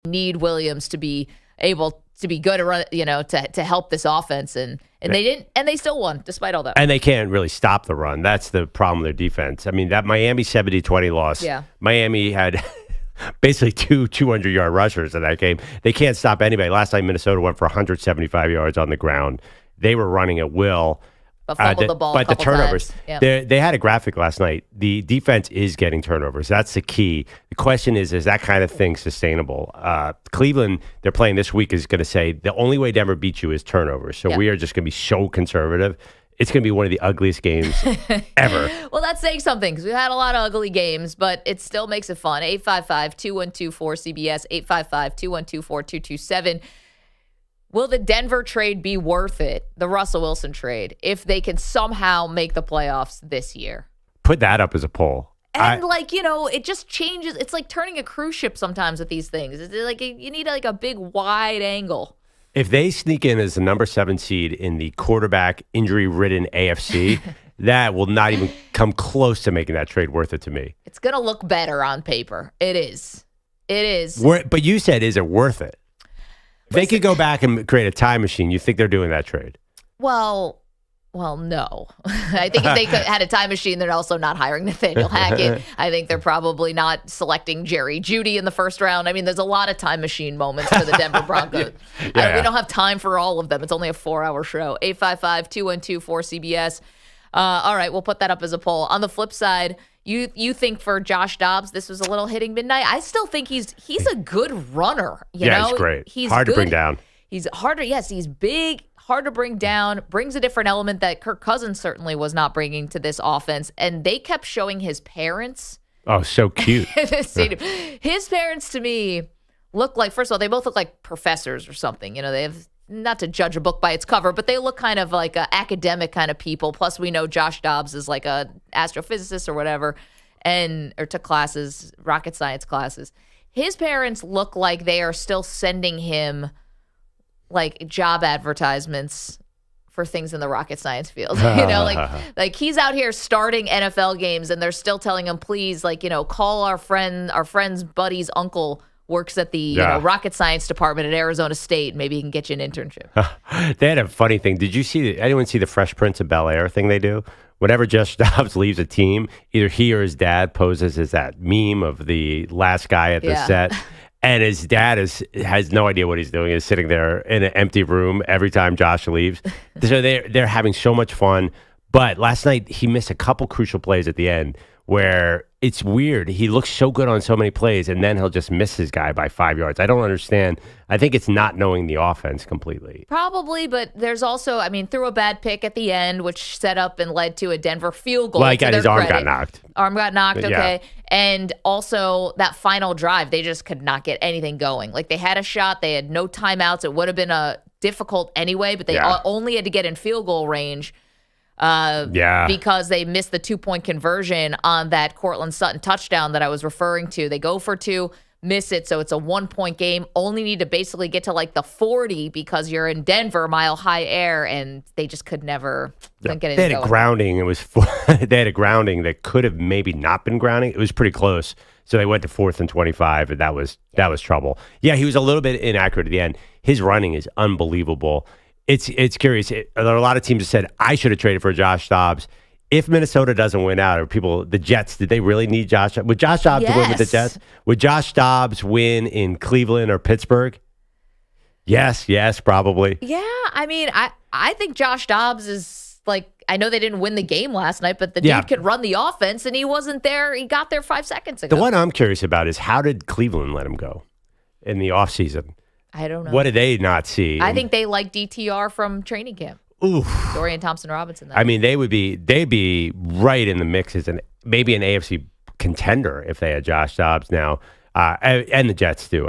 Need Williams to be able to be good at run, to help this offense, and they didn't, and they still won despite all that. And they can't really stop the run. That's the problem with their defense. I mean, that Miami 70-20 loss. Yeah. Miami had basically two 200-yard rushers in that game. They can't stop anybody. Last night, Minnesota went for 175 yards on the ground. They were running at will. But fumbled the ball. But the turnovers, yeah. they had a graphic last night. The defense is getting turnovers. That's the key. The question is that kind of thing sustainable? Cleveland, they're playing this week, is going to say the only way Denver beats you is turnovers. So we are just going to be so conservative. It's going to be one of the ugliest games ever. Well, that's saying something because we've had a lot of ugly games, but it still makes it fun. 855-2124-CBS, 855-212-4227. Will the Denver trade be worth it, the Russell Wilson trade, if they can somehow make the playoffs this year? Put that up as a poll. And, it just changes. It's like turning a cruise ship sometimes with these things. It's like you need, a big, wide angle. If they sneak in as the number 7 seed in the quarterback injury-ridden AFC, that will not even come close to making that trade worth it to me. It's going to look better on paper. It is. It is. But you said, is it worth it? If they could go back and create a time machine, you think they're doing that trade? Well, no. I think if they had a time machine, they're also not hiring Nathaniel Hackett. I think they're probably not selecting Jerry Jeudy in the first round. I mean, there's a lot of time machine moments for the Denver Broncos. We don't have time for all of them. It's only a 4-hour show. 855-212-4CBS. All right, we'll put that up as a poll. On the flip side, you think for Josh Dobbs, this was a little hitting midnight? I still think he's a good runner. You know? He's great. He's hard good. to bring down. He's harder. Yes, he's big, hard to bring down, brings a different element that Kirk Cousins certainly was not bringing to this offense. And they kept showing his parents. Oh, so cute. His parents, to me, look like, first of all, they both look like professors or something. They have, not to judge a book by its cover, but they look kind of like academic kind of people. Plus, we know Josh Dobbs is like a astrophysicist or whatever, or took classes, rocket science classes. His parents look like they are still sending him like job advertisements for things in the rocket science field. Like he's out here starting NFL games and they're still telling him, please, call our friend's buddy's uncle works at the rocket science department at Arizona State. Maybe he can get you an internship. They had a funny thing. Did you anyone see the Fresh Prince of Bel-Air thing they do? Whenever Josh Dobbs leaves a team, either he or his dad poses as that meme of the last guy at the set. And his dad has no idea what he's doing. He's sitting there in an empty room every time Josh leaves. So they're having so much fun. But last night, he missed a couple crucial plays at the end where it's weird. He looks so good on so many plays, and then he'll just miss his guy by 5 yards. I don't understand. I think it's not knowing the offense completely. Probably, but there's also, threw a bad pick at the end, which set up and led to a Denver field goal. Like his arm got knocked. Arm got knocked, okay. Yeah. And also that final drive, they just could not get anything going. Like they had a shot, they had no timeouts. It would have been difficult anyway, but they only had to get in field goal range. Because they missed the 2-point conversion on that Cortland Sutton touchdown that I was referring to. They go for 2, miss it, so it's a 1-point game. Only need to basically get to like the 40 because you're in Denver, mile high air, and they just could never get it. They had a grounding. They had a grounding that could have maybe not been grounding. It was pretty close. So they went to 4th and 25, and that was trouble. Yeah, he was a little bit inaccurate at the end. His running is unbelievable. It's curious. There are a lot of teams that said, I should have traded for Josh Dobbs. If Minnesota doesn't win out, or the Jets, did they really need Josh? Would Josh Dobbs win with the Jets? Would Josh Dobbs win in Cleveland or Pittsburgh? Yes, probably. Yeah, I think Josh Dobbs is I know they didn't win the game last night, but the dude could run the offense, and he wasn't there. He got there 5 seconds ago. The one I'm curious about is how did Cleveland let him go in the offseason? I don't know. What did they not see? I think they like DTR from training camp. Oof. Dorian Thompson-Robinson. They'd be right in the mix as maybe an AFC contender if they had Josh Dobbs now, and the Jets too.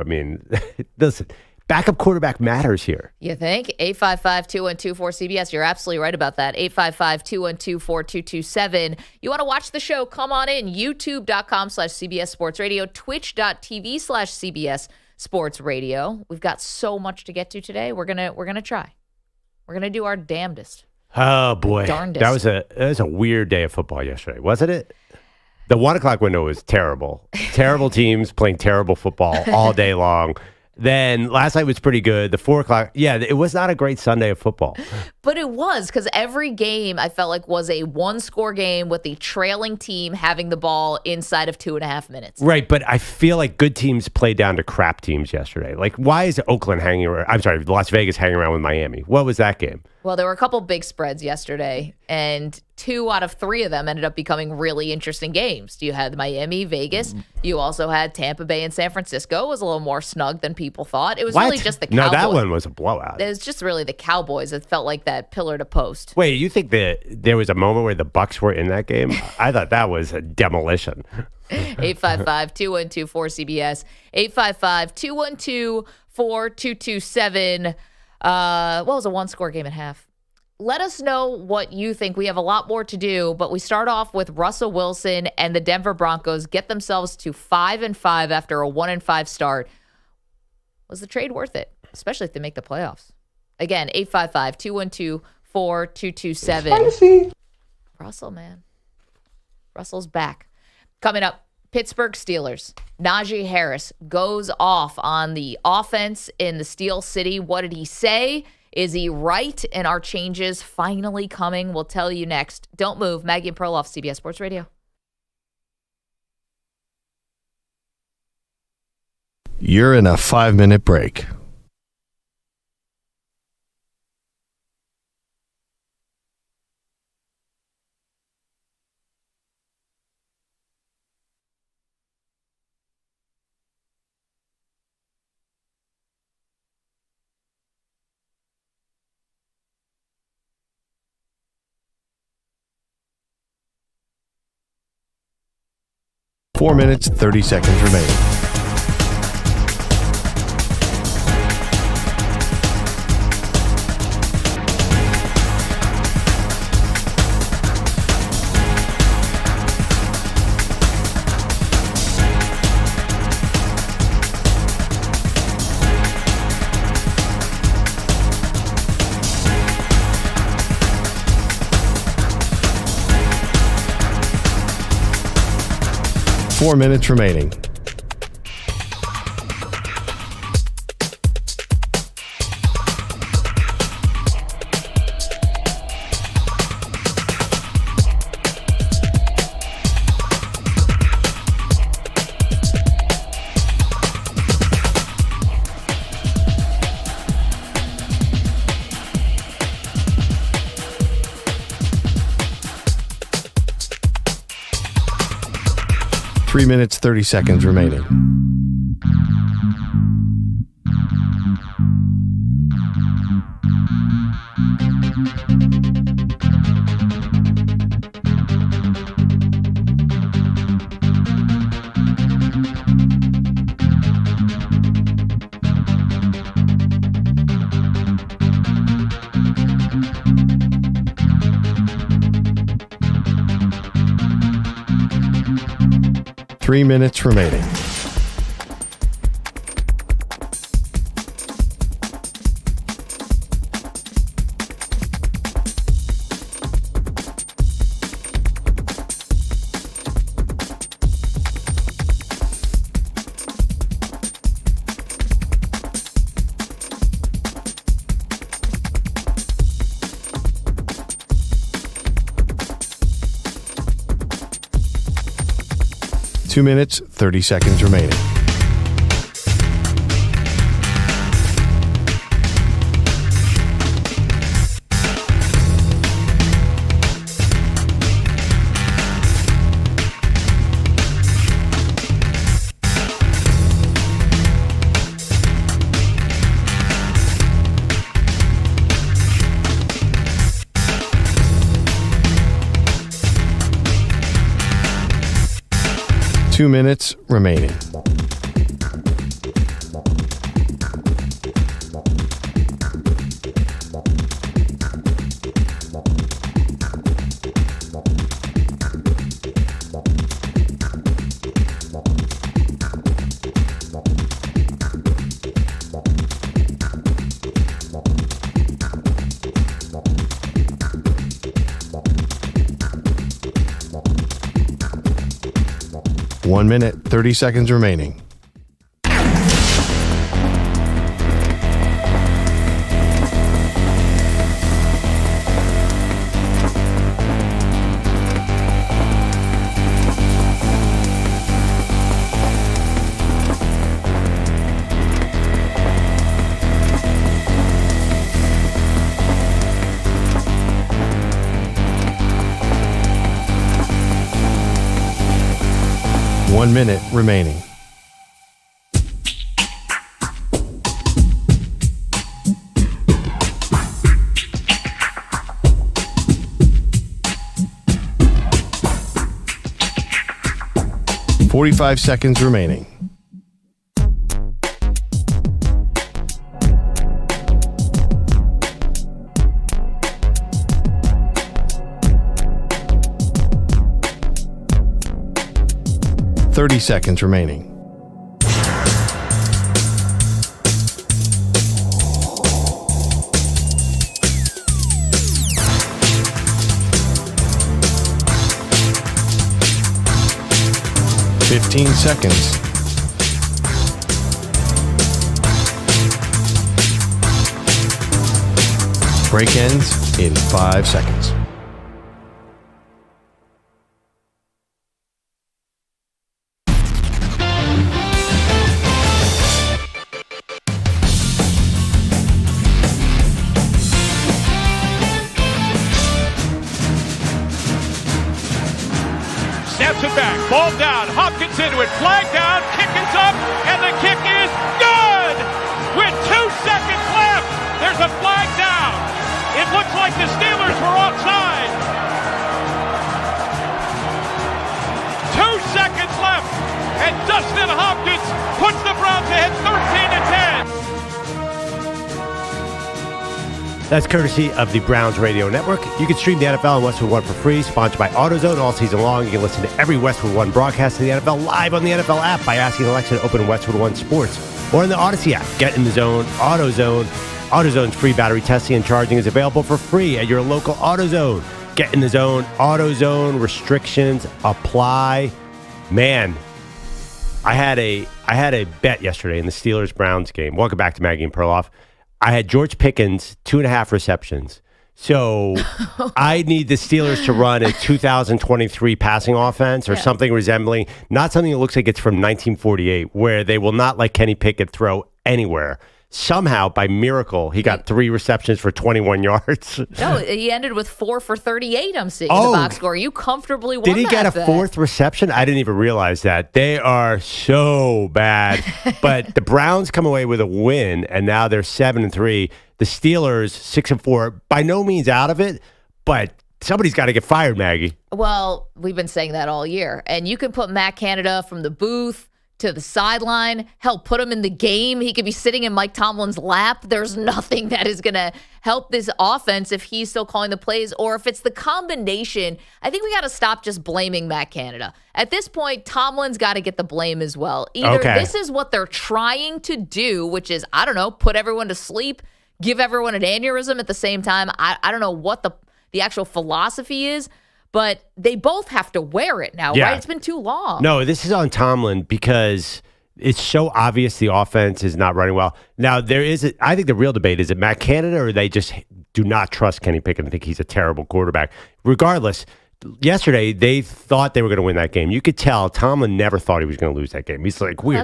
Listen, backup quarterback matters here. You think? 855-212-4CBS. You're absolutely right about that. 855-212-4227. You want to watch the show? Come on in. YouTube.com/CBS Sports Radio. Twitch.tv/CBS Sports Radio. We've got so much to get to today. We're gonna try. We're gonna do our damnedest. Oh boy, darndest. That was a weird day of football yesterday, wasn't it? The 1 o'clock window was terrible. Terrible teams playing terrible football all day long. Then last night was pretty good. The 4 o'clock. Yeah, it was not a great Sunday of football. But it was, because every game I felt like was a one-score game with the trailing team having the ball inside of 2.5 minutes. Right, but I feel like good teams played down to crap teams yesterday. Like, why is Oakland hanging around? I'm sorry, Las Vegas hanging around with Miami. What was that game? Well, there were a couple big spreads yesterday, and 2 out of 3 of them ended up becoming really interesting games. You had Miami, Vegas. You also had Tampa Bay and San Francisco. It was a little more snug than people thought. It was really just the Cowboys. No, that one was a blowout. It was just really the Cowboys. It felt like that pillar to post. Wait, you think that there was a moment where the Bucks were in that game? I thought that was a demolition. 855-212-4CBS. 855-212-4227. What was a one-score game at half? Let us know what you think. We have a lot more to do, but we start off with Russell Wilson and the Denver Broncos get themselves to 5-5 after a 1-5 start. Was the trade worth it? Especially if they make the playoffs. Again, 855-212-4227. Russell, man. Russell's back. Coming up, Pittsburgh Steelers. Najee Harris goes off on the offense in the Steel City. What did he say? Is he right? And are changes finally coming? We'll tell you next. Don't move. Maggie and Perloff, CBS Sports Radio. You're in a 5-minute break. Four minutes, 30 seconds remaining. Four minutes remaining. Three minutes, 30 seconds remaining. Three minutes remaining. Two minutes, 30 seconds remaining. Two minutes remaining. One minute, 30 seconds remaining. 1 minute remaining. "45 seconds remaining. "30 seconds remaining. "15 seconds. Break ends in 5 seconds. Snaps it back, ball down, Hopkins into it, flag down, kick is up, and the kick is good! With 2 seconds left, there's a flag down. It looks like the Steelers were offside. 2 seconds left, and Dustin Hopkins puts the Browns ahead 13-10. That's courtesy of the Browns Radio Network. You can stream the NFL on Westwood One for free, sponsored by AutoZone all season long. You can listen to every Westwood One broadcast of the NFL live on the NFL app by asking Alexa to open Westwood One Sports, or in the Odyssey app. Get in the zone, AutoZone. AutoZone's free battery testing and charging is available for free at your local AutoZone. Get in the zone, AutoZone. Restrictions apply. Man, I had a bet yesterday in the Steelers-Browns game. Welcome back to Maggie and Perloff. I had George Pickens, 2.5 receptions. So I need the Steelers to run a 2023 passing offense or something resembling, not something that looks like it's from 1948, where they will not let Kenny Pickett throw anywhere. Somehow, by miracle, he got 3 receptions for 21 yards. No, he ended with 4 for 38, I'm seeing in the box score. You comfortably won that. Did he get a 4th reception? I didn't even realize that. They are so bad. But the Browns come away with a win, and now they're 7-3. The Steelers, 6-4, by no means out of it, but somebody's got to get fired, Maggie. Well, we've been saying that all year. And you can put Matt Canada from the booth to the sideline. Hell, put him in the game. He could be sitting in Mike Tomlin's lap. There's nothing that is going to help this offense if he's still calling the plays or if it's the combination. I think we got to stop just blaming Matt Canada. At this point, Tomlin's got to get the blame as well. Either this is what they're trying to do, which is, I don't know, put everyone to sleep, give everyone an aneurysm at the same time. I don't know what the actual philosophy is. But they both have to wear it now, right? It's been too long. No, this is on Tomlin because it's so obvious the offense is not running well. Now, I think the real debate is it Matt Canada or they just do not trust Kenny Pickett and think he's a terrible quarterback. Regardless, yesterday they thought they were going to win that game. You could tell Tomlin never thought he was going to lose that game. He's like, we're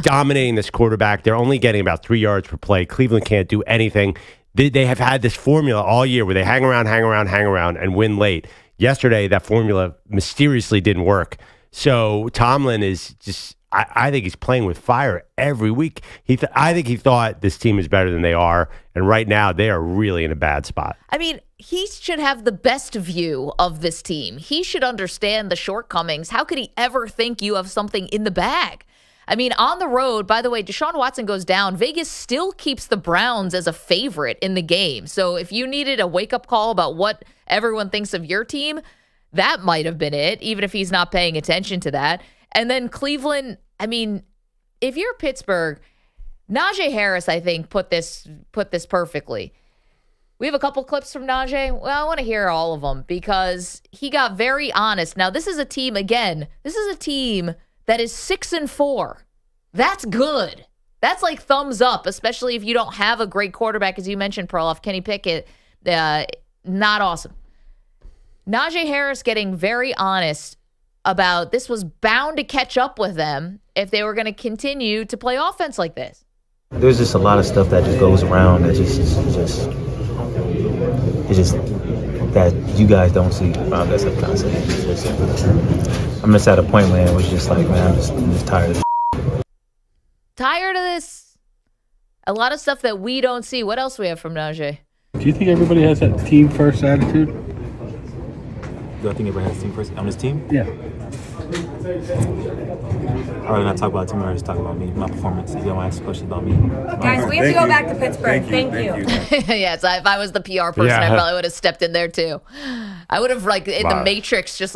dominating this quarterback. They're only getting about 3 yards per play. Cleveland can't do anything. They have had this formula all year where they hang around, and win late. Yesterday, that formula mysteriously didn't work. So Tomlin is just, I think he's playing with fire every week. I think he thought this team is better than they are. And right now, they are really in a bad spot. I mean, he should have the best view of this team. He should understand the shortcomings. How could he ever think you have something in the bag? I mean, on the road, by the way, Deshaun Watson goes down. Vegas still keeps the Browns as a favorite in the game. So if you needed a wake-up call about what everyone thinks of your team, that might have been it, even if he's not paying attention to that. And then Cleveland, I mean, if you're Pittsburgh, Najee Harris, I think, put this perfectly. We have a couple clips from Najee. Well, I want to hear all of them because he got very honest. Now, this is a team that is 6-4. That's good. That's like thumbs up, especially if you don't have a great quarterback, as you mentioned, Perloff. Kenny Pickett, not awesome. Najee Harris getting very honest about this was bound to catch up with them if they were going to continue to play offense like this. There's just a lot of stuff that just goes around that it's just that you guys don't see. That's a concept. I'm just at a point where it was just like, man, I'm just tired of this. Tired of this. A lot of stuff that we don't see. What else we have from Najee? Do you think everybody has that team first attitude? Do I think everybody has a team first on his team? Yeah. I'd rather not talk about the team, I'd rather just talk about me, my performance. If you want to ask questions about me. Guys, we have to go back to Pittsburgh. Thank you. Yes, if I was the PR person, I probably would have stepped in there too. I would have in the Matrix, just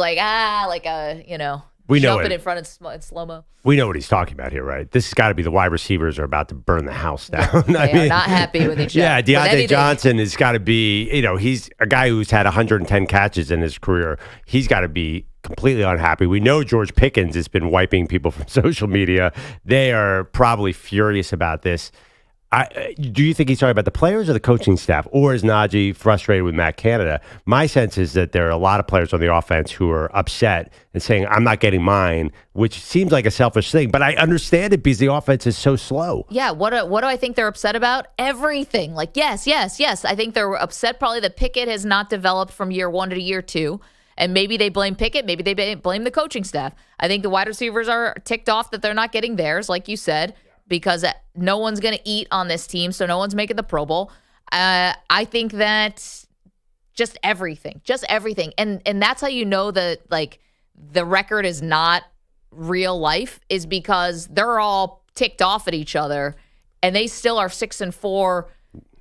we know jumping it. in front in slow-mo. We know what he's talking about here, right? This has got to be the wide receivers are about to burn the house down. They are not happy with each other. Yeah, Deontay Johnson has got to be, he's a guy who's had 110 catches in his career. He's got to be completely unhappy. We know George Pickens has been wiping people from social media. They are probably furious about this. Do you think he's talking about the players or the coaching staff, or is Najee frustrated with Matt Canada? My sense is that there are a lot of players on the offense who are upset and saying, I'm not getting mine, which seems like a selfish thing, but I understand it because the offense is so slow. Yeah, what do I think they're upset about? Everything. Yes. I think they're upset probably that Pickett has not developed from year 1 to year 2. And maybe they blame Pickett. Maybe they blame the coaching staff. I think the wide receivers are ticked off that they're not getting theirs, like you said, because no one's going to eat on this team, so no one's making the Pro Bowl. I think that just everything. And that's how you know that, the record is not real life, is because they're all ticked off at each other, and they still are 6-4.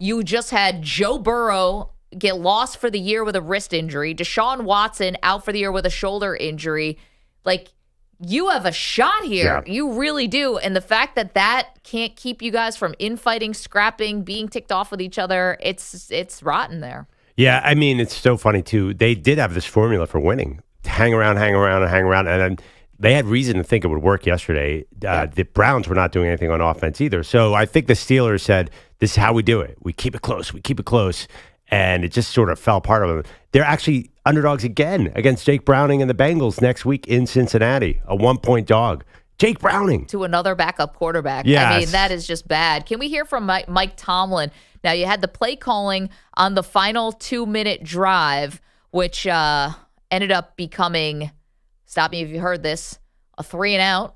You just had Joe Burrow get lost for the year with a wrist injury. Deshaun Watson out for the year with a shoulder injury. You have a shot here. Yeah. You really do. And the fact that can't keep you guys from infighting, scrapping, being ticked off with each other, it's rotten there. Yeah, I mean, it's so funny, too. They did have this formula for winning. Hang around. And then they had reason to think it would work yesterday. The Browns were not doing anything on offense either. So I think the Steelers said, this is how we do it. We keep it close. And it just sort of fell apart of them. They're actually underdogs again against Jake Browning and the Bengals next week in Cincinnati, a 1-point dog. Jake Browning. To another backup quarterback. Yes. I mean, that is just bad. Can we hear from Mike Tomlin? Now, you had the play calling on the final 2-minute drive, which ended up becoming, stop me if you heard this, a 3-and-out.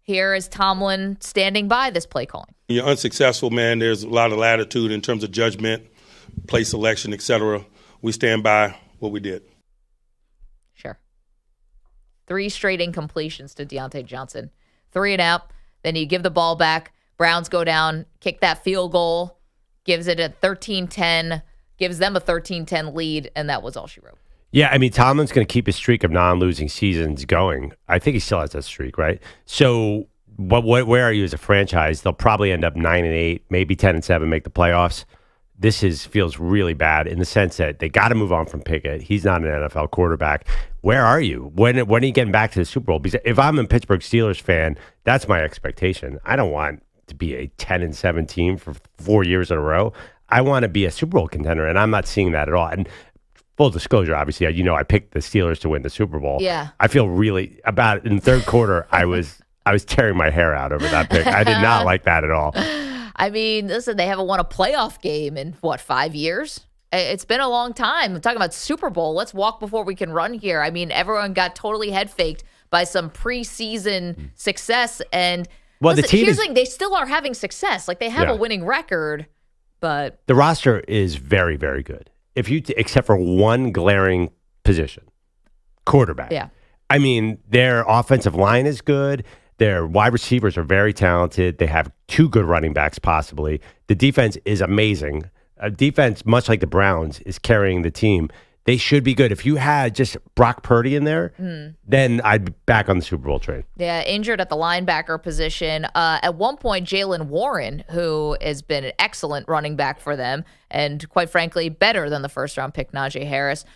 Here is Tomlin standing by this play calling. When you're unsuccessful, man, there's a lot of latitude in terms of judgment, play selection, etc. We stand by what we did. Sure. 3 straight incompletions to Deontay Johnson. 3-and-out. Then you give the ball back. Browns go down, kick that field goal, gives it a 13-10, gives them a 13-10 lead, and that was all she wrote. Yeah, I mean, Tomlin's going to keep his streak of non-losing seasons going. I think he still has that streak, right? So where are you as a franchise? They'll probably end up 9-8, maybe 10-7, make the playoffs. This feels really bad in the sense that they got to move on from Pickett. He's not an NFL quarterback. Where are you? When are you getting back to the Super Bowl? Because if I'm a Pittsburgh Steelers fan, that's my expectation. I don't want to be a 10-7 team for 4 years in a row. I want to be a Super Bowl contender, and I'm not seeing that at all. And full disclosure, obviously, I picked the Steelers to win the Super Bowl. Yeah. I feel really about it. In the third quarter, I was tearing my hair out over that pick. I did not like that at all. I mean, listen, they haven't won a playoff game in, 5 years? It's been a long time. I'm talking about Super Bowl. Let's walk before we can run here. I mean, everyone got totally head-faked by some preseason success. And the team here's the thing, they still are having success. They have a winning record, but the roster is very, very good. Except for one glaring position, quarterback. Yeah. I mean, their offensive line is good. Their wide receivers are very talented. They have 2 good running backs, possibly. The defense is amazing. Defense, much like the Browns, is carrying the team. They should be good. If you had just Brock Purdy in there, then I'd be back on the Super Bowl train. Yeah, injured at the linebacker position. At one point, Jalen Warren, who has been an excellent running back for them, and quite frankly, better than the first-round pick, Najee Harris,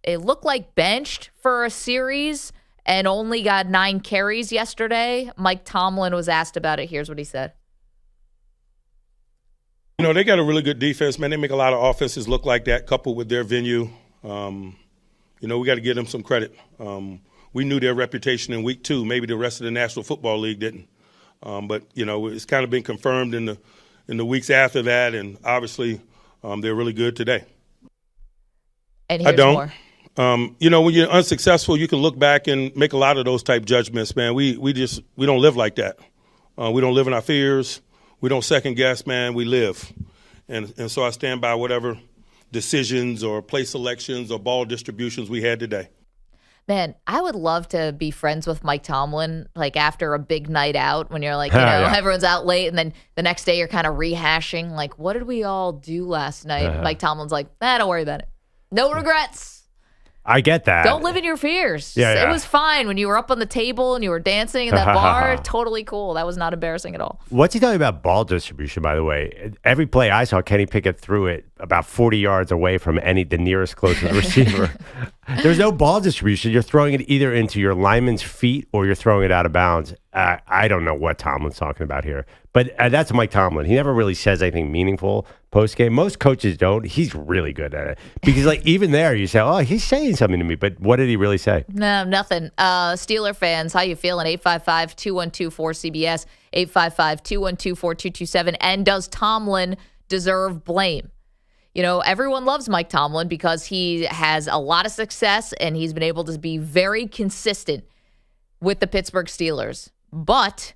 it looked like benched for a series and only got 9 carries yesterday. Mike Tomlin was asked about it. Here's what he said. They got a really good defense, man. They make a lot of offenses look like that, coupled with their venue. We got to give them some credit. We knew their reputation in week 2. Maybe the rest of the National Football League didn't. But it's kind of been confirmed in the weeks after that, and obviously they're really good today. And here's more. When you're unsuccessful, you can look back and make a lot of those type judgments, man. We don't live like that. We don't live in our fears. We don't second guess, man. We live. And so I stand by whatever decisions or play selections or ball distributions we had today. Man, I would love to be friends with Mike Tomlin, like after a big night out when you're like, everyone's out late and then the next day you're kind of rehashing, like, what did we all do last night? Mike Tomlin's like, don't worry about it. No regrets. I get that. Don't live in your fears. Yeah. It was fine when you were up on the table and you were dancing in that bar. Totally cool. That was not embarrassing at all. What's he talking about ball distribution, by the way? Every play I saw, Kenny Pickett threw it about 40 yards away from the nearest closest receiver. There's no ball distribution. You're throwing it either into your lineman's feet or you're throwing it out of bounds. I don't know what Tomlin's talking about here. But that's Mike Tomlin. He never really says anything meaningful post-game. Most coaches don't. He's really good at it. Because even there, you say, oh, he's saying something to me. But what did he really say? No, nothing. Steeler fans, how you feeling? 855-212-4CBS, 855-212-4227. And does Tomlin deserve blame? Everyone loves Mike Tomlin because he has a lot of success and he's been able to be very consistent with the Pittsburgh Steelers. But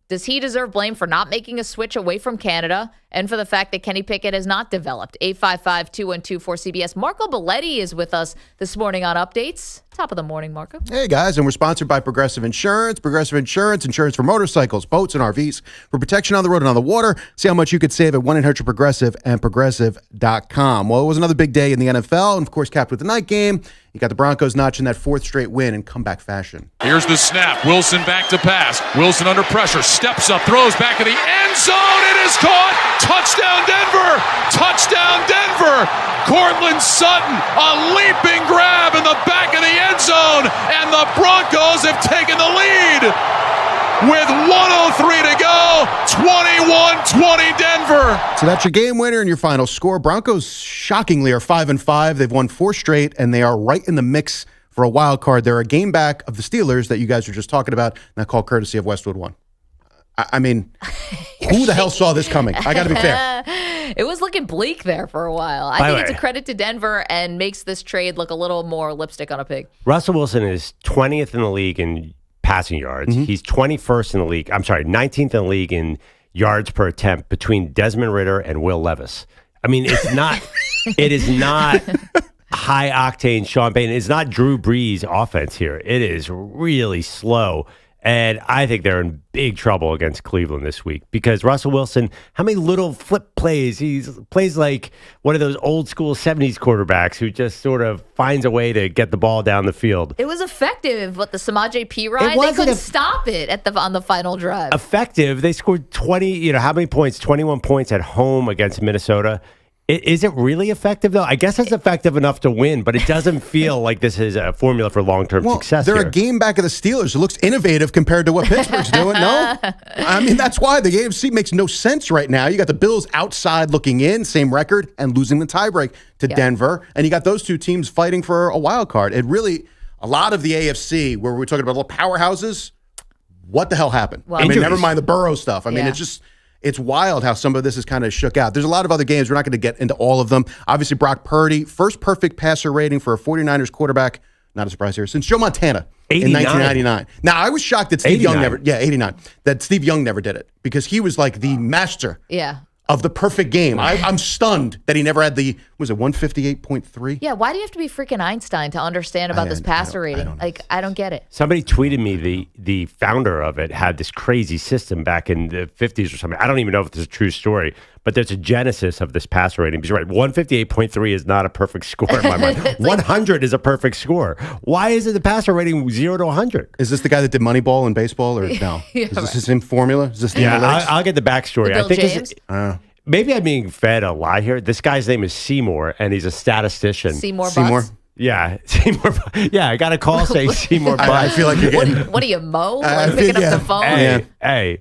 does he deserve blame for not making a switch away from Canada and for the fact that Kenny Pickett has not developed? 855-212-4CBS. Marco Belletti is with us this morning on Updates. Top of the morning, Marco. Hey, guys, and we're sponsored by Progressive Insurance. Progressive Insurance for motorcycles, boats, and RVs. For protection on the road and on the water, see how much you could save at 1-800-PROGRESSIVE and Progressive.com. Well, it was another big day in the NFL, and of course, capped with the night game. You got the Broncos notching that fourth straight win in comeback fashion. Here's the snap. Wilson back to pass. Wilson under pressure. Steps up. Throws back in the end zone. It is caught. Touchdown Denver. Touchdown Denver. Cortland Sutton. A leaping grab in the back of the end zone. And the Broncos have taken the lead. With 1:03 to go, 21-20 Denver. So that's your game winner and your final score. Broncos, shockingly, are 5-5. They've won 4 straight, and they are right in the mix for a wild card. They're a game back of the Steelers that you guys were just talking about, and that call courtesy of Westwood One. I mean, who the hell saw this coming? I got to be fair. It was looking bleak there for a while. I think it's a credit to Denver and makes this trade look a little more lipstick on a pig. Russell Wilson is 20th in the league in passing yards. Mm-hmm. He's 21st in the league. 19th in the league in yards per attempt between Desmond Ridder and Will Levis. I mean, it is not high octane Sean Payton. It's not Drew Brees offense here. It is really slow. And I think they're in big trouble against Cleveland this week because Russell Wilson, how many little flip plays? He plays like one of those old school 70s quarterbacks who just sort of finds a way to get the ball down the field. It was effective, but the Samaje Perine, they couldn't stop it on the final drive. Effective. They scored 20, how many points? 21 points at home against Minnesota. Is it really effective, though? I guess it's effective enough to win, but it doesn't feel like this is a formula for long-term success. They're here. A game back of the Steelers. It looks innovative compared to what Pittsburgh's doing, no? I mean, that's why the AFC makes no sense right now. You got the Bills outside looking in, same record, and losing the tiebreak to Denver. And you got those two teams fighting for a wild card. It really, a lot of the AFC, where we're talking about little powerhouses, what the hell happened? Well, I mean, never mind the Burrow stuff. I mean, it's wild how some of this is kind of shook out. There's a lot of other games. We're not going to get into all of them. Obviously, Brock Purdy, first perfect passer rating for a 49ers quarterback. Not a surprise here. Since Joe Montana 89. In 1999. Now, I was shocked that Steve Young never... Yeah, 89. That Steve Young never did it because he was like the master of the perfect game. I'm stunned that he never had the... Was it 158.3? Yeah, why do you have to be freaking Einstein to understand about this passer rating? I don't get it. Somebody tweeted me the founder of it had this crazy system back in the 50s or something. I don't even know if this is a true story, but there's a genesis of this passer rating. Because you're right, 158.3 is not a perfect score in my mind. 100 is a perfect score. Why is it the passer rating 0 to 100? Is this the guy that did Moneyball in baseball or no? Is this the same formula? Is this the I'll get the backstory. I think maybe I'm being fed a lie here. This guy's name is Seymour, and he's a statistician. Seymour? Yeah, Seymour. Yeah, I got a call saying Seymour Butts. I feel like you're getting... What are you, Mo? Picking up the phone? Hey.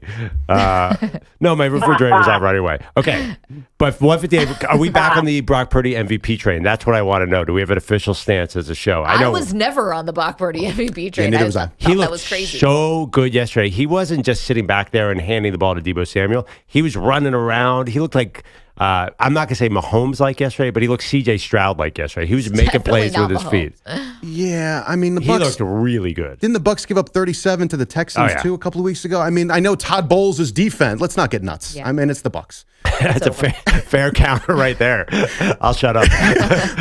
No, my refrigerator's out right away. Okay. But what if are we back on the Brock Purdy MVP train? That's what I want to know. Do we have an official stance as a show? I was never on the Brock Purdy MVP train. neither was I. He looked that was crazy. so good yesterday. He wasn't just sitting back there and handing the ball to Deebo Samuel. He was running around. He looked like, I'm not going to say Mahomes-like yesterday, but he looked C.J. Stroud-like yesterday. He was making plays with his feet. Yeah, I mean, He looked really good. Didn't the Bucks give up 37 to the Texans too a couple of weeks ago? I mean, I know Todd Bowles' defense. Let's not get nuts. Yeah. I mean, it's the Bucks. That's a fair counter right there. I'll shut up.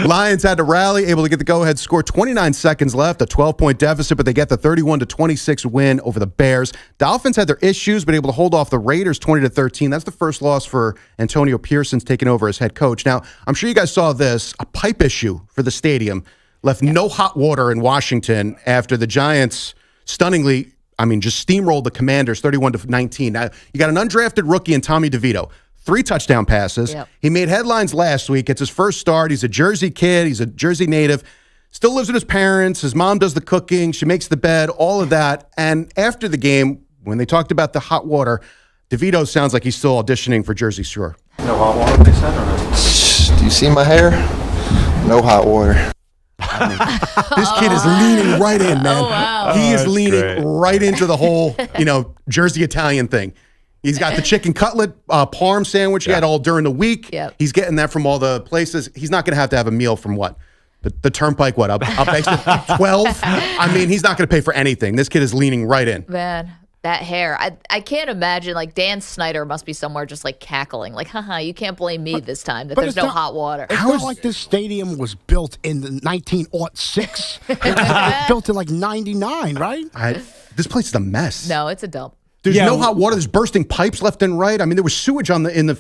Lions had to rally, able to get the go-ahead score. 29 seconds left, a 12-point deficit, but they get the 31-26 win over the Bears. Dolphins had their issues, but able to hold off the Raiders 20-13. That's the first loss for Antonio Pearson's taking over as head coach. Now, I'm sure you guys saw this. A pipe issue for the stadium left no hot water in Washington after the Giants stunningly, just steamrolled the Commanders 31-19. Now, you got an undrafted rookie in Tommy DeVito. 3 touchdown passes. Yep. He made headlines last week. It's his first start. He's a Jersey kid. He's a Jersey native. Still lives with his parents. His mom does the cooking. She makes the bed, all of that. And after the game, when they talked about the hot water, DeVito sounds like he's still auditioning for Jersey Shore. No hot water, they said, or no? Do you see my hair? No hot water. This kid is leaning right in, man. Oh, wow. He is That's leaning great. right into the whole, Jersey Italian thing. He's got the chicken cutlet parm sandwich he had all during the week. Yep. He's getting that from all the places. He's not going to have a meal from what? The Turnpike, what? Up exit 12? He's not going to pay for anything. This kid is leaning right in. Man, that hair. I can't imagine, like, Dan Snyder must be somewhere just, like, cackling. Like, haha, you can't blame me this time that but there's it's no not- hot water. It's not like this stadium was built in the 1906. It was built in like 99, right? This place is a mess. No, it's a dump. There's no hot water. There's bursting pipes left and right. There was sewage in the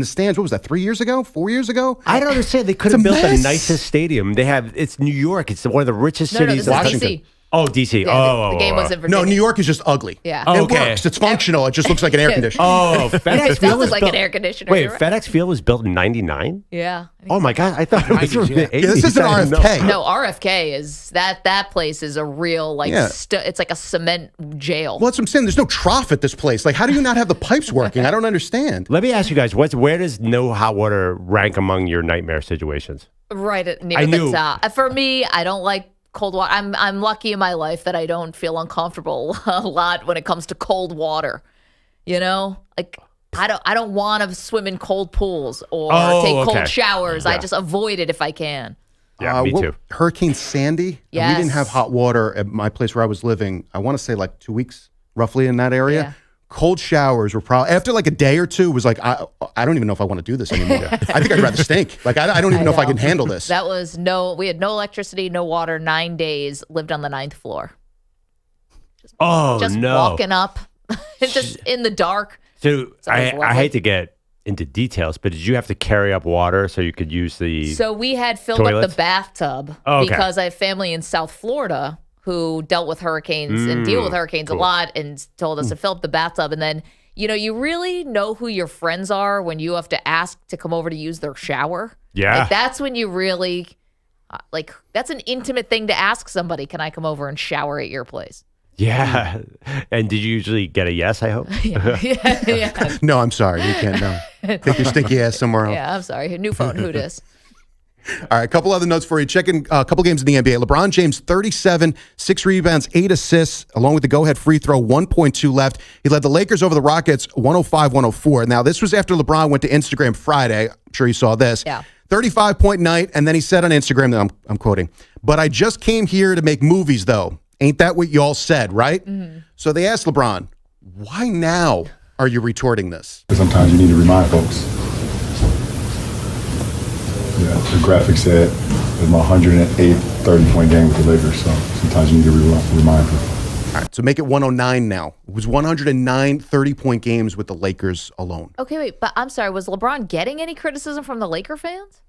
stands. What was that? 3 years ago? 4 years ago? I don't understand. They could It's have a built the mess. nicest stadium. It's New York. It's one of the richest No, cities. this is Washington. DC. Oh, DC. Yeah, the game was in Virginia. No, New York is just ugly. Yeah. Oh, It okay. works. It's functional. It just looks like an air conditioner. Oh, FedEx It Field does was look like built. an air conditioner. Wait, you're right. FedEx Field was built in '99. Yeah. Oh my God, I thought it was from the 80s. Yeah, this isn't I didn't know. RFK. No, RFK is that place is a real Yeah. it's like a cement jail. Well, that's what I'm saying. There's no trough at this place. Like, how do you not have the pipes working? I don't understand. Let me ask you guys, where does no hot water rank among your nightmare situations? Right near I the knew. top. For me, I don't like cold water. I'm lucky in my life that I don't feel uncomfortable a lot when it comes to cold water. Like I don't want to swim in cold pools or take okay. cold showers. I Yeah. just avoid it if I can. Yeah, me too. Hurricane Sandy. We Yes. didn't have hot water at my place where I was living. I want to say like 2 weeks, roughly in that area. Yeah. Cold showers were probably after like a day or two. It was like I don't even know if I want to do this anymore. I think I'd rather stink. Like I don't even know if I can handle this. That was we had no electricity, no water, 9 days, lived on the 9th floor. Oh Just no! walking up, just in the dark. So Sounds I lovely. hate to get into details, but did you have to carry up water so you could use the? So we had filled up Toilets? the bathtub Oh, okay. because I have family in South Florida who dealt with hurricanes and deal with hurricanes a lot and told us to fill up the bathtub. And then, you really know who your friends are when you have to ask to come over to use their shower. Yeah. Like that's when you really, that's an intimate thing to ask somebody. Can I come over and shower at your place? Yeah. And did you usually get a yes? I hope. Yeah. No, I'm sorry. You can't. No. Take your stinky ass somewhere else. Yeah, I'm sorry. New phone, who dis? All right, a couple other notes for you. Checking a couple games in the NBA. LeBron James, 37, 6 rebounds, 8 assists, along with the go-ahead free throw, 1.2 left. He led the Lakers over the Rockets 105-104. Now, this was after LeBron went to Instagram Friday. I'm sure you saw this. Yeah. 35-point night, and then he said on Instagram, that I'm quoting, "But I just came here to make movies, though. Ain't that what y'all said, right?" Mm-hmm. So they asked LeBron, why now are you retorting this? Sometimes you need to remind folks. Yeah, the graphic said it was my 108th 30-point game with the Lakers, so sometimes you need to remind people. All right, so make it 109 now. It was 109 30-point games with the Lakers alone. Okay, wait, but I'm sorry. Was LeBron getting any criticism from the Laker fans?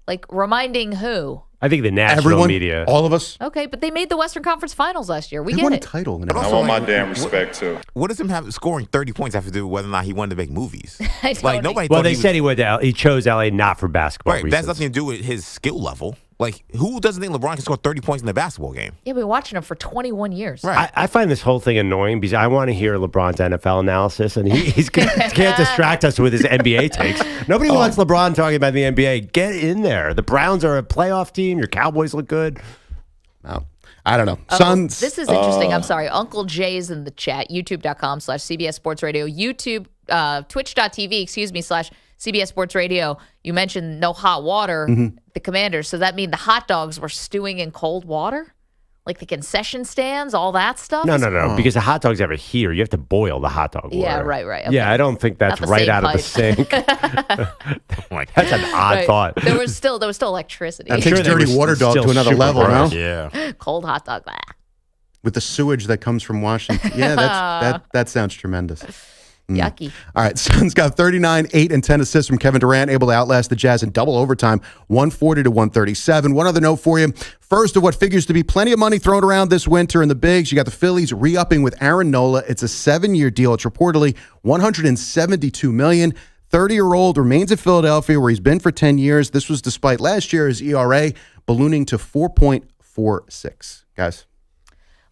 Like reminding who? I think the national Everyone, media. all of us. Okay, but they made the Western Conference Finals last year. We They get won a it. title. And I everything. want my damn respect, too. What does him have scoring 30 points have to do with whether or not he wanted to make movies? I don't Like know. nobody. Well, thought they he said he chose LA not for basketball right. reasons. That's nothing to do with his skill level. Like, who doesn't think LeBron can score 30 points in a basketball game? Yeah, we've been watching him for 21 years. Right. I find this whole thing annoying because I want to hear LeBron's NFL analysis, and he can't distract us with his NBA takes. Nobody wants LeBron talking about the NBA. Get in there. The Browns are a playoff team. Your Cowboys look good. No. I don't know. Suns. This is interesting. I'm sorry. Uncle Jay's in the chat. YouTube.com/CBS Sports Radio. YouTube, Twitch.tv, /CBS Sports Radio. You mentioned no hot water, the Commanders. So that mean the hot dogs were stewing in cold water? Like the concession stands, all that stuff? No. Because the hot dogs ever here, you have to boil the hot dog water. Yeah, right. Okay. Yeah, I don't think that's right out of the sink. That's an odd thought. There was still electricity. That takes dirty water dog to another level, no? Yeah. Cold hot dog. Blah. With the sewage that comes from Washington. Yeah, that sounds tremendous. Yucky. All right, Suns got 39, 8, and 10 assists from Kevin Durant, able to outlast the Jazz in double overtime, 140-137. One other note for you. First of what figures to be plenty of money thrown around this winter in the bigs, you got the Phillies re-upping with Aaron Nola. It's a 7-year deal. It's reportedly $172 million. 30-year-old remains at Philadelphia, where he's been for 10 years. This was despite last year his ERA ballooning to 4.46. Guys.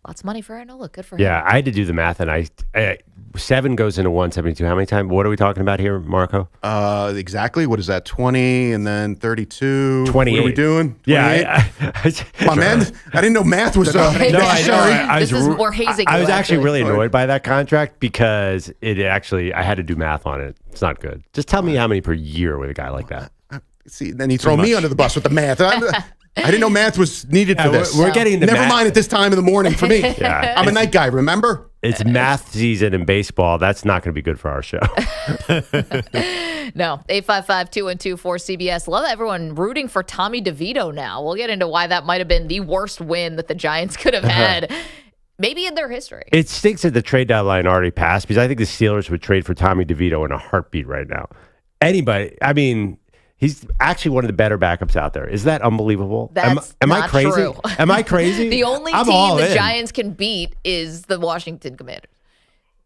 Lots of money for Aaron Nola. Good for him. Yeah, I had to do the math, and 7 goes into 172. How many times? What are we talking about here, Marco? Exactly. What is that? 20 and then 32. 28. What are we doing? 28? Yeah. My man, I didn't know math was necessary. This is more hazing. I was actually really annoyed by that contract because I had to do math on it. It's not good. Just tell me how many per year with a guy like that. See, then you throw me under the bus with the math. I didn't know math was needed for this. We're getting into Never mind at this time in the morning for me. Yeah. I'm a night guy, remember? It's math season in baseball. That's not going to be good for our show. No. 855-212-4CBS. Love everyone rooting for Tommy DeVito now. We'll get into why that might have been the worst win that the Giants could have had. Maybe in their history. It stinks that the trade deadline already passed because I think the Steelers would trade for Tommy DeVito in a heartbeat right now. Anybody. I mean... He's actually one of the better backups out there. Is that unbelievable? That's am not I crazy? true. Am I crazy? The only team the Giants can beat is the Washington Commanders.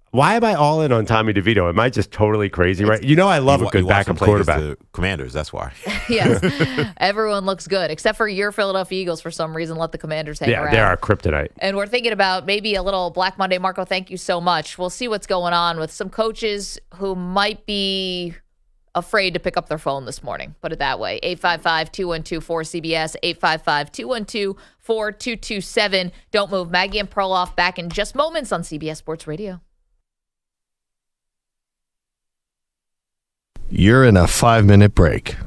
Why am I all in on Tommy DeVito? Am I just totally crazy, right? You know I love a good backup quarterback. Commanders, that's why. Yes. Everyone looks good, except for your Philadelphia Eagles for some reason. Let the Commanders hang around. Yeah, they're our kryptonite. And we're thinking about maybe a little Black Monday. Marco, thank you so much. We'll see what's going on with some coaches who might be afraid to pick up their phone this morning. Put it that way. 855-212-4CBS, 855-212-4227. Don't move. Maggie and Perloff back in just moments on CBS Sports Radio. You're in a 5-minute break.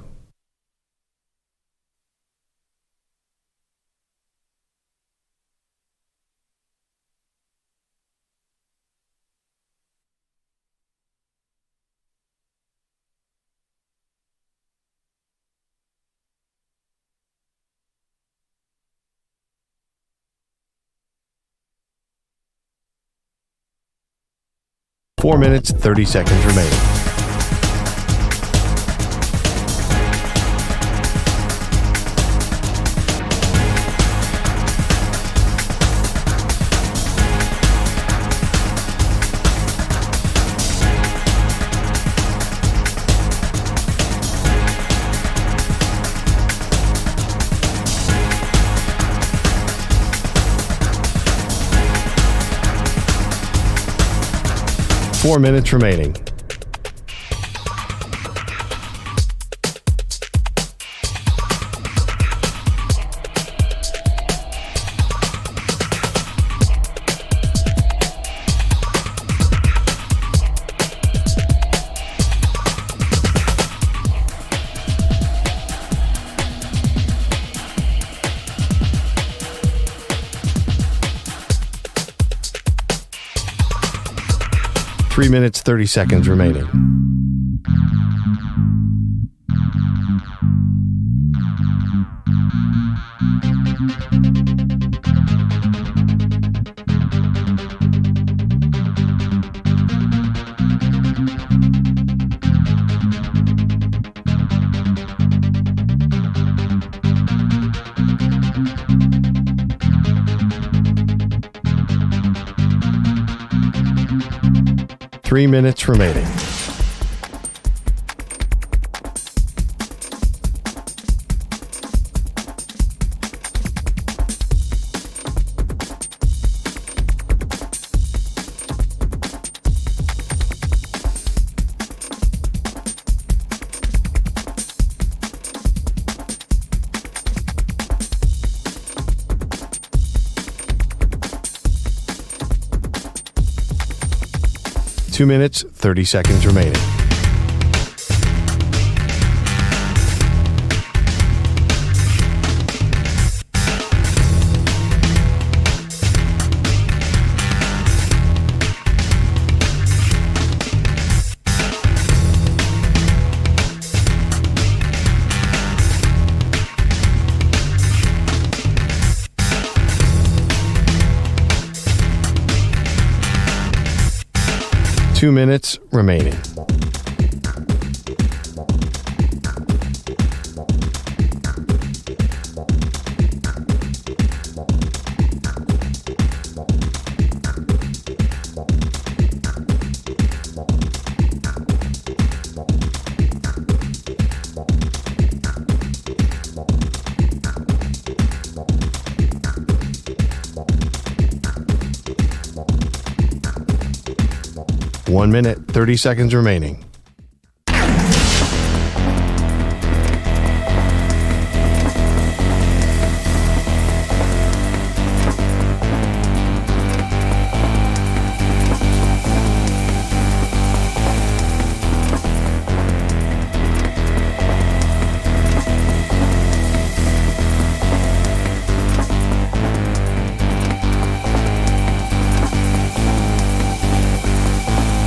Four minutes, 30 seconds remaining. Four minutes remaining. Three minutes, 30 seconds remaining. Three minutes remaining. 2 minutes, 30 seconds remaining. Two minutes remaining. One minute, 30 seconds remaining.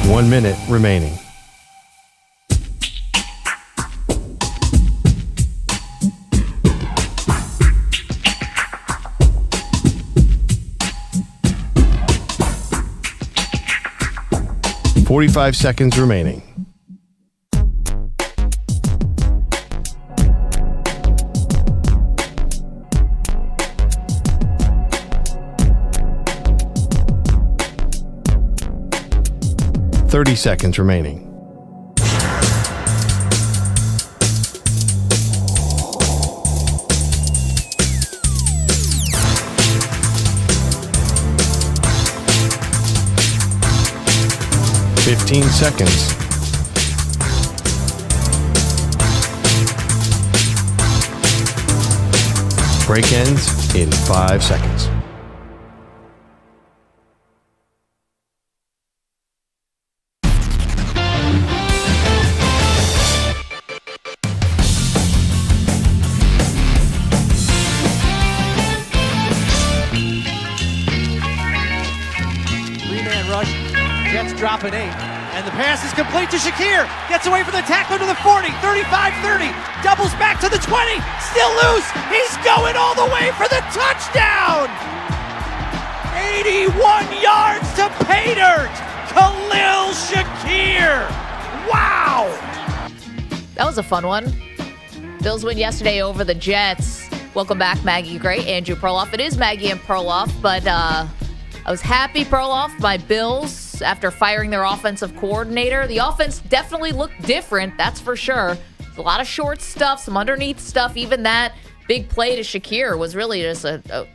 One minute remaining. $45 seconds remaining. $30 seconds remaining. $15 seconds. Break ends in 5 seconds. Drop an 8. And the pass is complete to Shakir. Gets away from the tackler to the 40, 35-30. Doubles back to the 20. Still loose. He's going all the way for the touchdown. 81 yards to pay dirt. Khalil Shakir. Wow. That was a fun one. Bills win yesterday over the Jets. Welcome back, Maggie Gray, Andrew Perloff. It is Maggie and Perloff, but I was happy, Perloff, my Bills, after firing their offensive coordinator. The offense definitely looked different, that's for sure. There's a lot of short stuff, some underneath stuff. Even that big play to Shakir was really just a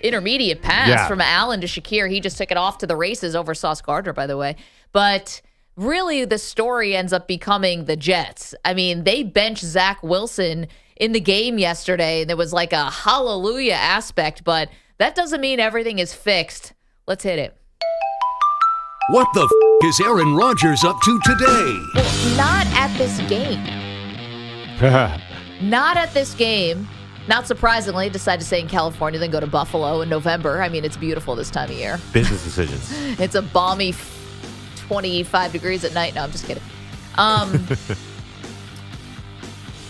intermediate pass from Allen to Shakir. He just took it off to the races over Sauce Gardner, by the way. But really, the story ends up becoming the Jets. I mean, they benched Zach Wilson in the game yesterday. There was like a hallelujah aspect, but that doesn't mean everything is fixed. Let's hit it. What the is Aaron Rodgers up to today? Well, not at this game. Not at this game. Not surprisingly, decided to stay in California, then go to Buffalo in November. I mean, it's beautiful this time of year. Business decisions. It's a balmy 25 degrees at night. No, I'm just kidding. I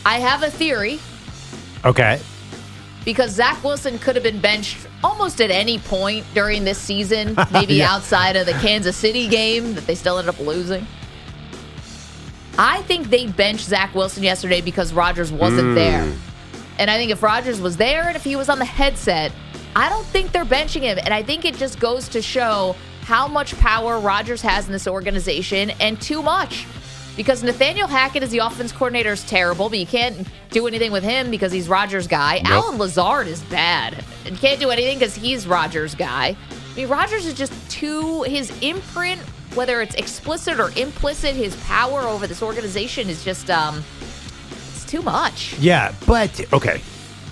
have a theory. Okay. Because Zach Wilson could have been benched almost at any point during this season, maybe outside of the Kansas City game that they still ended up losing. I think they benched Zach Wilson yesterday because Rodgers wasn't there. And I think if Rodgers was there and if he was on the headset, I don't think they're benching him. And I think it just goes to show how much power Rodgers has in this organization, and too much. Because Nathaniel Hackett as the offense coordinator is terrible, but you can't do anything with him because he's Rodgers' guy. Nope. Alan Lazard is bad. You can't do anything because he's Rodgers' guy. I mean, Rodgers is just his imprint, whether it's explicit or implicit, his power over this organization is just, it's too much. Yeah, but, okay,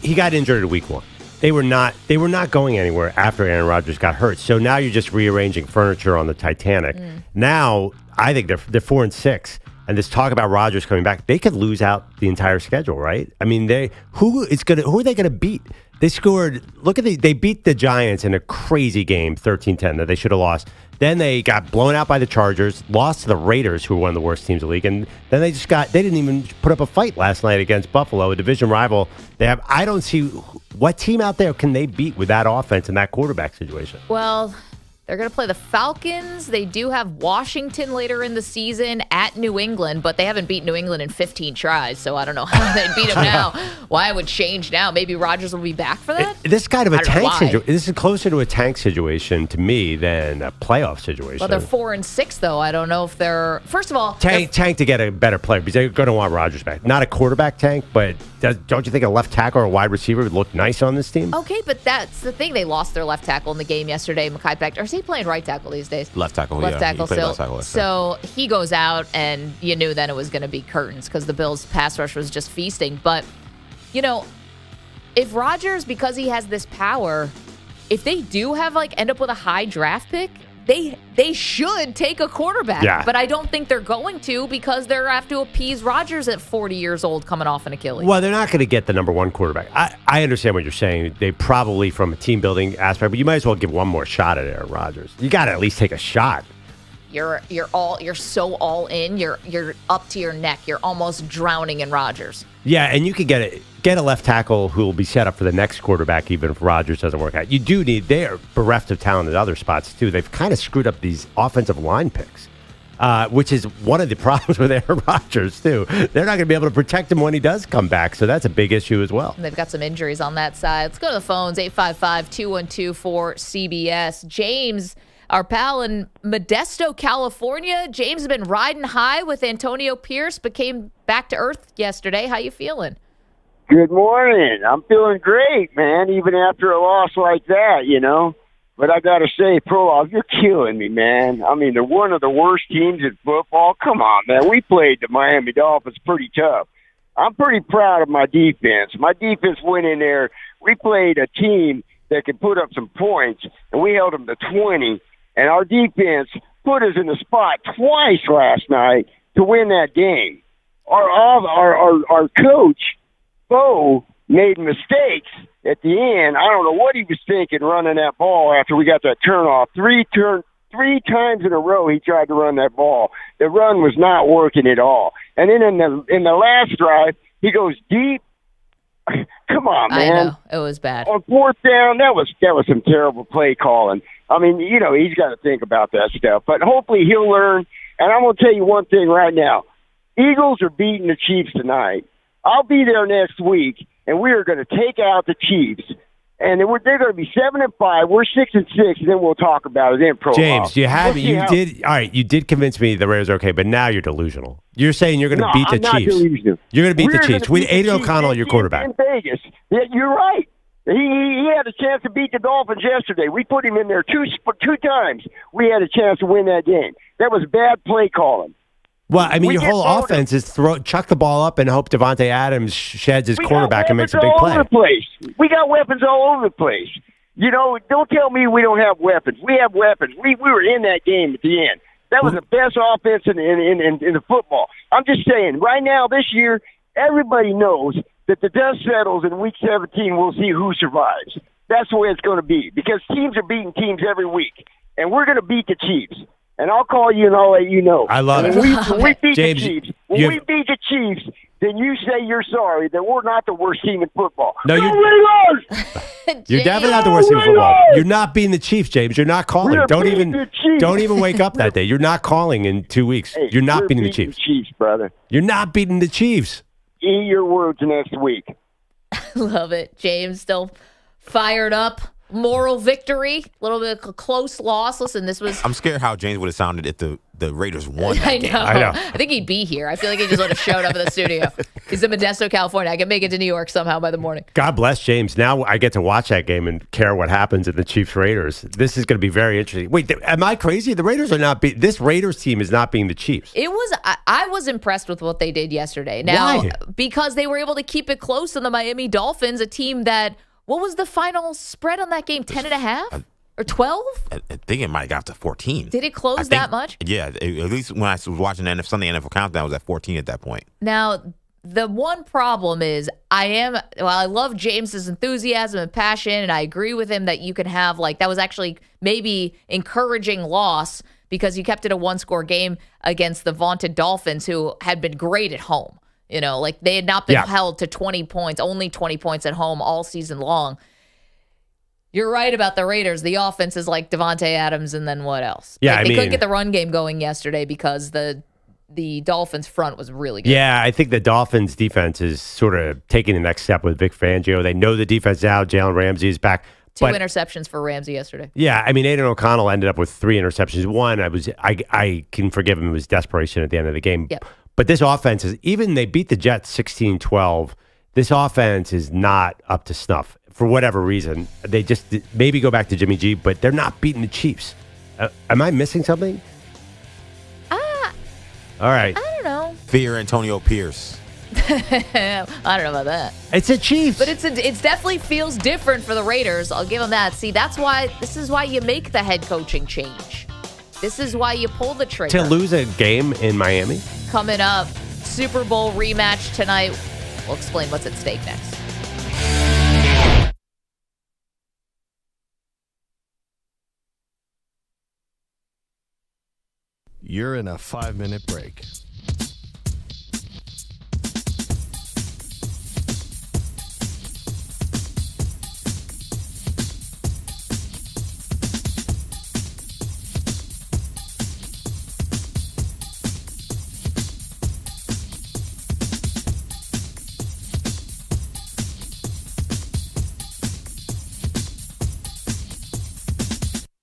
he got injured at week 1. They were not going anywhere after Aaron Rodgers got hurt. So now you're just rearranging furniture on the Titanic. Now, I think they're 4-6. And this talk about Rodgers coming back, they could lose out the entire schedule, right? I mean, who are they going to beat? They scored. They beat the Giants in a crazy game, 13-10, that they should have lost. Then they got blown out by the Chargers, lost to the Raiders, who were one of the worst teams in the league, and then they didn't even put up a fight last night against Buffalo, a division rival. I don't see what team out there can they beat with that offense and that quarterback situation. Well, they're going to play the Falcons. They do have Washington later in the season at New England, but they haven't beat New England in 15 tries, so I don't know how they'd beat them now. Why it would change now? Maybe Rodgers will be back for that? This is kind of a tank situation. This is closer to a tank situation to me than a playoff situation. Well, they're 4-6, though. I don't know if they're... First of all... Tank to get a better player, because they're going to want Rodgers back. Not a quarterback tank, but don't you think a left tackle or a wide receiver would look nice on this team? Okay, but that's the thing. They lost their left tackle in the game yesterday, Mekhi Becton. Or is he playing right tackle these days? Left tackle, left tackle still. Left tackle, so he goes out, and you knew then it was going to be curtains because the Bills' pass rush was just feasting. But, if Rodgers, because he has this power, if they do end up with a high draft pick, they should take a quarterback. Yeah. But I don't think they're going to because they're have to appease Rodgers at 40 years old coming off an Achilles. Well, they're not going to get the number one quarterback. I understand what you're saying. They probably, from a team building aspect, but you might as well give one more shot at Aaron Rodgers. You got to at least take a shot. You're so all in. You're up to your neck. You're almost drowning in Rodgers. Yeah, and you could get a left tackle who will be set up for the next quarterback, even if Rodgers doesn't work out. They are bereft of talent at other spots, too. They've kind of screwed up these offensive line picks, which is one of the problems with Aaron Rodgers, too. They're not going to be able to protect him when he does come back, so that's a big issue as well. And they've got some injuries on that side. Let's go to the phones, 855-212-4CBS. James, our pal in Modesto, California. James has been riding high with Antonio Pierce, but came back to earth yesterday. How you feeling? Good morning. I'm feeling great, man, even after a loss like that, But I got to say, Perloff, you're killing me, man. I mean, they're one of the worst teams in football. Come on, man. We played the Miami Dolphins pretty tough. I'm pretty proud of my defense. My defense went in there. We played a team that could put up some points, and we held them to 20. And our defense put us in the spot twice last night to win that game. Our coach, Bo, made mistakes at the end. I don't know what he was thinking running that ball after we got that turnoff. Three times in a row he tried to run that ball. The run was not working at all. And then in the last drive, he goes deep. Come on, man. I know. It was bad. On fourth down, that was some terrible play calling. I mean, he's got to think about that stuff. But hopefully he'll learn. And I'm going to tell you one thing right now. Eagles are beating the Chiefs tonight. I'll be there next week, and we are going to take out the Chiefs. And they're going to be 7-5. We're 6-6, and then we'll talk about it in pro. James, you did convince me the Raiders are okay, but now you're delusional. You're saying you're going to beat the Chiefs. Delusional. You're going to beat the Chiefs with Aiden O'Connell, your quarterback. In Vegas. Yeah, you're right. He had a chance to beat the Dolphins yesterday. We put him in there two times. We had a chance to win that game. That was bad play calling. Well, I mean, your whole offense is chuck the ball up and hope Devontae Adams sheds his quarterback and makes a big play. We got weapons all over the place. Don't tell me we don't have weapons. We have weapons. We were in that game at the end. That was the best offense in the football. I'm just saying, right now, this year, everybody knows that the dust settles in Week 17. We'll see who survives. That's the way it's going to be because teams are beating teams every week, and we're going to beat the Chiefs. And I'll call you and I'll let you know. I love it. When we beat James, the Chiefs, we beat the Chiefs, then you say you're sorry that we're not the worst team in football. No, you're definitely not the worst team in football. You're not beating the Chiefs, James. You're not calling. Don't even wake up that day. You're not calling in 2 weeks. Hey, you're not beating the Chiefs. Brother. You're not beating the Chiefs. Eat your words next week. Love it. James still fired up. Moral victory, a little bit of a close loss. Listen, I'm scared how James would have sounded if the Raiders won that game. I know. I think he'd be here. I feel like he just would have showed up in the studio. He's in Modesto, California. I can make it to New York somehow by the morning. God bless James. Now I get to watch that game and care what happens in the Chiefs Raiders. This is going to be very interesting. Wait, am I crazy? The Raiders are not this Raiders team is not being the Chiefs. I was impressed with what they did yesterday. Now, why? Because they were able to keep it close to the Miami Dolphins, a team that. What was the final spread on that game? 10.5? Or 12? I think it might have got to 14. Did it close that much? Yeah, at least when I was watching the Sunday NFL Countdown, I was at 14 at that point. Now, the one problem is I love James's enthusiasm and passion, and I agree with him that you can have, that was actually maybe encouraging loss because you kept it a one-score game against the vaunted Dolphins, who had been great at home. They had not been held to 20 points, only 20 points at home all season long. You're right about the Raiders. The offense is like Devontae Adams, and then what else? Yeah, they couldn't get the run game going yesterday because the Dolphins front was really good. Yeah, I think the Dolphins defense is sort of taking the next step with Vic Fangio. They know the defense now. Jalen Ramsey is back. Two interceptions for Ramsey yesterday. Yeah, I mean, Aiden O'Connell ended up with 3 interceptions. One, I can forgive him. It was desperation at the end of the game. Yep. But this offense is, even they beat the Jets 16-12. This offense is not up to snuff for whatever reason. They just maybe go back to Jimmy G, but they're not beating the Chiefs. Am I missing something? All right. I don't know. Fear Antonio Pierce. I don't know about that. It's a Chiefs. But it definitely feels different for the Raiders. I'll give them that. See, this is why you make the head coaching change. This is why you pull the trigger. To lose a game in Miami? Coming up, Super Bowl rematch tonight. We'll explain what's at stake next. You're in a 5-minute break.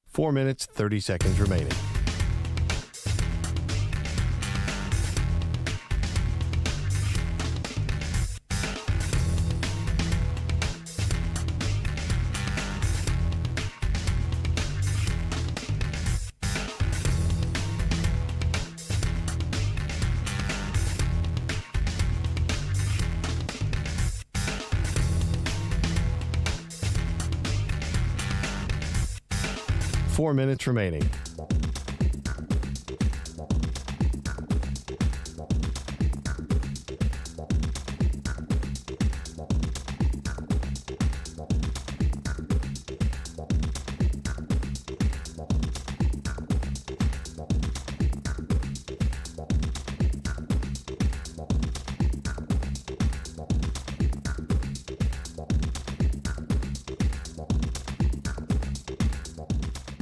Four minutes, 30 seconds remaining. Four minutes remaining.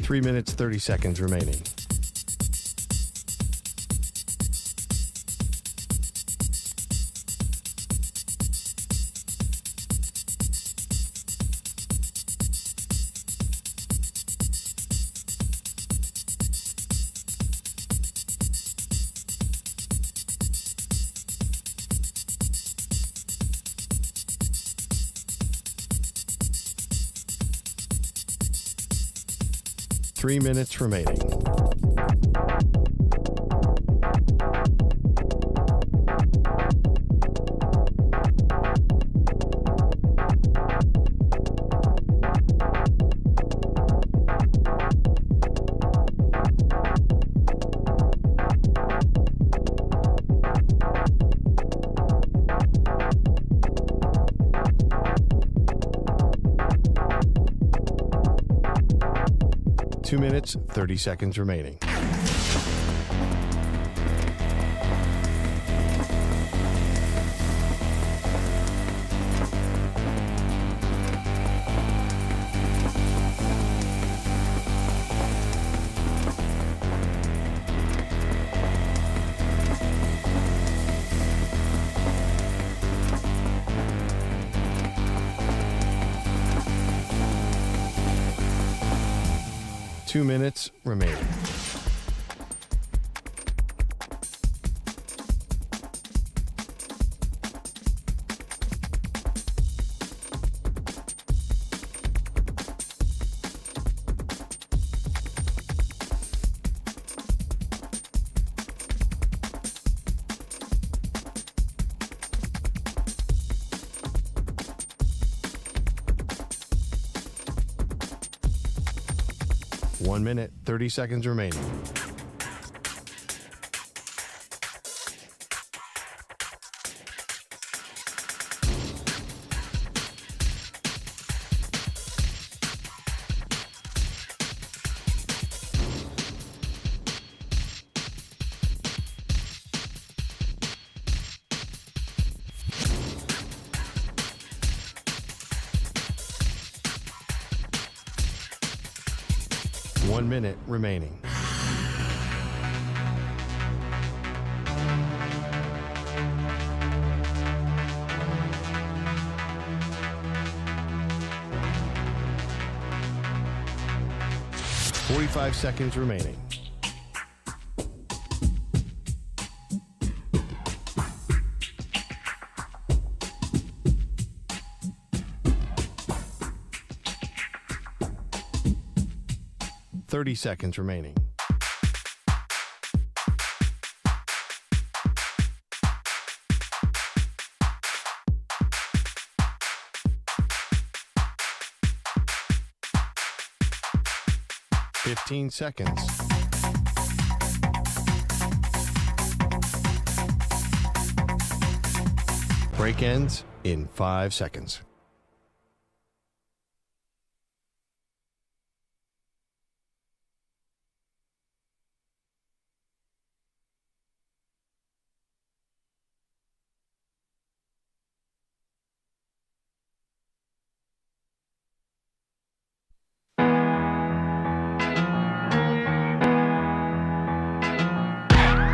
Three minutes, 30 seconds remaining. Three minutes remaining. Two minutes, 30 seconds remaining. Two minutes remaining. 1 minute, 30 seconds remaining. One minute remaining. Forty-five seconds remaining. Seconds remaining. Fifteen seconds. Break ends in 5 seconds.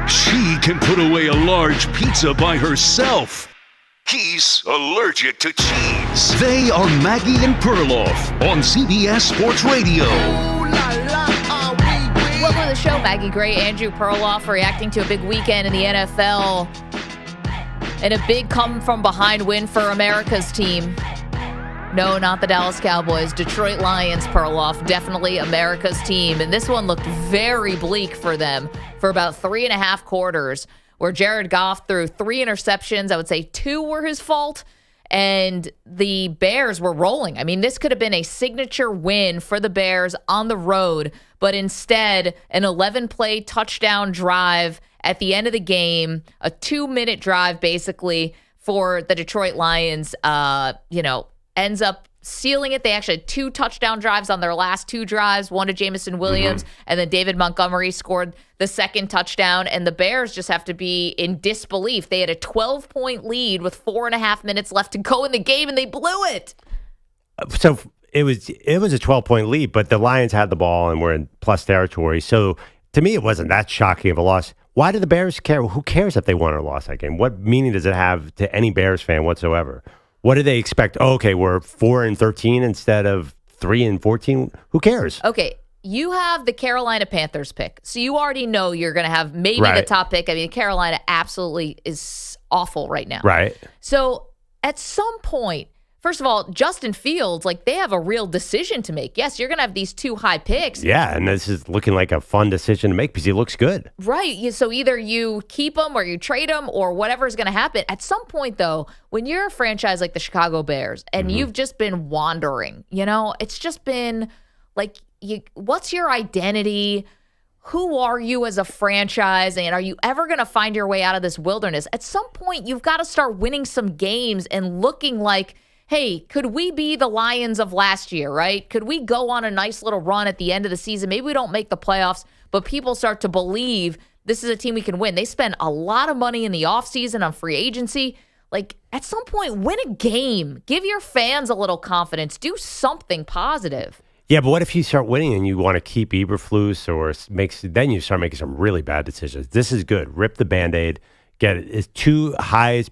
She can put away a large pizza by herself. He's allergic to cheese. They are Maggie and Perloff on CBS Sports Radio. Welcome to the show, Maggie Gray, Andrew Perloff, reacting to a big weekend in the NFL and a big come-from-behind win for America's team. No, not the Dallas Cowboys. Detroit Lions, Perloff, definitely America's team. And this one looked very bleak for them for about 3.5 quarters, where Jared Goff threw 3 interceptions. I would say 2 were his fault, and the Bears were rolling. I mean, this could have been a signature win for the Bears on the road, but instead, an 11-play touchdown drive at the end of the game, a 2-minute drive basically for the Detroit Lions, ends up sealing it. They actually had 2 touchdown drives on their last 2 drives, one to Jamison Williams, and then David Montgomery scored the second touchdown, and the Bears just have to be in disbelief. They had a 12-point lead with 4.5 minutes left to go in the game, and they blew it. So it was a 12-point lead, but the Lions had the ball and were in plus territory. So to me, it wasn't that shocking of a loss. Why do the Bears care? Who cares if they won or lost that game? What meaning does it have to any Bears fan whatsoever? What do they expect? Oh, okay, we're 4-13 instead of 3-14. Who cares? Okay, you have the Carolina Panthers pick, so you already know you're going to have maybe the top pick. I mean, Carolina absolutely is awful right now. Right. So at some point, first of all, Justin Fields, they have a real decision to make. Yes, you're going to have these 2 high picks. Yeah, and this is looking like a fun decision to make because he looks good. Right. So either you keep him or you trade him or whatever's going to happen. At some point, though, when you're a franchise like the Chicago Bears and you've just been wandering, it's just been what's your identity? Who are you as a franchise? And are you ever going to find your way out of this wilderness? At some point, you've got to start winning some games and looking like, hey, could we be the Lions of last year, right? Could we go on a nice little run at the end of the season? Maybe we don't make the playoffs, but people start to believe this is a team we can win. They spend a lot of money in the offseason on free agency. At some point, win a game. Give your fans a little confidence. Do something positive. Yeah, but what if you start winning and you want to keep Eberflus then you start making some really bad decisions. This is good. Rip the Band-Aid. Get 2 high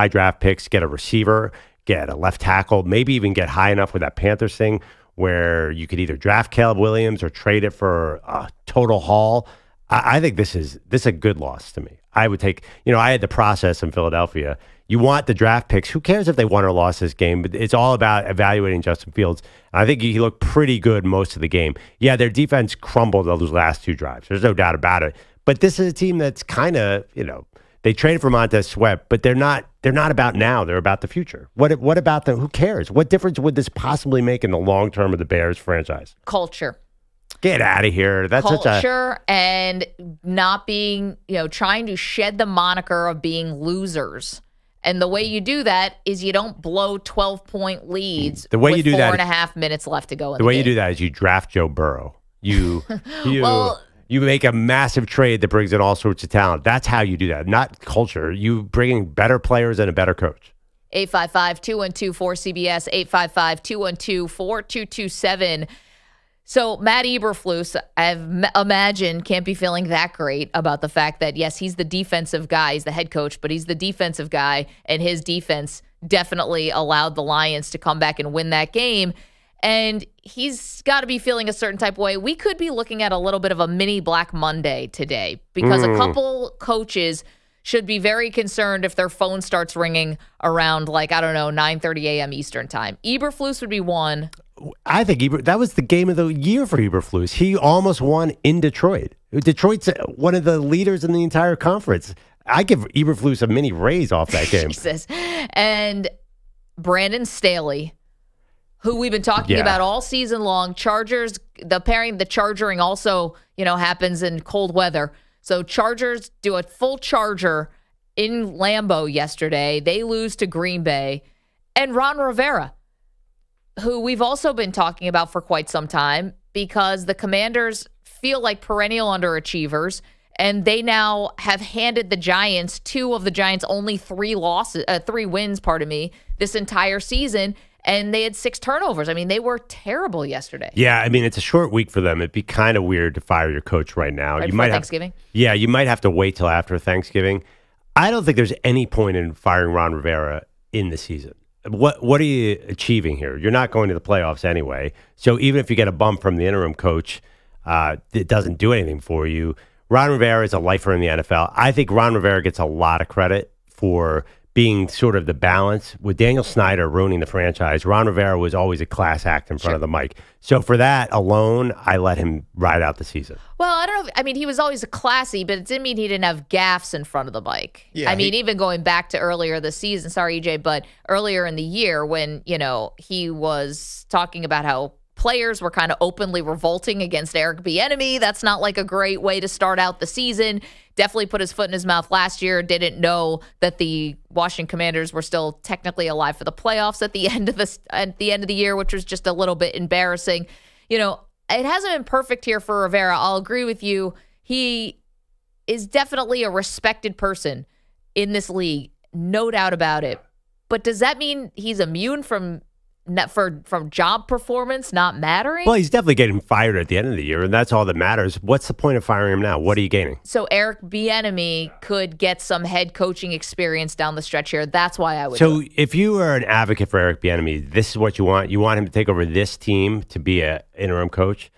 draft picks. Get a receiver. Get a left tackle, maybe even get high enough with that Panthers thing where you could either draft Caleb Williams or trade it for a total haul. I think this is a good loss to me. I would take, I had the process in Philadelphia. You want the draft picks. Who cares if they won or lost this game? But it's all about evaluating Justin Fields. And I think he looked pretty good most of the game. Yeah, their defense crumbled on those last 2 drives. There's no doubt about it. But this is a team that's kind of, they traded for Montez Sweat, but they're not about now. They're about the future. What about them? Who cares? What difference would this possibly make in the long term of the Bears franchise? Culture. Get out of here. That's such a culture and not being, trying to shed the moniker of being losers. And the way you do that is you don't blow 12-point leads the way with you do 4.5 minutes left to go in the way game. you do that is you draft Joe Burrow. You make a massive trade that brings in all sorts of talent. That's how you do that, not culture. You bring in better players and a better coach. 855-212-4CBS, 855-212-4227. So Matt Eberflus, I imagine, can't be feeling that great about the fact that, yes, he's the defensive guy. He's the head coach, but he's the defensive guy, and his defense definitely allowed the Lions to come back and win that game. And he's got to be feeling a certain type of way. We could be looking at a little bit of a mini Black Monday today because a couple coaches should be very concerned if their phone starts ringing around, 9:30 a.m. Eastern time. Eberflus would be one. I think that was the game of the year for Eberflus. He almost won in Detroit. Detroit's one of the leaders in the entire conference. I give Eberflus a mini raise off that game. Jesus. And Brandon Staley, who we've been talking about all season long. Chargers, the chargering also, happens in cold weather. So Chargers do a full charger in Lambeau yesterday. They lose to Green Bay. And Ron Rivera, who we've also been talking about for quite some time because the Commanders feel like perennial underachievers, and they now have handed the Giants, two of the Giants' only three wins, this entire season, and they had 6 turnovers. I mean, they were terrible yesterday. Yeah, I mean, it's a short week for them. It'd be kind of weird to fire your coach right now. Right before Thanksgiving? You might have to wait till after Thanksgiving. I don't think there's any point in firing Ron Rivera in the season. What are you achieving here? You're not going to the playoffs anyway. So even if you get a bump from the interim coach, it doesn't do anything for you. Ron Rivera is a lifer in the NFL. I think Ron Rivera gets a lot of credit for being sort of the balance. With Daniel Snyder ruining the franchise, Ron Rivera was always a class act in front of the mic. So for that alone, I let him ride out the season. Well, I don't know. He was always classy, but it didn't mean he didn't have gaffes in front of the mic. Yeah, even going back to earlier this season, sorry, EJ, but earlier in the year when, he was talking about how players were kind of openly revolting against Eric Bieniemy. That's not a great way to start out the season. Definitely put his foot in his mouth last year. Didn't know that the Washington Commanders were still technically alive for the playoffs at the end of the year, which was just a little bit embarrassing. It hasn't been perfect here for Rivera. I'll agree with you. He is definitely a respected person in this league, no doubt about it. But does that mean he's immune from job performance not mattering? Well, he's definitely getting fired at the end of the year, and that's all that matters. What's the point of firing him now? What are you gaining? So Eric Bieniemy could get some head coaching experience down the stretch here. That's why I would. So if you are an advocate for Eric Bieniemy, this is what you want. You want him to take over this team to be an interim coach.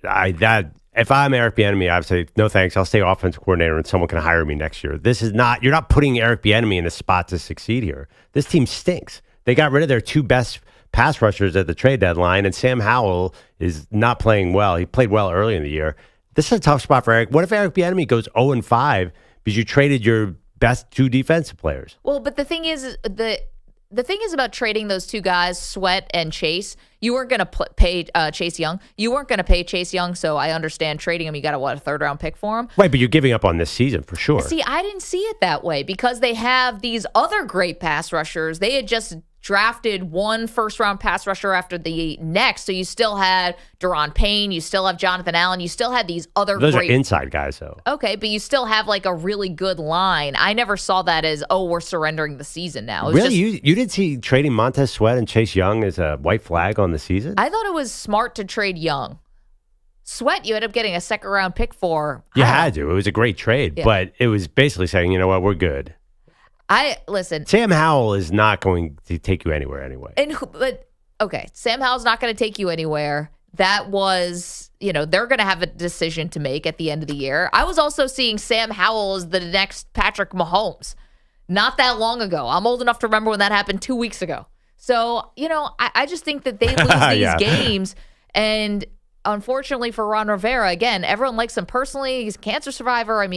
If I'm Eric Bieniemy, I would say, no thanks. I'll stay offensive coordinator and someone can hire me next year. You're not putting Eric Bieniemy in a spot to succeed here. This team stinks. They got rid of their 2 best pass rushers at the trade deadline, and Sam Howell is not playing well. He played well early in the year. This is a tough spot for Eric. What if Eric Bieniemy goes 0-5 because you traded your best 2 defensive players? Well, but the thing is, the thing is about trading those 2 guys, Sweat and Chase. You weren't going to pay Chase Young. You weren't going to pay Chase Young, so I understand trading him. You got a 3rd-round pick for him? Right, but you're giving up on this season for sure. See, I didn't see it that way because they have these other great pass rushers. They had just drafted 1 first-round pass rusher after the next, so you still had Daron Payne, you still have Jonathan Allen, you still had these other Those great... are inside guys, though. Okay, but you still have a really good line. I never saw that as, we're surrendering the season now. Really? You didn't see trading Montez Sweat and Chase Young as a white flag on the season? I thought it was smart to trade Young. Sweat, you ended up getting a 2nd-round pick for. You had to. It was a great trade, but it was basically saying, you know what, we're good. Listen. Sam Howell is not going to take you anywhere anyway. Sam Howell's not going to take you anywhere. That was, they're going to have a decision to make at the end of the year. I was also seeing Sam Howell as the next Patrick Mahomes not that long ago. I'm old enough to remember when that happened 2 weeks ago. So, I just think that they lose these games. And unfortunately for Ron Rivera, again, everyone likes him personally. He's a cancer survivor.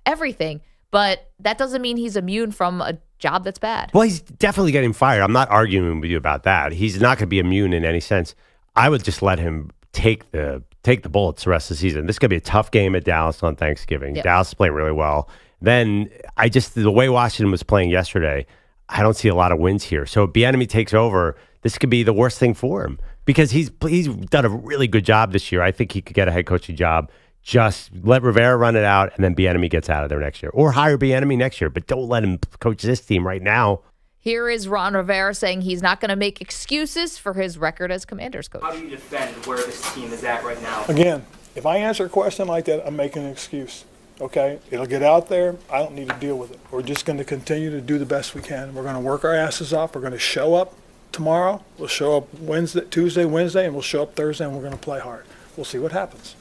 Everything. But that doesn't mean he's immune from a job that's bad. Well, he's definitely getting fired. I'm not arguing with you about that. He's not going to be immune in any sense. I would just let him take the take the bullets the rest of the season. This is going to be a tough game at Dallas on Thanksgiving. Yep. Dallas is playing really well. Then the way Washington was playing yesterday, I don't see a lot of wins here. So if Bieniemy takes over, this could be the worst thing for him because he's done a really good job this year. I think he could get a head coaching job. Just let Rivera run it out, and then Bieniemy gets out of there next year. Or hire Bieniemy next year, but don't let him coach this team right now. Here is Ron Rivera saying he's not going to make excuses for his record as Commanders coach. How do you defend where this team is at right now? Again, if I answer a question like that, I'm making an excuse. Okay? It'll get out there. I don't need to deal with it. We're just going to continue to do the best we can. We're going to work our asses off. We're going to show up tomorrow. We'll show up Tuesday, Wednesday, and we'll show up Thursday, and we're going to play hard. We'll see what happens.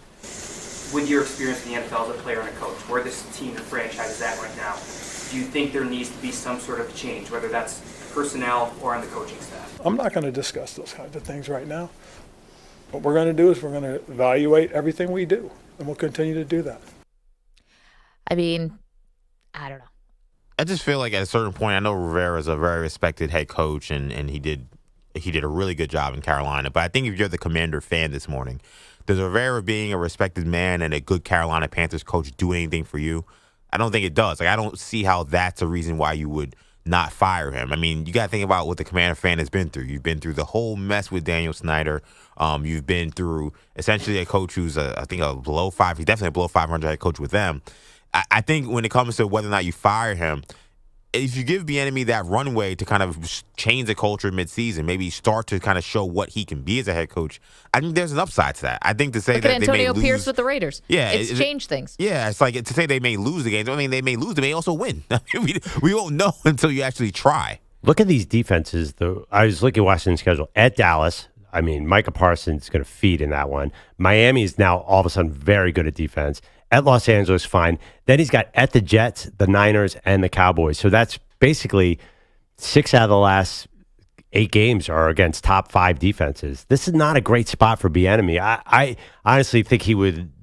With your experience in the NFL as a player and a coach, where this team and franchise is at right now, do you think there needs to be some sort of change, whether that's personnel or on the coaching staff? I'm not going to discuss those kinds of things right now. What we're going to do is we're going to evaluate everything we do, and we'll continue to do that. I mean, I don't know. I just feel like at a certain point, I know Rivera is a very respected head coach, and he did a really good job in Carolina. But I think if you're the Commander fan this morning, does Rivera being a respected man and a good Carolina Panthers coach do anything for you? I don't think it does. Like, I don't see how that's a reason why you would not fire him. I mean, you got to think about what the Commander fan has been through. You've been through the whole mess with Daniel Snyder. You've been through essentially a coach who's I think he's definitely a below 500 head coach with them. I think when it comes to whether or not you fire him, if you give Bieniemy that runway to kind of change the culture midseason, maybe start to kind of show what he can be as a head coach, I think there's an upside to that. I think to say Look that at they may Antonio lose, Pierce with the Raiders. Yeah, it's changed things. Yeah, it's like to say they may lose the games. I mean, they may lose. They may also win. we won't know until you actually try. Look at these defenses, though. I was looking at Washington's schedule. At Dallas, I mean, Micah Parsons going to feed in that one. Miami is now all of a sudden very good at defense. At Los Angeles, fine. Then he's got at the Jets, the Niners, and the Cowboys. So that's basically 6 out of the last 8 games are against top 5 defenses. This is not a great spot for Bieniemy. I honestly think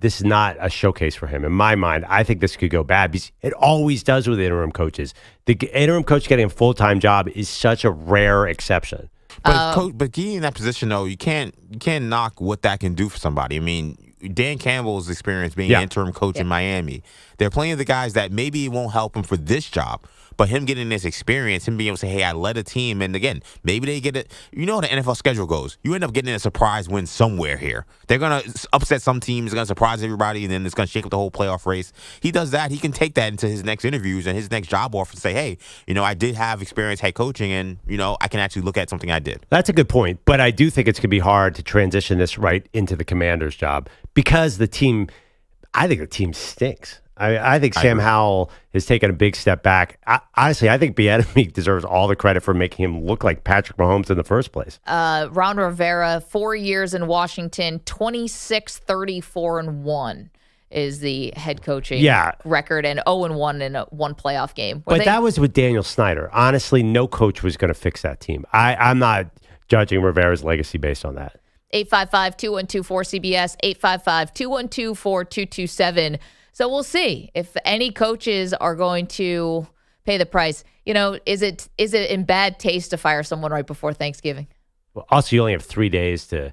this is not a showcase for him. In my mind, I think this could go bad because it always does with interim coaches. The interim coach getting a full-time job is such a rare exception. But getting in that position, though, you can't knock what that can do for somebody. I mean, Dan Campbell's experience being an interim coach in Miami, there are plenty of the guys that maybe it won't help him for this job, but him getting this experience, him being able to say, hey, I led a team, and again, maybe they get it. You know how the NFL schedule goes. You end up getting a surprise win somewhere here. They're going to upset some teams, they're going to surprise everybody, and then it's going to shake up the whole playoff race. He does that. He can take that into his next interviews and his next job offer and say, hey, I did have experience head coaching, and, I can actually look at something I did. That's a good point, but I do think it's going to be hard to transition this right into the Commander's job because I think the team stinks. I think Sam Howell has taken a big step back. Honestly, I think Bieniemy deserves all the credit for making him look like Patrick Mahomes in the first place. Ron Rivera, 4 years in Washington, 26-34-1 is the head coaching record, and 0-1 in one playoff game. But that was with Daniel Snyder. Honestly, no coach was going to fix that team. I'm not judging Rivera's legacy based on that. 855-212-4CBS, 855-212-4227. So we'll see if any coaches are going to pay the price. Is it in bad taste to fire someone right before Thanksgiving? Well, also, you only have 3 days to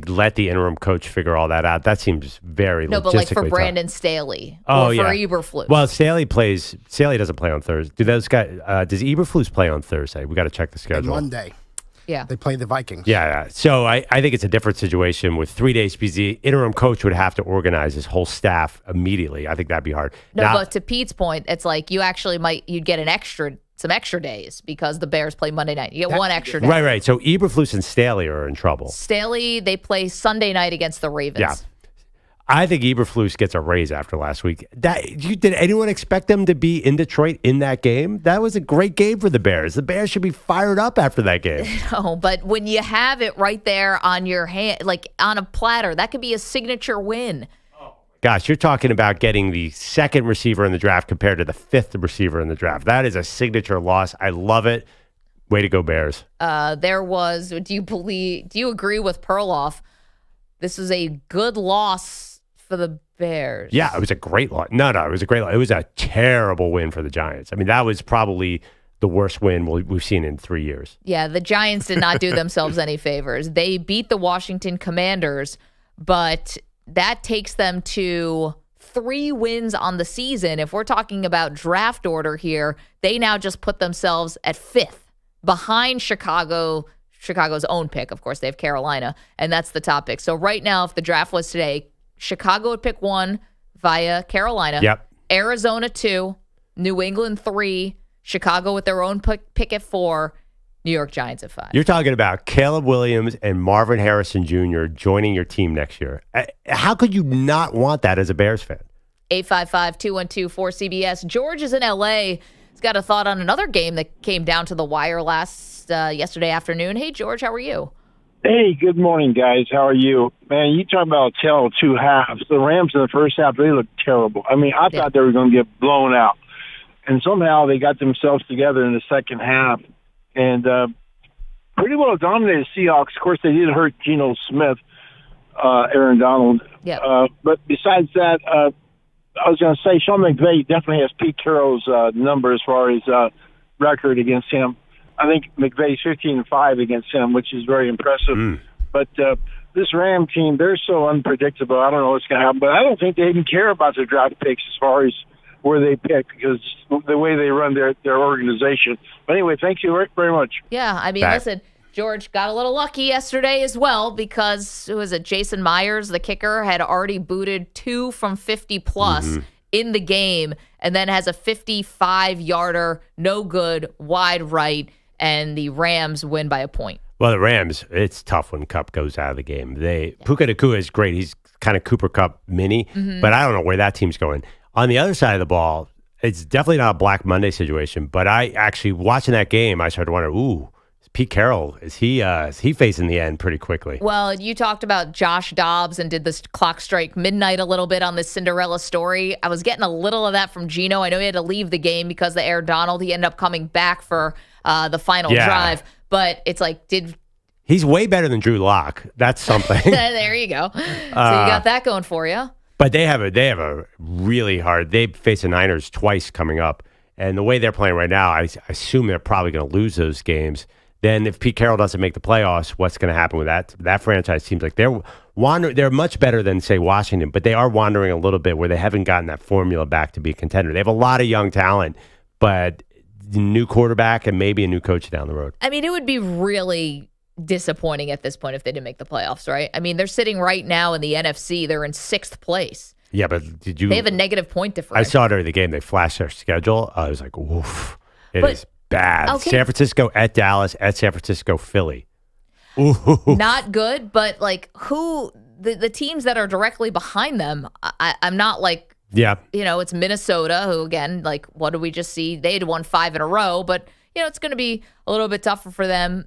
let the interim coach figure all that out. That seems very No, but like for Brandon Staley or for Eberflus. Well, Staley doesn't play on Thursday. Does Eberflus play on Thursday? We got to check the schedule. Monday. Yeah. They play the Vikings. Yeah. So I think it's a different situation with 3 days because the interim coach would have to organize his whole staff immediately. I think that'd be hard. But to Pete's point, it's like you'd get some extra days because the Bears play Monday night. You get one extra day. Right. So Eberflus and Staley are in trouble. Staley, they play Sunday night against the Ravens. Yeah. I think Eberflus gets a raise after last week. Did anyone expect them to be in Detroit in that game? That was a great game for the Bears. The Bears should be fired up after that game. No, but when you have it right there on your hand, like on a platter, that could be a signature win. Gosh, you're talking about getting the second receiver in the draft compared to the 5th receiver in the draft. That is a signature loss. I love it. Way to go, Bears. Do you agree with Perloff? This is a good loss for the Bears. Yeah, it was a great loss. No, it was a great loss. It was a terrible win for the Giants. I mean, that was probably the worst win we've seen in 3 years. Yeah, the Giants did not do themselves any favors. They beat the Washington Commanders, but that takes them to 3 wins on the season. If we're talking about draft order here, they now just put themselves at 5th behind Chicago's own pick. Of course, they have Carolina, and that's the top pick. So right now, if the draft was today, Chicago would pick 1 via Carolina. Yep. Arizona 2, New England 3, Chicago with their own pick at 4, New York Giants at 5. You're talking about Caleb Williams and Marvin Harrison Jr. joining your team next year. How could you not want that as a Bears fan? 855-212-4CBS. George is in L.A. He's got a thought on another game that came down to the wire yesterday afternoon. Hey, George, how are you? Hey, good morning, guys. How are you? Man, you talk about a tale of 2 halves. The Rams in the first half, they looked terrible. I mean, I thought they were going to get blown out. And somehow they got themselves together in the second half and pretty well dominated Seahawks. Of course, they did hurt Geno Smith, Aaron Donald. Yeah. But besides that, I was going to say Sean McVay definitely has Pete Carroll's number as far as record against him. I think McVay's 15-5 against him, which is very impressive. But this Ram team, they're so unpredictable. I don't know what's going to happen. But I don't think they even care about their draft picks as far as where they pick, because the way they run their organization. But anyway, thank you very much. Yeah, I mean, listen, George got a little lucky yesterday as well because, who was it, Jason Myers, the kicker, had already booted 2 from 50-plus in the game and then has a 55-yarder, no good, wide right, and the Rams win by a point. Well, the Rams, it's tough when Kupp goes out of the game. Puka Nacua is great. He's kind of Cooper Kupp mini, but I don't know where that team's going. On the other side of the ball, it's definitely not a Black Monday situation, but I actually, watching that game, I started to wonder, Pete Carroll, is he facing the end pretty quickly? Well, you talked about Josh Dobbs and did this clock strike midnight a little bit on this Cinderella story. I was getting a little of that from Geno. I know he had to leave the game because of Aaron Donald. He ended up coming back for the final drive, but it's like, He's way better than Drew Lock. That's something. There you go. So you got that going for you. But they have a really hard. They face the Niners twice coming up, and the way they're playing right now, I assume they're probably going to lose those games. Then if Pete Carroll doesn't make the playoffs, what's going to happen with that? That franchise seems like they're much better than, say, Washington, but they are wandering a little bit where they haven't gotten that formula back to be a contender. They have a lot of young talent, but new quarterback and maybe a new coach down the road. I mean, it would be really disappointing at this point if they didn't make the playoffs, right? I mean, they're sitting right now in the NFC. They're in 6th place. Yeah, but did you? They have a negative point differential. I saw during the game they flashed their schedule. I was like, "Oof, it is bad." Okay. San Francisco at Dallas, at San Francisco, Philly. Ooh. Not good, but like the teams that are directly behind them, I'm not like. Yeah. It's Minnesota, who again, like, what did we just see? They had won 5 in a row, but. It's going to be a little bit tougher for them.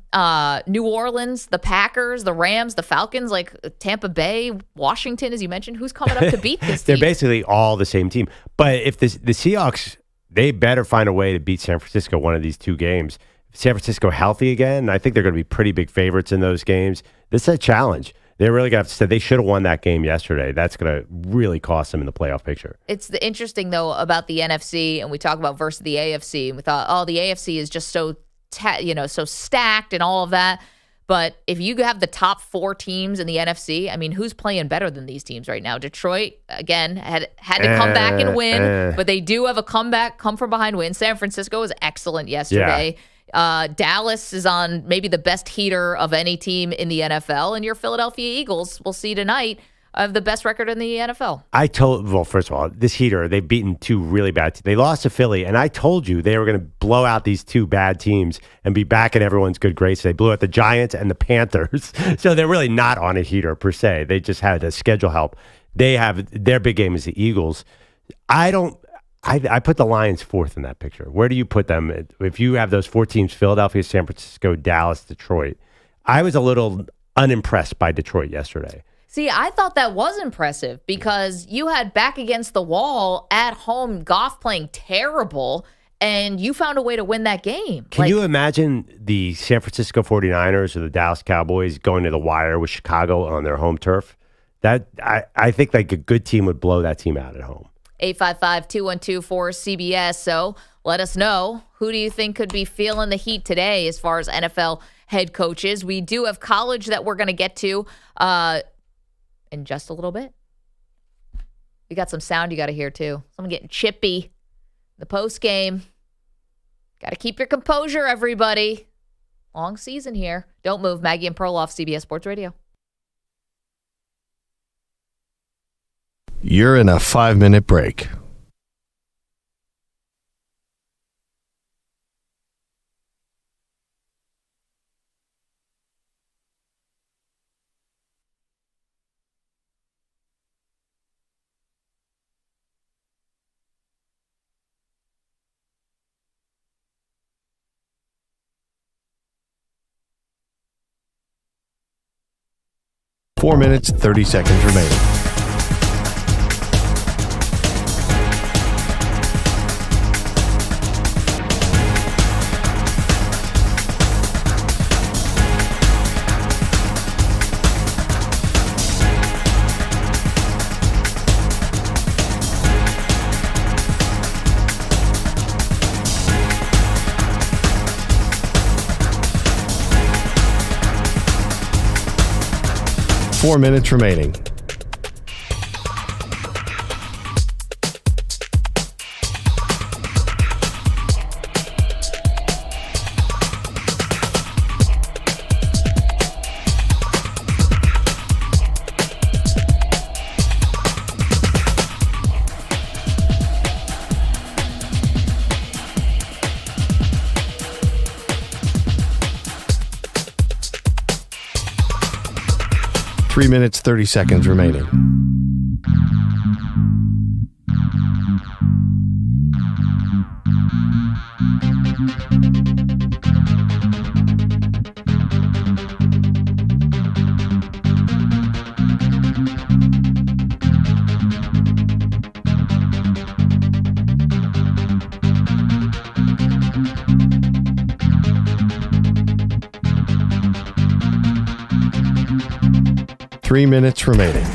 New Orleans, the Packers, the Rams, the Falcons, like Tampa Bay, Washington, as you mentioned. Who's coming up to beat this team? They're basically all the same team. But if the Seahawks, they better find a way to beat San Francisco one of these 2 games. San Francisco healthy again, I think they're going to be pretty big favorites in those games. This is a challenge. They're really going to have to say they should have won that game yesterday. That's going to really cost them in the playoff picture. It's the interesting, though, about the NFC, and we talk about versus the AFC, and we thought, the AFC is just so stacked and all of that. But if you have the top 4 teams in the NFC, I mean, who's playing better than these teams right now? Detroit, again, had to come back and win, but they do have a come from behind win. San Francisco was excellent yesterday. Yeah. Dallas is on maybe the best heater of any team in the NFL, and your Philadelphia Eagles, we'll see tonight, have the best record in the NFL. First of all, this heater, they've beaten 2 really bad teams. They lost to Philly, and I told you they were going to blow out these 2 bad teams and be back in everyone's good grace. They blew out the Giants and the Panthers. So they're really not on a heater per se. They just had a schedule help. Their big game is the Eagles. I put the Lions 4th in that picture. Where do you put them? If you have those 4 teams, Philadelphia, San Francisco, Dallas, Detroit. I was a little unimpressed by Detroit yesterday. See, I thought that was impressive because you had back against the wall at home, Goff playing terrible, and you found a way to win that game. Can you imagine the San Francisco 49ers or the Dallas Cowboys going to the wire with Chicago on their home turf? I think like a good team would blow that team out at home. 855-212-4CBS. So let us know, who do you think could be feeling the heat today as far as NFL head coaches? We do have college that we're going to get to in just a little bit. We got some sound you got to hear, too. Someone getting chippy. The post game. Got to keep your composure, everybody. Long season here. Don't move. Maggie and Perloff, CBS Sports Radio. You're in a 5-minute break. Four minutes, 30 seconds remaining. Four minutes remaining. Three minutes, 30 seconds remaining. Three minutes remaining.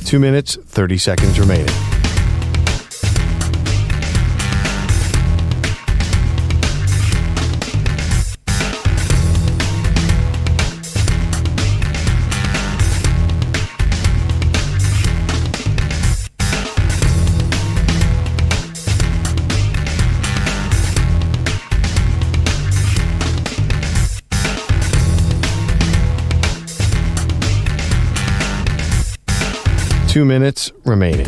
Two minutes, 30 seconds remaining. Two minutes remaining.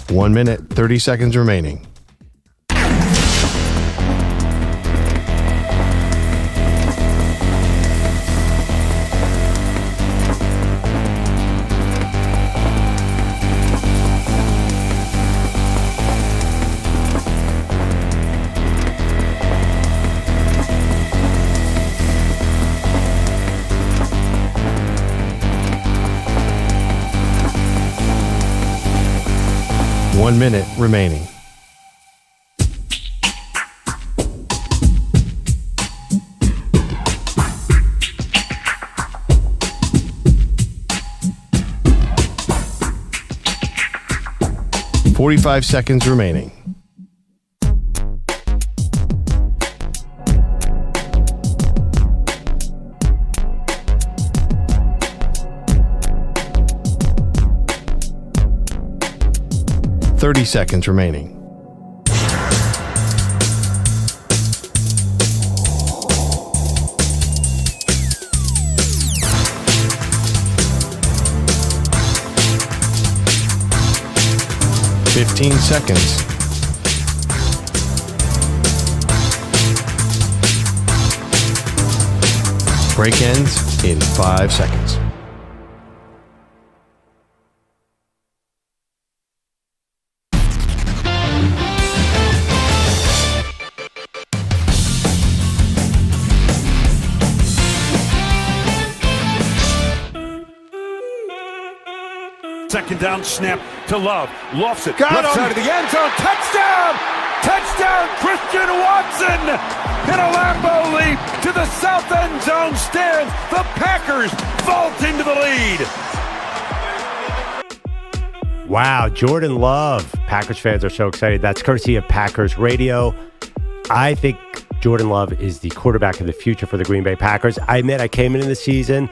One minute, 30 seconds remaining. One minute remaining. .45 seconds remaining. .30 seconds remaining. .15 seconds. Break ends in 5 seconds. Second down snap to Love. Lofts it. Got left him. side of the end zone. Touchdown! Touchdown, Christian Watson! In a Lambeau leap to the south end zone stands. The Packers vault into the lead. Wow, Jordan Love. Packers fans are so excited. That's courtesy of Packers Radio. I think Jordan Love is the quarterback of the future for the Green Bay Packers. I admit I came into the season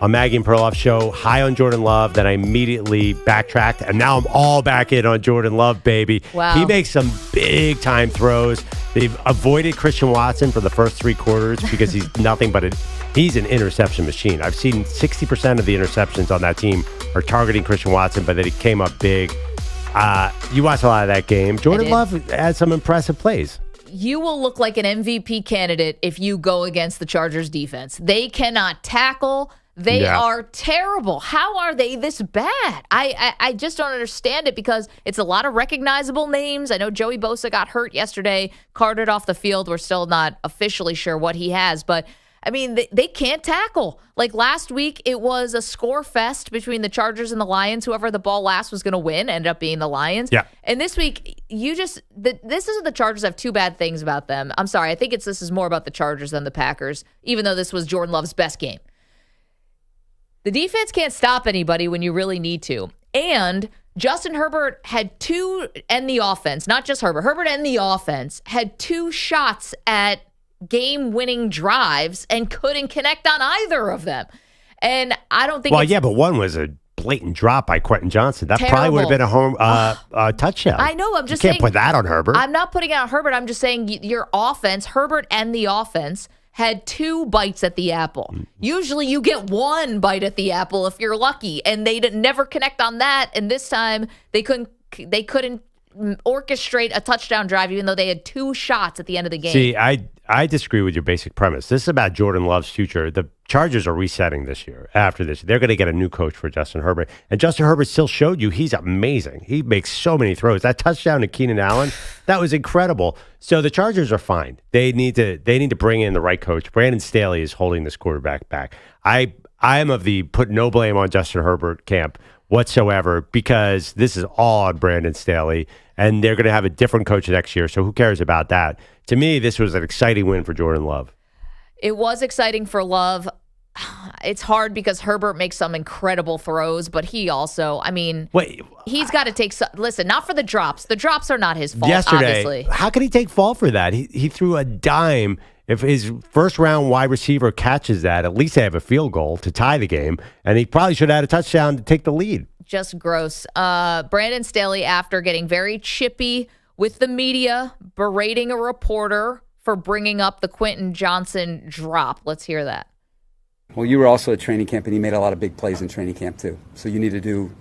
on Maggie and Perloff show high on Jordan Love, then I immediately backtracked, and now I'm all back in on Jordan Love, baby. Wow. He makes some big-time throws. They've avoided Christian Watson for the first 3 quarters because he's nothing but he's an interception machine. I've seen 60% of the interceptions on that team are targeting Christian Watson, but then he came up big. You watched a lot of that game. Jordan Love had some impressive plays. You will look like an MVP candidate if you go against the Chargers defense. They cannot tackle. They are terrible. How are they this bad? I just don't understand it because it's a lot of recognizable names. I know Joey Bosa got hurt yesterday, carted off the field. We're still not officially sure what he has, but I mean, they can't tackle. Like last week, it was a score fest between the Chargers and the Lions. Whoever the ball last was going to win ended up being the Lions. Yeah. And this week, this isn't the Chargers have 2 bad things about them. I'm sorry. I think this is more about the Chargers than the Packers, even though this was Jordan Love's best game. The defense can't stop anybody when you really need to. And Justin Herbert had 2, and the offense, not just Herbert. Herbert and the offense had 2 shots at game-winning drives and couldn't connect on either of them. And I don't think but one was a blatant drop by Quentin Johnson. That probably would have been a home touchdown. I know. I'm just saying. You can't put that on Herbert. I'm not putting it on Herbert. I'm just saying your offense, Herbert and the offense, had 2 bites at the apple. Usually you get 1 bite at the apple if you're lucky, and they never connect on that. And this time they couldn't orchestrate a touchdown drive, even though they had 2 shots at the end of the game. See, I disagree with your basic premise. This is about Jordan Love's future. The Chargers are resetting this year. After this, they're going to get a new coach for Justin Herbert. And Justin Herbert still showed you he's amazing. He makes so many throws. That touchdown to Keenan Allen, that was incredible. So the Chargers are fine. They need to bring in the right coach. Brandon Staley is holding this quarterback back. I am of the put no blame on Justin Herbert camp whatsoever because this is all on Brandon Staley, and they're going to have a different coach next year, so who cares about that? To me, this was an exciting win for Jordan Love. It was exciting for Love. It's hard because Herbert makes some incredible throws, but he also, he's got to take listen, not for the drops. The drops are not his fault, yesterday, obviously. How can he take fault for that? He threw a dime. If his first-round wide receiver catches that, at least they have a field goal to tie the game, and he probably should have had a touchdown to take the lead. Just gross. Brandon Staley, after getting very chippy with the media, berating a reporter for bringing up the Quentin Johnson drop. Let's hear that. Well, you were also at training camp, and he made a lot of big plays in training camp, too. So you need to do,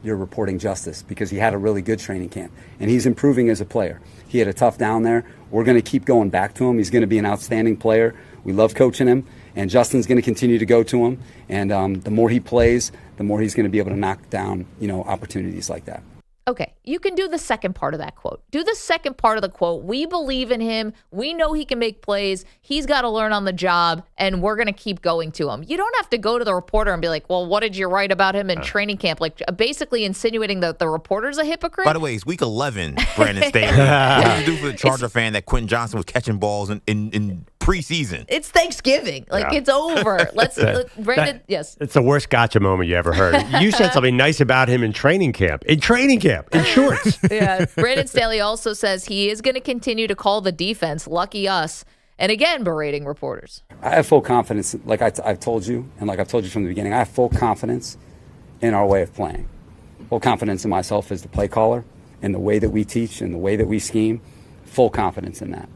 your reporting justice because he had a really good training camp, and he's improving as a player. He had a tough down there. We're going to keep going back to him. He's going to be an outstanding player. We love coaching him, and Justin's going to continue to go to him. And the more he plays, the more he's going to be able to knock down, opportunities like that. Okay, you can do the second part of that quote. Do the second part of the quote. We believe in him. We know he can make plays. He's got to learn on the job, and we're going to keep going to him. You don't have to go to the reporter and be like, well, what did you write about him in training camp? Like basically insinuating that the reporter's a hypocrite. By the way, it's week 11, Brandon Staley. What did you do for the Charger fan that Quentin Johnson was catching balls in preseason? It's Thanksgiving. It's over. Brandon, yes. It's the worst gotcha moment you ever heard. You said something nice about him in training camp. In shorts. Yeah. Brandon Staley also says he is going to continue to call the defense, lucky us, and again, berating reporters. I have full confidence, like I've told you, and like I've told you from the beginning, I have full confidence in our way of playing. Full confidence in myself as the play caller, in the way that we teach, and the way that we scheme. Full confidence in that.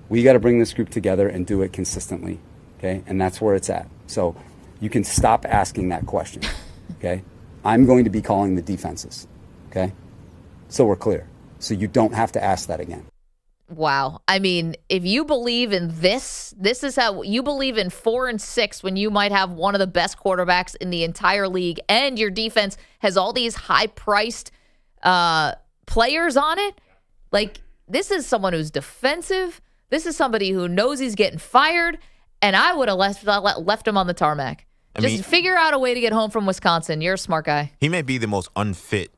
We got to bring this group together and do it consistently, okay? And that's where it's at. So you can stop asking that question, okay? I'm going to be calling the defenses, okay? So we're clear. So you don't have to ask that again. Wow. I mean, if you believe in this is how you believe in 4 and 6 when you might have one of the best quarterbacks in the entire league and your defense has all these high-priced players on it. Like, this is someone who's defensive. This is somebody who knows he's getting fired, and I would have left him on the tarmac. Just figure out a way to get home from Wisconsin. You're a smart guy. He may be the most unfit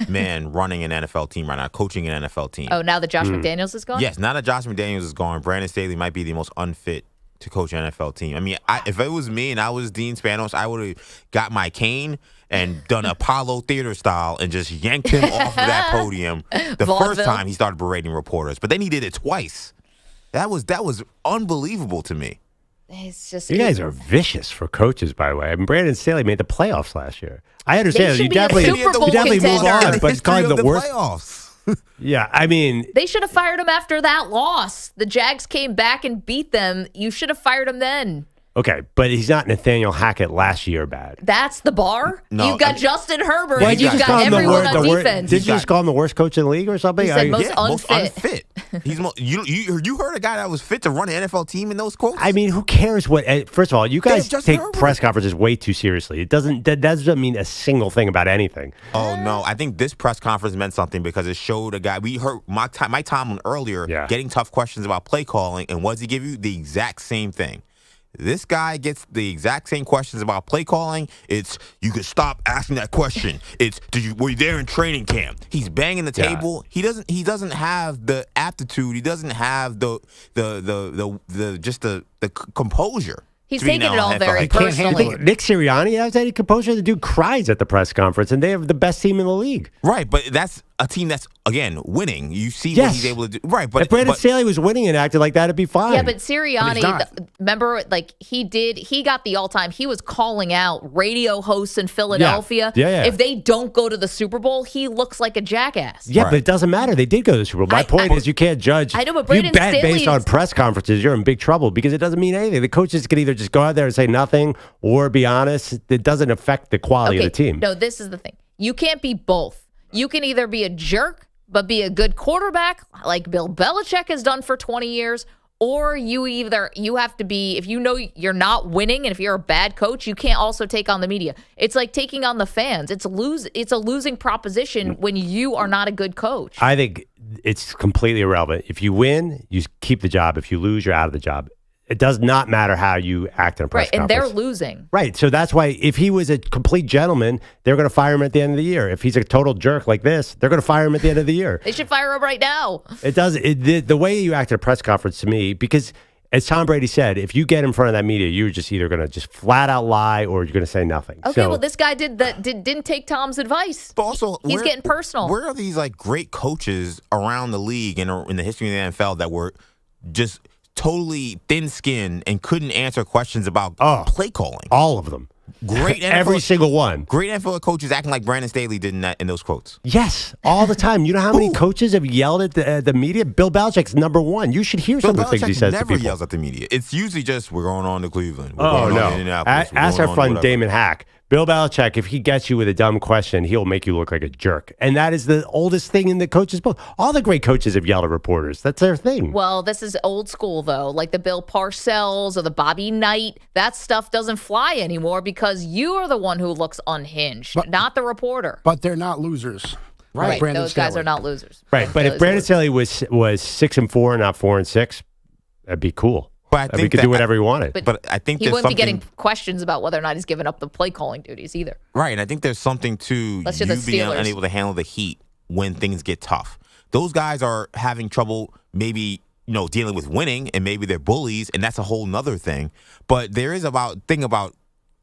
man running an NFL team right now, coaching an NFL team. Oh, now that Josh McDaniels is gone? Yes, now that Josh McDaniels is gone, Brandon Staley might be the most unfit to coach an NFL team. I mean, if it was me and I was Dean Spanos, I would have got my cane and done Apollo Theater style and just yanked him off of that podium the first time he started berating reporters. But then he did it twice. That was unbelievable to me. It's just you guys are vicious for coaches, by the way. I mean, Brandon Staley made the playoffs last year. I understand. You definitely move on, but it's kind of the worst. Playoffs. Yeah, I mean, they should have fired him after that loss. The Jags came back and beat them. You should have fired him then. Okay, but he's not Nathaniel Hackett last year bad. That's the bar? No, you've got Justin Herbert. Well, You've got everyone on defense. Did you just call him the worst coach in the league or something? He said most unfit. He's you heard a guy that was fit to run an NFL team in those quotes? I mean, who cares what? First of all, you guys take press conferences way too seriously. That doesn't mean a single thing about anything. Oh no, I think this press conference meant something because it showed a guy. We heard Mike Tomlin earlier getting tough questions about play calling, and what does he give you? The exact same thing. This guy gets the exact same questions about play calling. It's you could stop asking that question. It's were you there in training camp? He's banging the table. He doesn't have the aptitude. He doesn't have the composure. He's taking it all very personally. You think Nick Sirianni has any composure? The dude cries at the press conference, and they have the best team in the league. Right, but that's a team that's, again, winning. You see what he's able to do. Right, but if Brandon Staley was winning and acted like that, it'd be fine. Yeah, but Sirianni, remember, like he got the all-time. He was calling out radio hosts in Philadelphia. Yeah. If they don't go to the Super Bowl, he looks like a jackass. Yeah, but it doesn't matter. They did go to the Super Bowl. My point is you can't judge. I know, but Brandon you bet Staley based on press conferences, you're in big trouble because it doesn't mean anything. The coaches can either just go out there and say nothing or be honest. It doesn't affect the quality of the team. No, this is the thing. You can't be both. You can either be a jerk but be a good quarterback like Bill Belichick has done for 20 years, or you have to be, if you know you're not winning and if you're a bad coach, you can't also take on the media. It's like taking on the fans. It's a losing proposition when you are not a good coach. I think it's completely irrelevant. If you win, you keep the job. If you lose, you're out of the job. It does not matter how you act in a press conference. And they're losing. Right. So that's why if he was a complete gentleman, they're going to fire him at the end of the year. If he's a total jerk like this, they're going to fire him at the end of the year. They should fire him right now. The way you act at a press conference to me, because as Tom Brady said, if you get in front of that media, you're just either going to just flat out lie or you're going to say nothing. Okay, well, this guy didn't take Tom's advice. But also, he's getting personal. Where are these like great coaches around the league and in the history of the NFL that were just totally thin-skinned and couldn't answer questions about play calling? All of them. Great NFL, every single one. Great NFL coaches acting like Brandon Staley did in those quotes. Yes, all the time. You know how many coaches have yelled at the media? Bill Belichick's number one. You should hear some of the things he says to people. Never yells at the media. It's usually just, we're going on to Cleveland. Oh, no. Ask our friend Damon Hack. Bill Belichick, if he gets you with a dumb question, he'll make you look like a jerk. And that is the oldest thing in the coaches' book. All the great coaches have yelled at reporters. That's their thing. Well, this is old school, though. Like the Bill Parcells or the Bobby Knight. That stuff doesn't fly anymore because you are the one who looks unhinged, not the reporter. But they're not losers. Right. Those guys are not losers. Right. But if Brandon Staley was 6-4, not 4-6, that'd be cool. But I think we could do whatever he wanted. But I think he wouldn't be getting questions about whether or not he's given up the play calling duties either. Right, and I think there's something to you being unable to handle the heat when things get tough. Those guys are having trouble maybe dealing with winning, and maybe they're bullies, and that's a whole nother thing. But there is thing about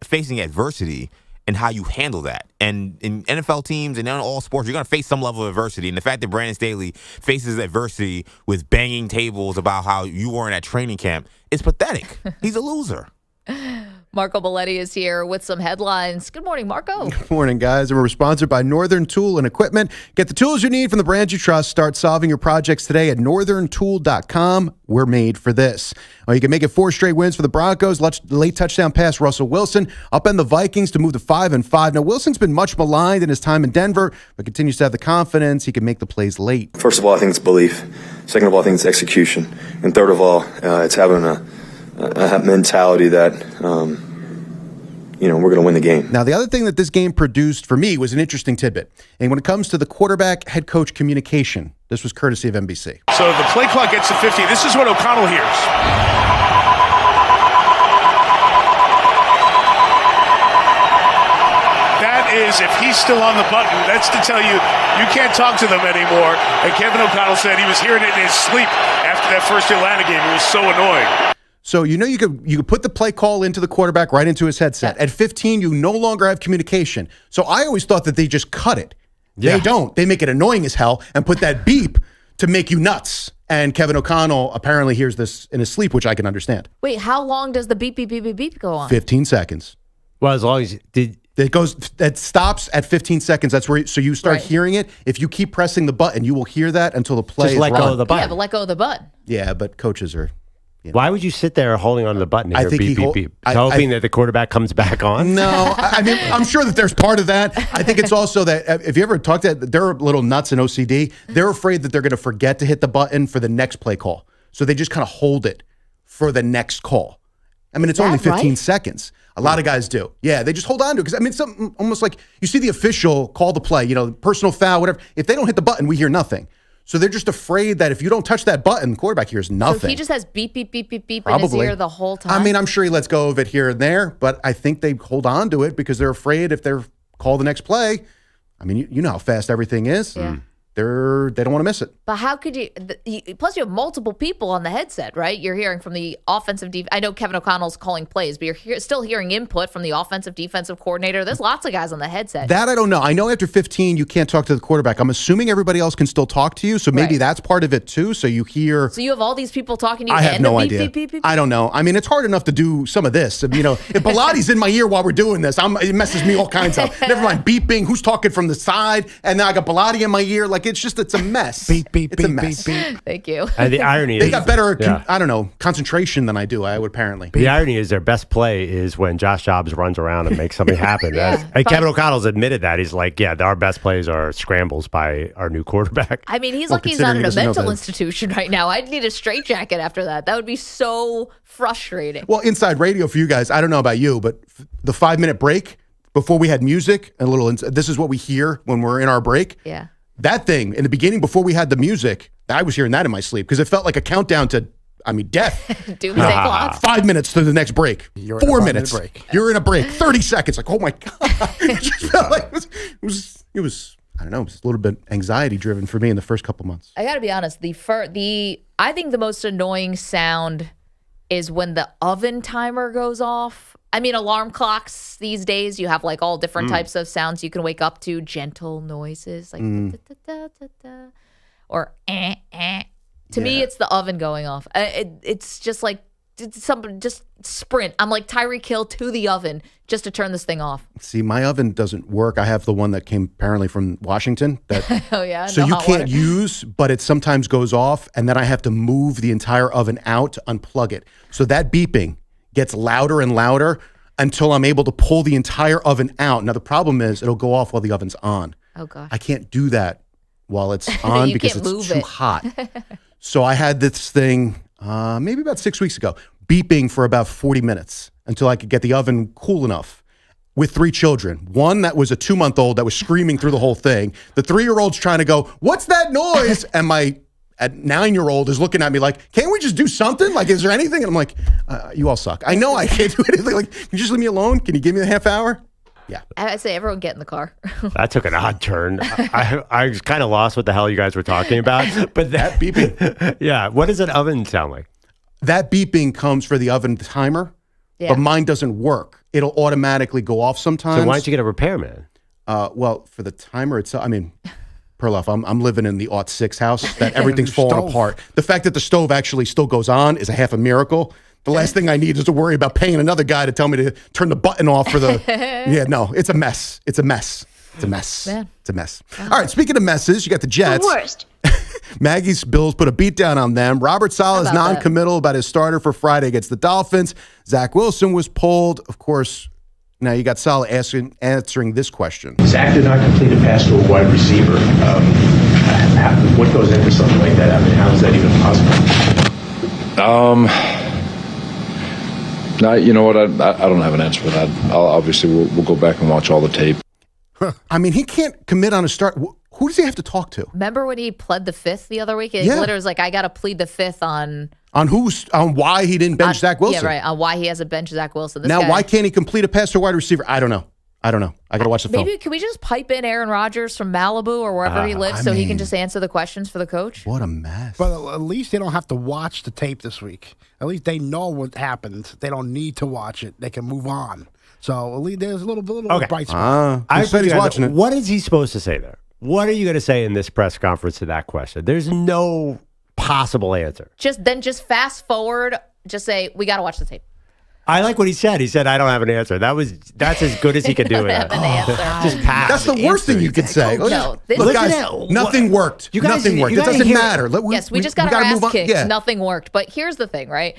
facing adversity and how you handle that. And in NFL teams and in all sports, you're going to face some level of adversity. And the fact that Brandon Staley faces adversity with banging tables about how you weren't at training camp is pathetic. He's a loser. Marco Belletti is here with some headlines. Good morning, Marco. Good morning, guys. And we're sponsored by Northern Tool and Equipment. Get the tools you need from the brands you trust. Start solving your projects today at northerntool.com. We're made for this. You can make it 4 straight wins for the Broncos. Late touchdown pass, Russell Wilson. Upend the Vikings to move to 5-5. Now, Wilson's been much maligned in his time in Denver, but continues to have the confidence he can make the plays late. First of all, I think it's belief. Second of all, I think it's execution. And third of all, it's having a mentality that, we're going to win the game. Now, the other thing that this game produced for me was an interesting tidbit. And when it comes to the quarterback head coach communication, this was courtesy of NBC. So the play clock gets to 50. This is what O'Connell hears. That is, if he's still on the button, that's to tell you can't talk to them anymore. And Kevin O'Connell said he was hearing it in his sleep after that first Atlanta game. It was so annoying. So you could put the play call into the quarterback right into his headset. At 15, you no longer have communication. So I always thought that they just cut it. Yeah. They don't. They make it annoying as hell and put that beep to make you nuts. And Kevin O'Connell apparently hears this in his sleep, which I can understand. Wait, how long does the beep, beep, beep, beep, beep go on? 15 seconds. Well, as long as it stops at 15 seconds. That's where so you start hearing it. If you keep pressing the button, you will hear that until the play just is let run. go of the button. Yeah, but let go of the button. Yeah, but coaches are. Why would you sit there holding on to the button to I hear think beep, beep, beep? Hoping that the quarterback comes back on? No, I mean, I'm sure that there's part of that. I think it's also that if you ever talk to, they're little nuts in OCD. They're afraid that they're going to forget to hit the button for the next play call. So they just kind of hold it for the next call. I mean, it's only 15 seconds. A lot of guys do. Yeah, they just hold on to it. Because, I mean, it's something almost like you see the official call the play, personal foul, whatever. If they don't hit the button, we hear nothing. So they're just afraid that if you don't touch that button, the quarterback hears nothing. So he just has beep, beep, beep, beep, beep in his ear the whole time? I mean, I'm sure he lets go of it here and there, but I think they hold on to it because they're afraid if they're called the next play. I mean, you know how fast everything is. Yeah. They don't want to miss it. But how could you? Plus, you have multiple people on the headset, right? You're hearing from the offensive. I know Kevin O'Connell's calling plays, but you're still hearing input from the offensive defensive coordinator. There's lots of guys on the headset. That I don't know. I know after 15, you can't talk to the quarterback. I'm assuming everybody else can still talk to you, so maybe that's part of it too. So you hear. So you have all these people talking to you. I have no idea. Beep, beep, beep, beep. I don't know. I mean, it's hard enough to do some of this. If Bilotti's in my ear while we're doing this, it messes me all kinds up. Never mind beeping. Who's talking from the side? And then I got Bilotti in my ear. Like it's a mess. Beep, beep, it's beep, a mess. beep, beep. Thank you. And the irony they is got better, concentration than I do. I would apparently. The irony is their best play is when Josh Dobbs runs around and makes something happen. Kevin O'Connell's admitted that. He's like, our best plays are scrambles by our new quarterback. I mean, he's lucky he's not in a mental institution right now. I'd need a straitjacket after that. That would be so frustrating. Well, inside radio for you guys, I don't know about you, but the 5-minute break before we had music and this is what we hear when we're in our break. Yeah. That thing in the beginning, before we had the music, I was hearing that in my sleep because it felt like a countdown to, death. Doomsday clock. 5 minutes to the next break. You're 4 minutes. Break. You're in a break. 30 seconds. Like, oh my God. It just felt like it was, I don't know, it was a little bit anxiety driven for me in the first couple months. I got to be honest. I think the most annoying sound is when the oven timer goes off. I mean, alarm clocks these days, you have like all different types of sounds you can wake up to, gentle noises like da-da-da-da-da, or To me, it's the oven going off. It's just like just sprint. I'm like Tyreek Hill to the oven just to turn this thing off. See, my oven doesn't work. I have the one that came apparently from Washington. Oh yeah. So you can't use, but it sometimes goes off, and then I have to move the entire oven out to unplug it. So that beeping gets louder and louder until I'm able to pull the entire oven out. Now, the problem is it'll go off while the oven's on. Oh, gosh. I can't do that while it's on because it's too hot. So I had this thing maybe about 6 weeks ago, beeping for about 40 minutes until I could get the oven cool enough with 3 children. One that was a 2-month-old that was screaming through the whole thing. The 3-year-old's trying to go, what's that noise? And my 9-year-old is looking at me like, can't we just do something? Like, is there anything? And I'm like, you all suck. I know I can't do anything. Like, can you just leave me alone? Can you give me a half hour? Yeah. I say everyone get in the car. That took an odd turn. I was kind of lost what the hell you guys were talking about. But that beeping. Yeah. What does an oven sound like? That beeping comes for the oven timer, but mine doesn't work. It'll automatically go off sometimes. So why don't you get a repairman? Well, for the timer itself, I mean, Perloff, I'm living in the '06 house that everything's falling apart. The fact that the stove actually still goes on is a half a miracle. The last thing I need is to worry about paying another guy to tell me to turn the button off for the. Yeah, no, it's a mess. It's a mess. It's a mess. Man. It's a mess. All right, speaking of messes, you got the Jets. The worst. Maggie's Bills put a beat down on them. Robert Saleh is non-committal about his starter for Friday against the Dolphins. Zach Wilson was pulled. Of course, now you got Saleh answering this question. Zach did not complete a pass to a wide receiver. What goes into something like that? I mean, how is that even possible? You know what? I don't have an answer for that. Obviously, we'll go back and watch all the tape. I mean, he can't commit on a start. Who does he have to talk to? Remember when he pled the fifth the other week? He literally was like, I got to plead the fifth on why he didn't bench Zach Wilson. Yeah, right. On why he hasn't benched Zach Wilson. Why can't he complete a pass to a wide receiver? I don't know. I got to watch the film. Maybe can we just pipe in Aaron Rodgers from Malibu or wherever he lives he can just answer the questions for the coach? What a mess. But at least they don't have to watch the tape this week. At least they know what happened. They don't need to watch it. They can move on. So at least there's a little bright spot. I said he's watching it. What is he supposed to say there? What are you going to say in this press conference to that question? There's no possible answer. Just fast forward. Just say, we got to watch the tape. I like what he said. He said, I don't have an answer. That's as good as he could do. Just pass. That's the worst thing you could say. No, look, guys, nothing worked. Nothing worked. It doesn't matter. Yes, we just got our ass kicked. Yeah. Nothing worked. But here's the thing, right?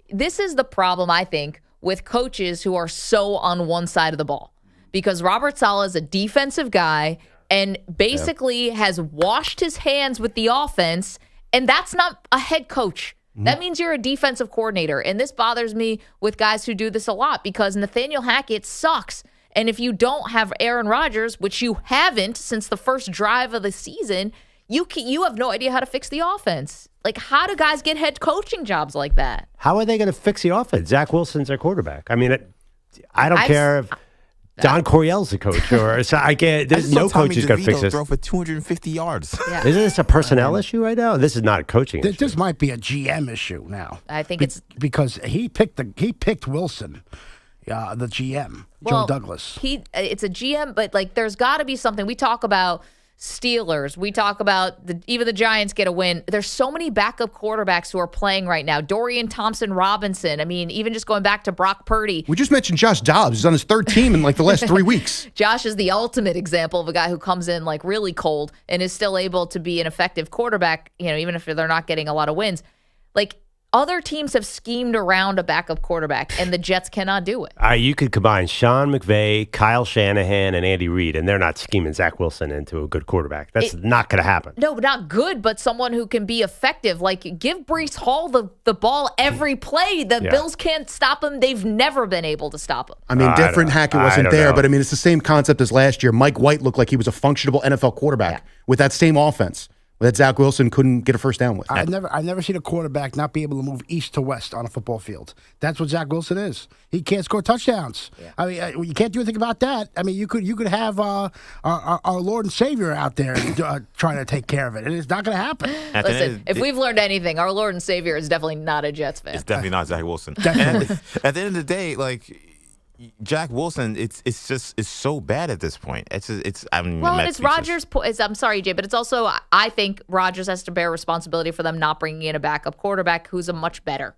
This is the problem, I think, with coaches who are so on one side of the ball. Because Robert Saleh is a defensive guy and basically has washed his hands with the offense, and that's not a head coach. That means you're a defensive coordinator. And this bothers me with guys who do this a lot because Nathaniel Hackett sucks. And if you don't have Aaron Rodgers, which you haven't since the first drive of the season, you have no idea how to fix the offense. Like, how do guys get head coaching jobs like that? How are they going to fix the offense? Zach Wilson's their quarterback. I mean, I don't care if Don Coryell's the coach, or so I can't. There's no coach who's going to fix this. Throw for 250 yards. Yeah. Isn't this a personnel issue right now? This is not a coaching issue. This might be a GM issue now. I think it's because he picked Wilson, the GM, Joe Douglas. It's a GM, but like there's got to be something. We talk about Steelers. We talk about even the Giants get a win. There's so many backup quarterbacks who are playing right now. Dorian Thompson-Robinson. I mean, even just going back to Brock Purdy. We just mentioned Josh Dobbs. He's on his third team in like the last 3 weeks. Josh is the ultimate example of a guy who comes in like really cold and is still able to be an effective quarterback, even if they're not getting a lot of wins. Like, other teams have schemed around a backup quarterback, and the Jets cannot do it. You could combine Sean McVay, Kyle Shanahan, and Andy Reid, and they're not scheming Zach Wilson into a good quarterback. That's not going to happen. No, not good, but someone who can be effective. Like, give Breece Hall the ball every play. The Bills can't stop him. They've never been able to stop him. I mean, different Hackett wasn't there, but I mean, it's the same concept as last year. Mike White looked like he was a functional NFL quarterback with that same offense that Zach Wilson couldn't get a first down with. I've never seen a quarterback not be able to move east to west on a football field. That's what Zach Wilson is. He can't score touchdowns. Yeah. I mean, you can't do anything about that. I mean, you could have our Lord and Savior out there trying to take care of it, and it's not going to happen. Listen, if we've learned anything, our Lord and Savior is definitely not a Jets fan. It's definitely not Zach Wilson. Definitely. At the end of the day, like, Jack Wilson, it's so bad at this point. It's Rodgers. I'm sorry, Jay, but it's also I think Rodgers has to bear responsibility for them not bringing in a backup quarterback who's a much better.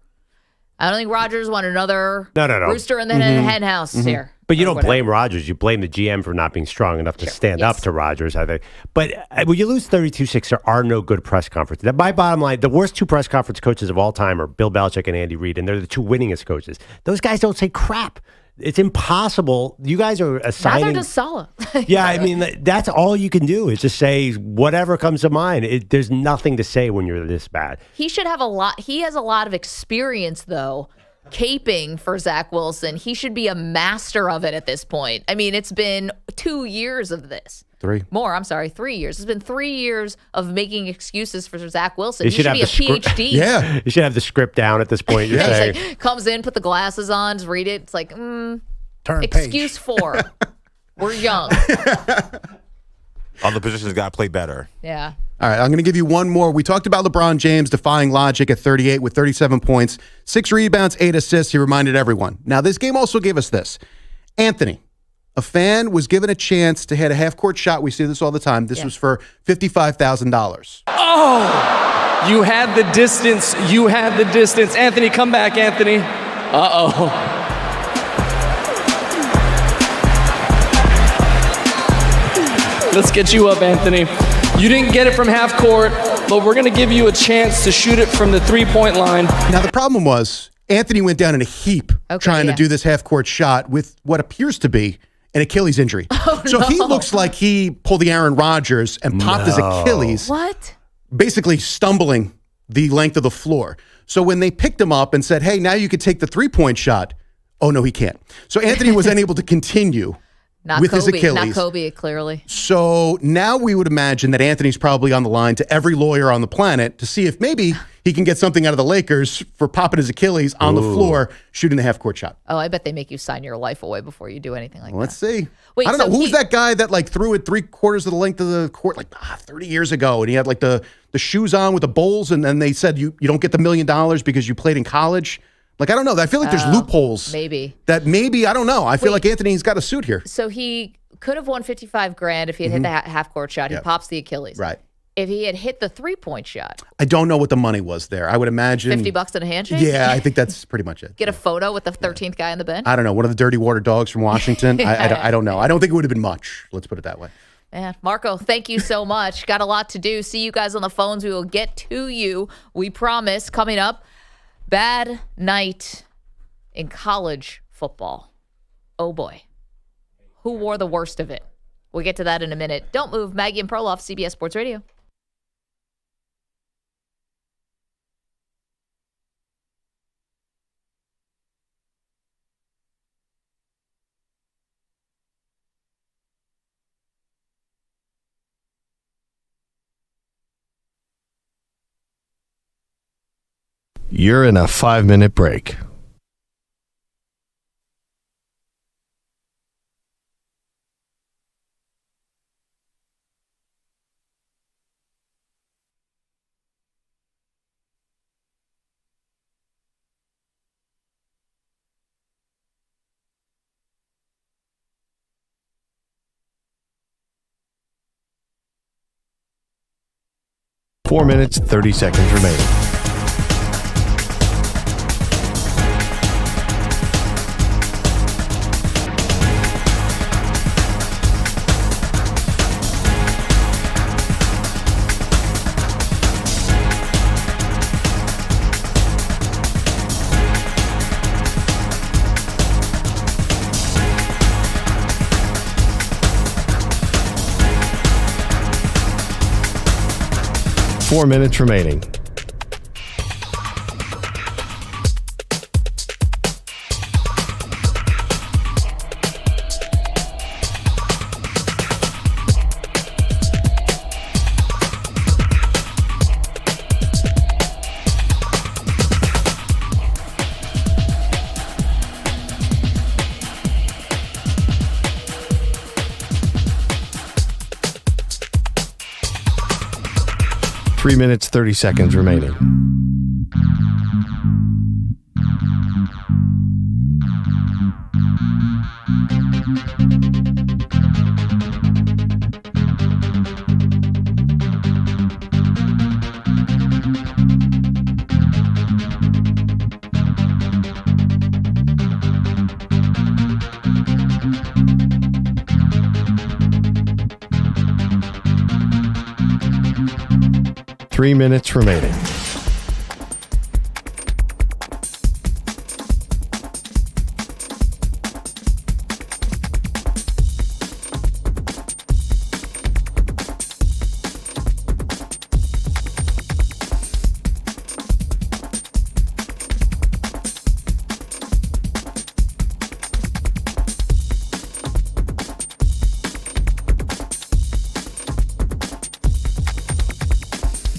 I don't think Rodgers want another rooster in the hen house here. But you don't blame Rodgers. You blame the GM for not being strong enough to stand up to Rodgers, I think. But when you lose 32-6, there are no good press conferences. My bottom line, the worst two press conference coaches of all time are Bill Belichick and Andy Reid, and they're the two winningest coaches. Those guys don't say crap. It's impossible. You guys are assigning. Neither does Saleh. Yeah, I mean, that's all you can do is just say whatever comes to mind. There's nothing to say when you're this bad. He should have a lot. He has a lot of experience, though, caping for Zach Wilson. He should be a master of it at this point. I mean, it's been 2 years of this. 3 years. It's been 3 years of making excuses for Zach Wilson. He should be a PhD. Yeah. You should have the script down at this point. You're saying. Like, comes in, put the glasses on, just read it. It's like, excuse page. 4. We're young. Other positions got to play better. Yeah. All right, I'm going to give you one more. We talked about LeBron James defying logic at 38 with 37 points, 6 rebounds, 8 assists. He reminded everyone. Now, this game also gave us this. Anthony, a fan, was given a chance to hit a half-court shot. We see this all the time. This was for $55,000. Oh! You had the distance. You had the distance. Anthony, come back, Anthony. Uh-oh. Let's get you up, Anthony. You didn't get it from half court, but we're going to give you a chance to shoot it from the three-point line. Now, the problem was Anthony went down in a heap trying to do this half-court shot with what appears to be an Achilles injury. He looks like he pulled the Aaron Rodgers and popped his Achilles. What? Basically stumbling the length of the floor. So when they picked him up and said, hey, now you could take the three-point shot, oh, no, he can't. So Anthony was unable to continue with his Achilles. Not Kobe, clearly. So now we would imagine that Anthony's probably on the line to every lawyer on the planet to see if maybe he can get something out of the Lakers for popping his Achilles on the floor, shooting the half-court shot. Oh, I bet they make you sign your life away before you do anything like that. Let's see. Wait, I don't know. Who was that guy that threw it 3/4 of the length of the court 30 years ago? And he had the shoes on with the bowls, and then they said you don't get the $1 million because you played in college. I don't know. I feel like there's loopholes. Maybe. I don't know. I feel like Anthony's got a suit here. So he could have won $55,000 if he had hit the half-court shot. He pops the Achilles. Right. If he had hit the three-point shot. I don't know what the money was there. I would imagine $50 and a handshake? Yeah, I think that's pretty much it. Get a photo with the 13th guy on the bench? I don't know. One of the dirty water dogs from Washington? I don't know. I don't think it would have been much. Let's put it that way. Man, Marco, thank you so much. Got a lot to do. See you guys on the phones. We will get to you. We promise. Coming up, bad night in college football. Oh, boy. Who wore the worst of it? We'll get to that in a minute. Don't move. Maggie and Perloff, CBS Sports Radio. You're in a 5-minute break. Four minutes, 30 seconds remaining. Four minutes remaining. Three minutes, 30 seconds remaining. Three minutes remaining.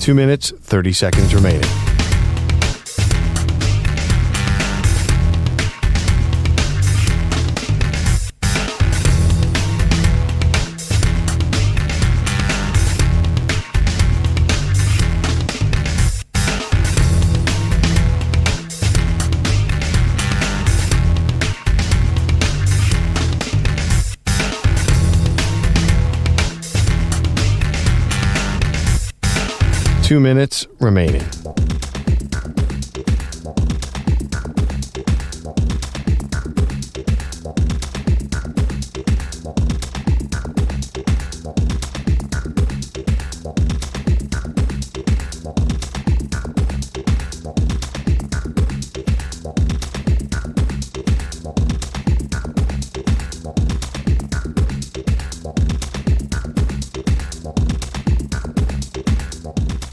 Two minutes, 30 seconds remaining. 2 minutes remaining.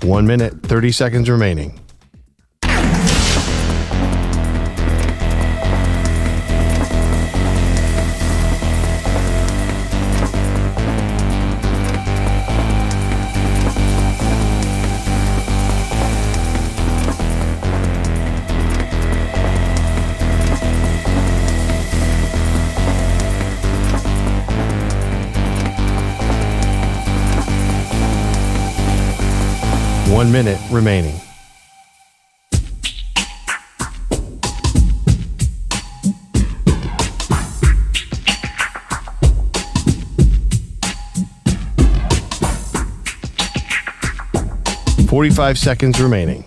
One minute, 30 seconds remaining. One minute remaining. "45 seconds remaining.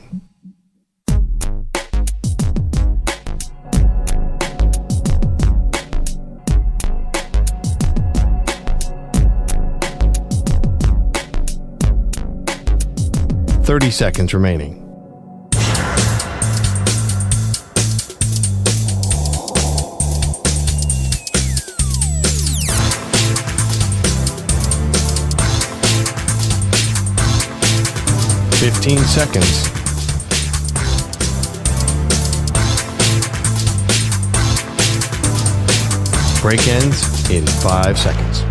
"30 seconds remaining. "15 seconds. Break ends in 5 seconds.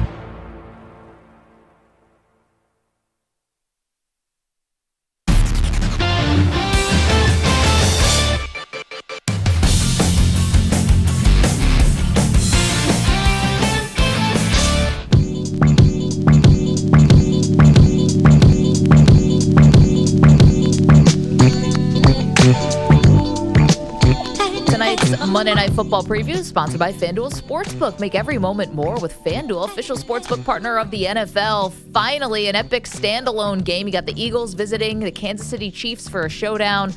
Monday Night Football preview is sponsored by FanDuel Sportsbook. Make every moment more with FanDuel, official sportsbook partner of the NFL. Finally, an epic standalone game. You got the Eagles visiting the Kansas City Chiefs for a showdown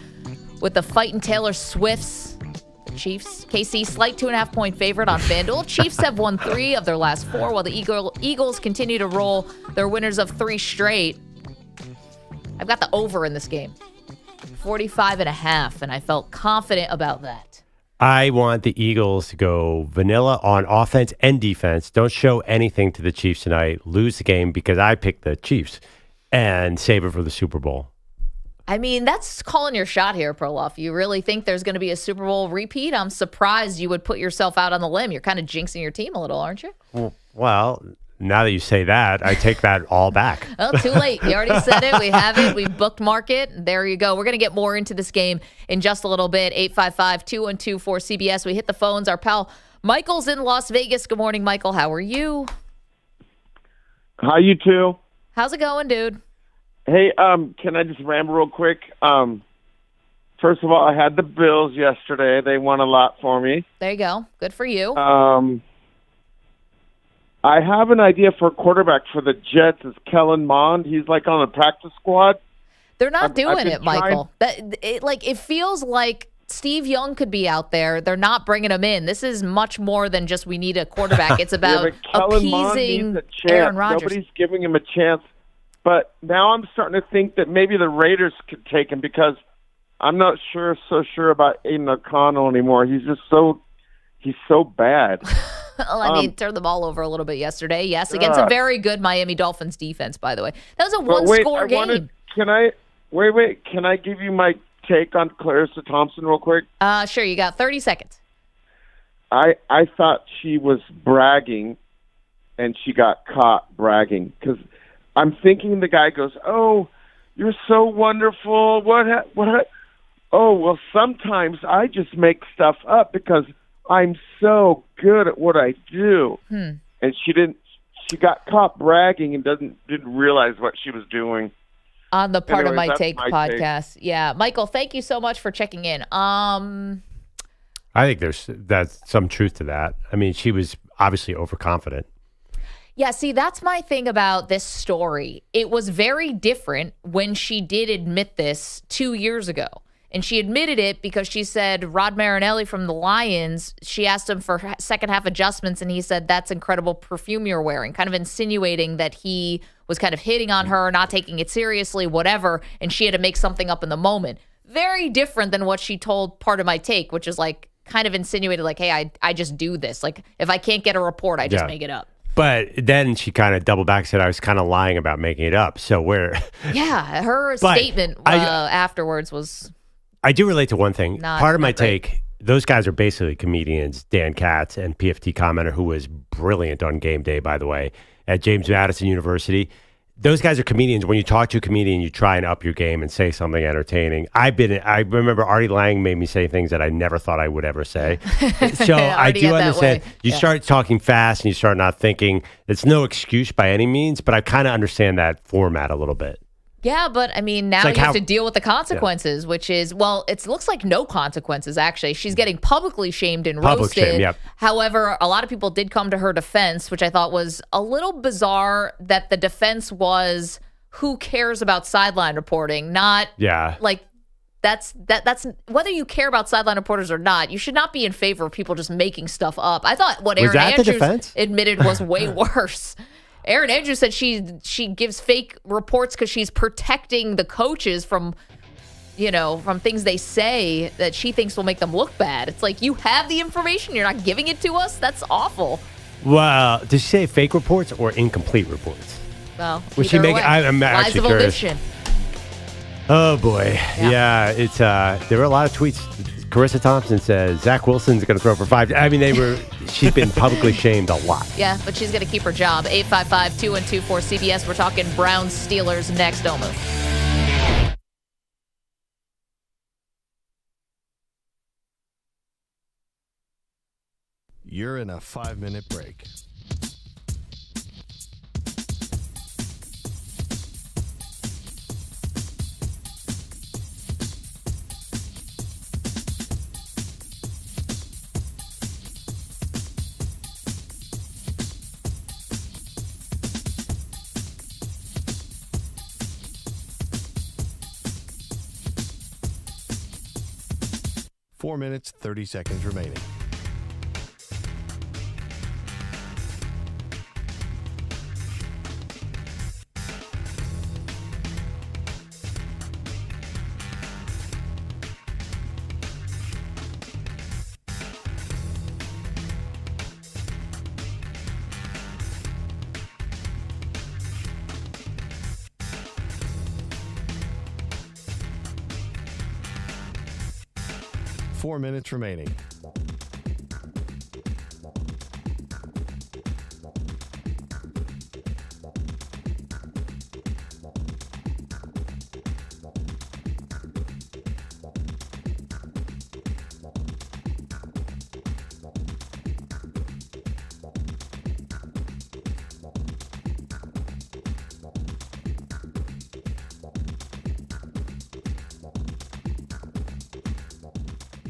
with the fighting Taylor Swifts. The Chiefs, KC, slight 2.5-point favorite on FanDuel. Chiefs have won 3 of their last 4, while the Eagles continue to roll. They're winners of 3 straight. I've got the over in this game, 45.5, and I felt confident about that. I want the Eagles to go vanilla on offense and defense. Don't show anything to the Chiefs tonight. Lose the game because I picked the Chiefs and save it for the Super Bowl. I mean, that's calling your shot here, Perloff. You really think there's going to be a Super Bowl repeat? I'm surprised you would put yourself out on the limb. You're kind of jinxing your team a little, aren't you? Well, now that you say that, I take that all back. Oh, too late. You already said it. We have it. We've bookmarked it. There you go. We're going to get more into this game in just a little bit. 855-212-4CBS. We hit the phones. Our pal Michael's in Las Vegas. Good morning, Michael. How are you? How you two? How's it going, dude? Hey, can I just ramble real quick? First of all, I had the Bills yesterday. They won a lot for me. There you go. Good for you. I have an idea for a quarterback for the Jets. It's Kellen Mond. He's like on the practice squad. They're not doing it, Michael. It feels like Steve Young could be out there. They're not bringing him in. This is much more than just we need a quarterback. It's about appeasing Aaron Rodgers. Nobody's giving him a chance. But now I'm starting to think that maybe the Raiders could take him because I'm not so sure about Aiden O'Connell anymore. He's so bad. Well, I mean, turned the ball over a little bit yesterday. Yes, against a very good Miami Dolphins defense, by the way. That was a one-score game. Can I give you my take on Clarissa Thompson real quick? Sure. You got 30 seconds. I thought she was bragging, and she got caught bragging because I'm thinking the guy goes, "Oh, you're so wonderful. What? Oh, well, sometimes I just make stuff up because I'm so good at what I do." And she got caught bragging and didn't realize what she was doing. On the Part of My Take podcast. Yeah. Michael, thank you so much for checking in. I think that's some truth to that. I mean, she was obviously overconfident. Yeah, see, that's my thing about this story. It was very different when she did admit this 2 years ago. And she admitted it because she said Rod Marinelli from the Lions, she asked him for second half adjustments, and he said, that's incredible perfume you're wearing, kind of insinuating that he was kind of hitting on her, not taking it seriously, whatever, and she had to make something up in the moment. Very different than what she told Part of My Take, which is like kind of insinuated like, hey, I just do this. Like, if I can't get a report, I just make it up. But then she kind of doubled back and said, I was kind of lying about making it up. So Yeah, her statement afterwards was... I do relate to one thing. Part of My great. Take, those guys are basically comedians, Dan Katz and PFT commenter, who was brilliant on game day, by the way, at James Madison University. Those guys are comedians. When you talk to a comedian, you try and up your game and say something entertaining. I remember Artie Lang made me say things that I never thought I would ever say. So I do understand. You start talking fast and you start not thinking. It's no excuse by any means, but I kind of understand that format a little bit. Yeah, but I mean, now you have to deal with the consequences, which is, well, it looks like no consequences, actually. She's getting publicly shamed and roasted. Shame, yep. However, a lot of people did come to her defense, which I thought was a little bizarre, that the defense was, who cares about sideline reporting? Not like that's whether you care about sideline reporters or not, you should not be in favor of people just making stuff up. I thought what Erin Andrews admitted was way worse. Erin Andrews said she gives fake reports because she's protecting the coaches from things they say that she thinks will make them look bad. It's like, you have the information, you're not giving it to us? That's awful. Well, did she say fake reports or incomplete reports? Well, was she making? I'm Lies actually of curious. omission. Oh boy, yeah. It's there were a lot of tweets. Carissa Thompson says Zach Wilson's going to throw for 5. I mean, she's been publicly shamed a lot. Yeah, but she's going to keep her job. 855-2124-CBS. We're talking Browns Steelers next, almost. You're in a 5-minute break. Four minutes, 30 seconds remaining. Four minutes remaining.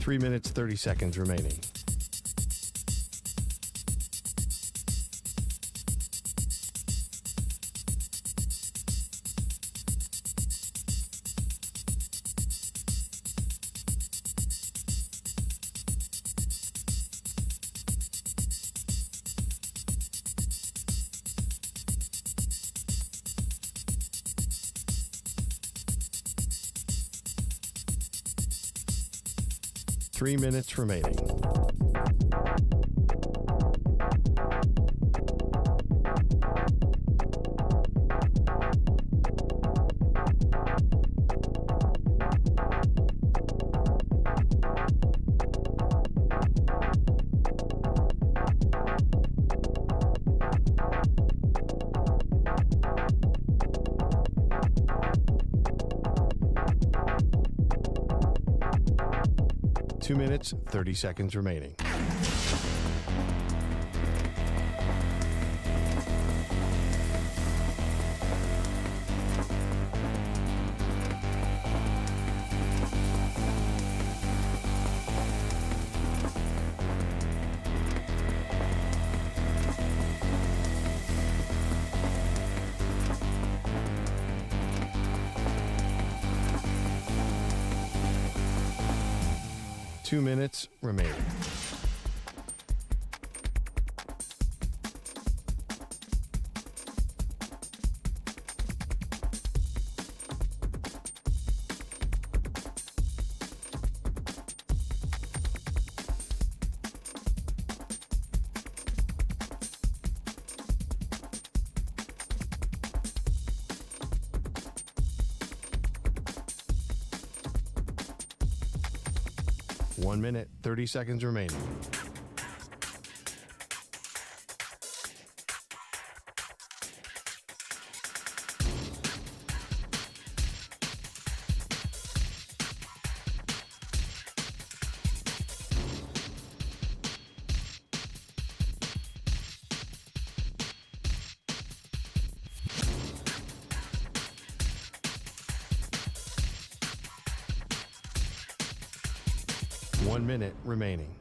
Three minutes, 30 seconds remaining. Three minutes remaining. Two minutes, 30 seconds remaining. 2 minutes remaining. One minute, 30 seconds remaining. One minute remaining.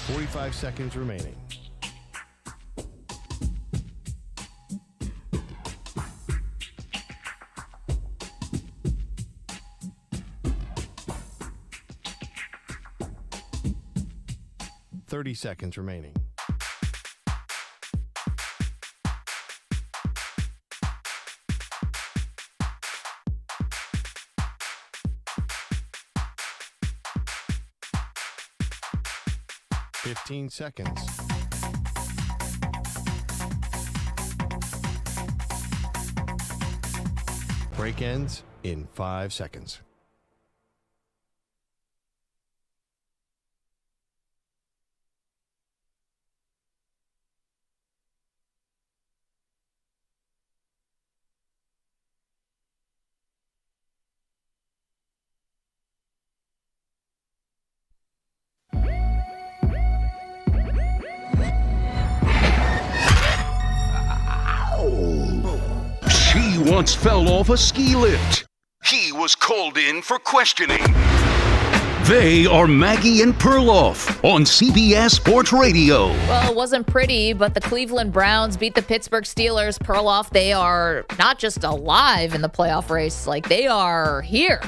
Forty-five seconds remaining. Seconds remaining. Fifteen seconds. Break ends in 5 seconds. She once fell off a ski lift. He was called in for questioning. They are Maggie and Perloff on CBS Sports Radio. Well, it wasn't pretty, but the Cleveland Browns beat the Pittsburgh Steelers. Perloff, they are not just alive in the playoff race, like they are here.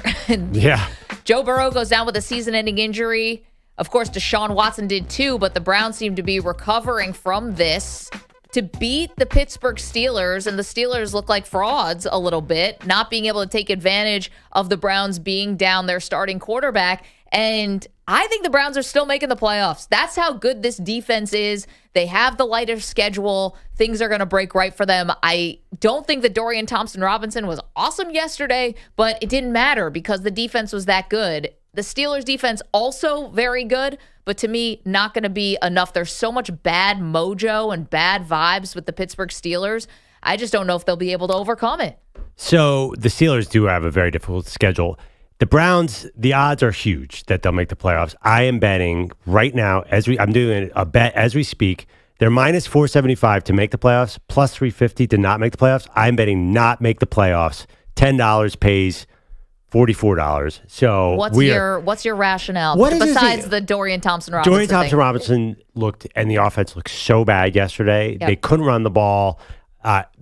Yeah. Joe Burrow goes down with a season-ending injury. Of course, Deshaun Watson did too, but the Browns seem to be recovering from this. To beat the Pittsburgh Steelers, and the Steelers look like frauds a little bit, not being able to take advantage of the Browns being down their starting quarterback. And I think the Browns are still making the playoffs. That's how good this defense is. They have the lighter schedule. Things are going to break right for them. I don't think that Dorian Thompson-Robinson was awesome yesterday, but it didn't matter because the defense was that good. The Steelers defense also very good, but to me, not going to be enough. There's so much bad mojo and bad vibes with the Pittsburgh Steelers. I just don't know if they'll be able to overcome it. So the Steelers do have a very difficult schedule. The Browns, the odds are huge that they'll make the playoffs. I am betting right now, I'm doing a bet as we speak. They're minus 475 to make the playoffs, plus 350 to not make the playoffs. I'm betting not make the playoffs. $10 pays $44. So what's your rationale besides the Dorian Thompson-Robinson? Dorian Thompson-Robinson and the offense looked so bad yesterday. Yep. They couldn't run the ball.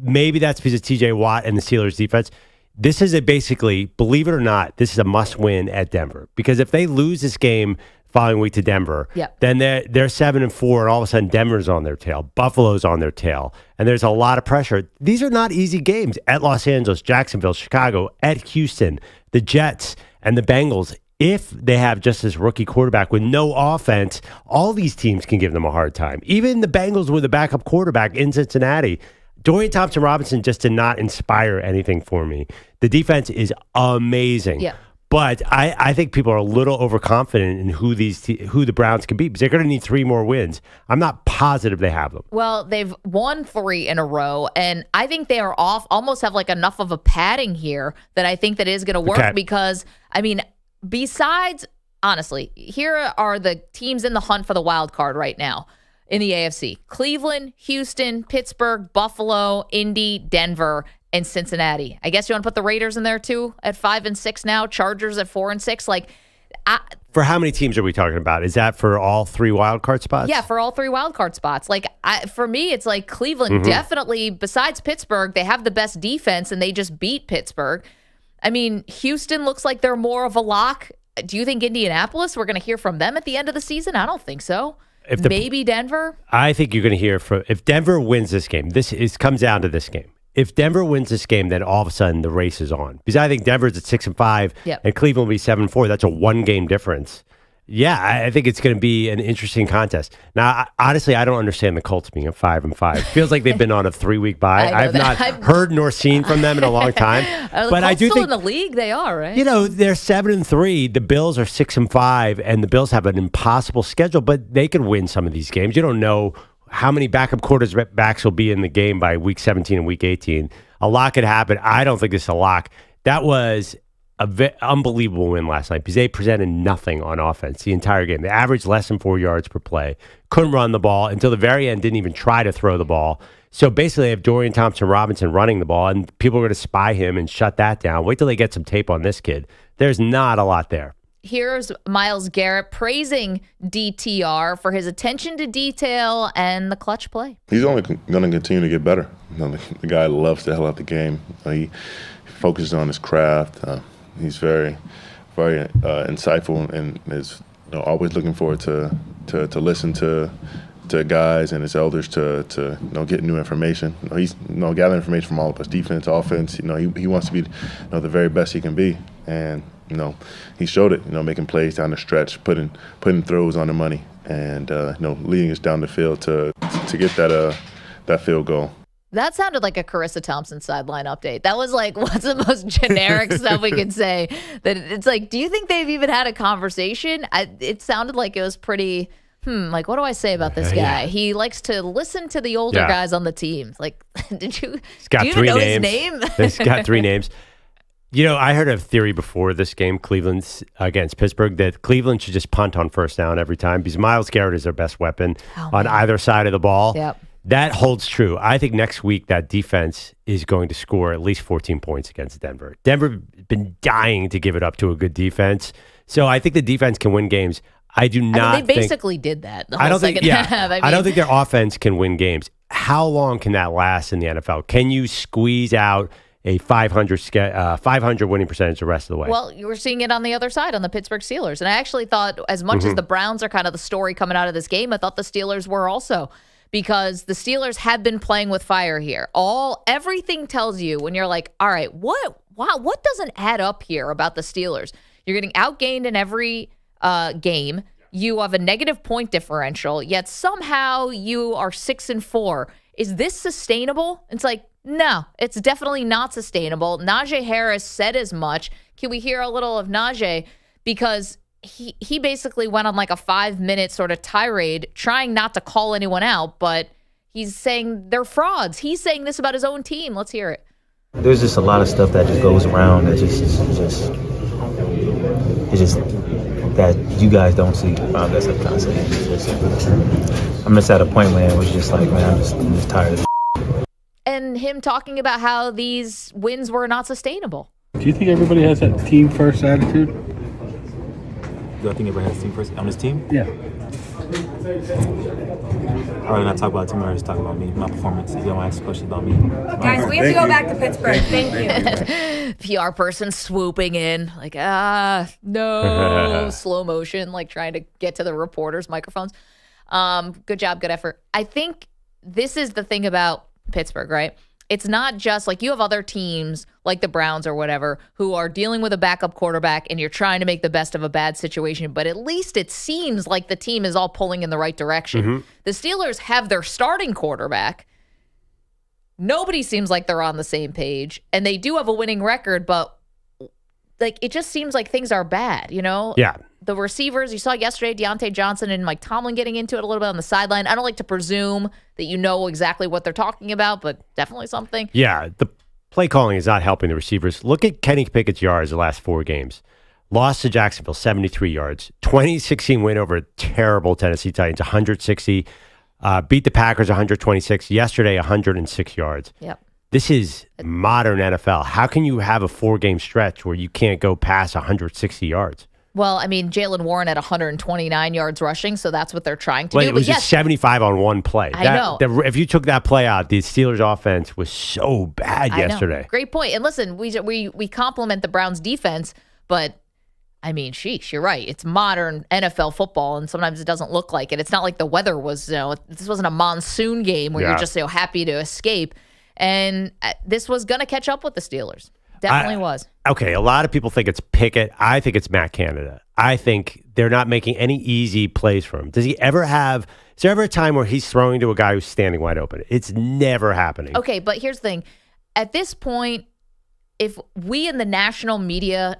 Maybe that's because of TJ Watt and the Steelers defense. This is basically, believe it or not, this is a must-win at Denver. Because if they lose this game following week to Denver, then they're 7-4, and all of a sudden Denver's on their tail, Buffalo's on their tail, and there's a lot of pressure. These are not easy games at Los Angeles, Jacksonville, Chicago, at Houston, the Jets, and the Bengals. If they have just this rookie quarterback with no offense, all these teams can give them a hard time. Even the Bengals with a backup quarterback in Cincinnati. Dorian Thompson-Robinson just did not inspire anything for me. The defense is amazing. Yeah. But I think people are a little overconfident in who the Browns can beat because they're going to need 3 more wins. I'm not positive they have them. Well, they've won 3 in a row, and I think they are almost have like enough of a padding here that I think that is going to work because, I mean, besides, honestly, here are the teams in the hunt for the wild card right now in the AFC. Cleveland, Houston, Pittsburgh, Buffalo, Indy, Denver, and Cincinnati. I guess you want to put the Raiders in there too at 5 and 6 now. Chargers at 4 and 6. Like For how many teams are we talking about? Is that for all 3 wild card spots? Yeah, for all 3 wild card spots. Like, for me, it's like Cleveland definitely, besides Pittsburgh, they have the best defense and they just beat Pittsburgh. I mean, Houston looks like they're more of a lock. Do you think Indianapolis, we're going to hear from them at the end of the season? I don't think so. Maybe Denver? I think you're going to hear from, if Denver wins this game, comes down to this game. If Denver wins this game, then all of a sudden the race is on. Because I think Denver's at 6-5 and Cleveland will be 7-4. That's a 1-game difference. Yeah, I think it's going to be an interesting contest. Now, honestly, I don't understand the Colts being at 5-5. It feels like they've been on a 3-week bye. I've not heard nor seen from them in a long time. But I do still think in the league, they are, right? You know, they're 7-3. The Bills are 6-5, and the Bills have an impossible schedule, but they could win some of these games. You don't know how many backup quarterbacks will be in the game by week 17 and week 18. A lot could happen. I don't think it's a lock. That was an unbelievable win last night because they presented nothing on offense the entire game. They averaged less than 4 yards per play. Couldn't run the ball until the very end, didn't even try to throw the ball. So basically, they have Dorian Thompson-Robinson running the ball, and people are going to spy him and shut that down. Wait till they get some tape on this kid. There's not a lot there. Here's Myles Garrett praising DTR for his attention to detail and the clutch play. He's only going to continue to get better. You know, the guy loves the hell out the game. He focuses on his craft. He's very, very insightful and is always looking forward to listen to guys and his elders to get new information. He's gathering information from all of us, defense, offense. He wants to be the very best he can be, and he showed it. Making plays down the stretch, putting throws on the money, and leading us down the field to get that field goal. That sounded like a Carissa Thompson sideline update. That was like, what's the most generic stuff we could say? That it's like, do you think they've even had a conversation? It sounded like it was pretty, like, what do I say about this guy? Yeah. He likes to listen to the older guys on the team. Like, He's got do you 3 even know names. his name? He's got 3 names. I heard a theory before this game, Cleveland against Pittsburgh, that Cleveland should just punt on first down every time because Myles Garrett is their best weapon on either side of the ball. Yep. That holds true. I think next week that defense is going to score at least 14 points against Denver. Denver has been dying to give it up to a good defense. So I think the defense can win games. I do not they basically did that the whole second half. I don't think their offense can win games. How long can that last in the NFL? Can you squeeze out a 500 winning percentage the rest of the way? Well, you were seeing it on the other side, on the Pittsburgh Steelers. And I actually thought, as much as the Browns are kind of the story coming out of this game, I thought the Steelers were also. Because the Steelers have been playing with fire here. Everything tells you when you're like, all right, what doesn't add up here about the Steelers? You're getting outgained in every game. You have a negative point differential, yet somehow you are 6-4. Is this sustainable? It's like, no, it's definitely not sustainable. Najee Harris said as much. Can we hear a little of Najee? Because he basically went on like a 5-minute sort of tirade trying not to call anyone out, but he's saying they're frauds. He's saying this about his own team. Let's hear it. There's just a lot of stuff that just goes around that it's just that you guys don't see. I guess I'm trying to say. I'm just at a point where it was just like, man, I'm just tired of this. And him talking about how these wins were not sustainable. Do you think everybody has that team first attitude? Do I think everybody has a team first on this team? Yeah. I'd rather not talk about the team. I'd just talk about me, my performance. If you don't ask questions about me. Guys, we have to go back to Pittsburgh. Thank you. PR person swooping in, like, no, slow motion, like trying to get to the reporters' microphones. Good job, good effort. I think this is the thing about Pittsburgh, right? It's not just like you have other teams like the Browns or whatever who are dealing with a backup quarterback and you're trying to make the best of a bad situation, but at least it seems like the team is all pulling in the right direction. The Steelers have their starting quarterback. Nobody seems like they're on the same page, and they do have a winning record, but like it just seems like things are bad, Yeah. The receivers, you saw yesterday, Deontay Johnson and Mike Tomlin getting into it a little bit on the sideline. I don't like to presume that you know exactly what they're talking about, but definitely something. Yeah, the play calling is not helping the receivers. Look at Kenny Pickett's yards the last 4 games. Lost to Jacksonville, 73 yards. 2016 win over terrible Tennessee Titans, 160. Beat the Packers, 126. Yesterday, 106 yards. Yep. This is modern NFL. How can you have a 4-game stretch where you can't go past 160 yards? Well, I mean, Jalen Warren at 129 yards rushing, so that's what they're trying to do. It was just 75 on one play. I know. If you took that play out, the Steelers' offense was so bad yesterday. Great point. And listen, we compliment the Browns' defense, but I mean, sheesh, you're right. It's modern NFL football, and sometimes it doesn't look like it. It's not like the weather was. This wasn't a monsoon game where you're just happy to escape. And this was going to catch up with the Steelers. Definitely was. Okay, a lot of people think it's Pickett. I think it's Matt Canada. I think they're not making any easy plays for him. Is there ever a time where he's throwing to a guy who's standing wide open? It's never happening. Okay, but here's the thing. At this point, if we in the national media,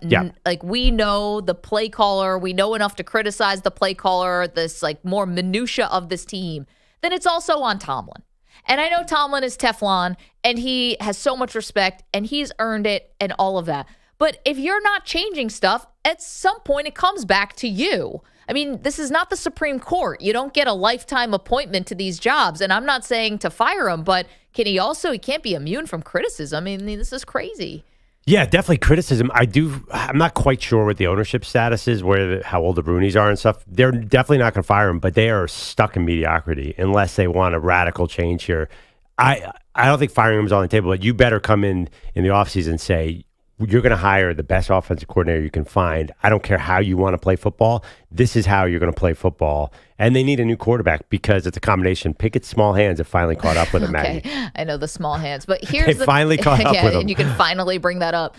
we know the play caller, we know enough to criticize the play caller, this more minutia of this team, then it's also on Tomlin. And I know Tomlin is Teflon, and he has so much respect, and he's earned it and all of that. But if you're not changing stuff, at some point it comes back to you. I mean, this is not the Supreme Court. You don't get a lifetime appointment to these jobs. And I'm not saying to fire him, but he can't be immune from criticism. I mean, this is crazy. Yeah, definitely criticism. I'm not quite sure what the ownership status is, how old the Brunies are and stuff. They're definitely not going to fire him, but they are stuck in mediocrity unless they want a radical change here. I don't think firing him is on the table, but you better come in the offseason and say, you're going to hire the best offensive coordinator you can find. I don't care how you want to play football. This is how you're going to play football. And they need a new quarterback because it's a combination. Pickett's small hands have finally caught up with him, Maggie. I know the small hands, but here's they finally caught up with him. And you can finally bring that up.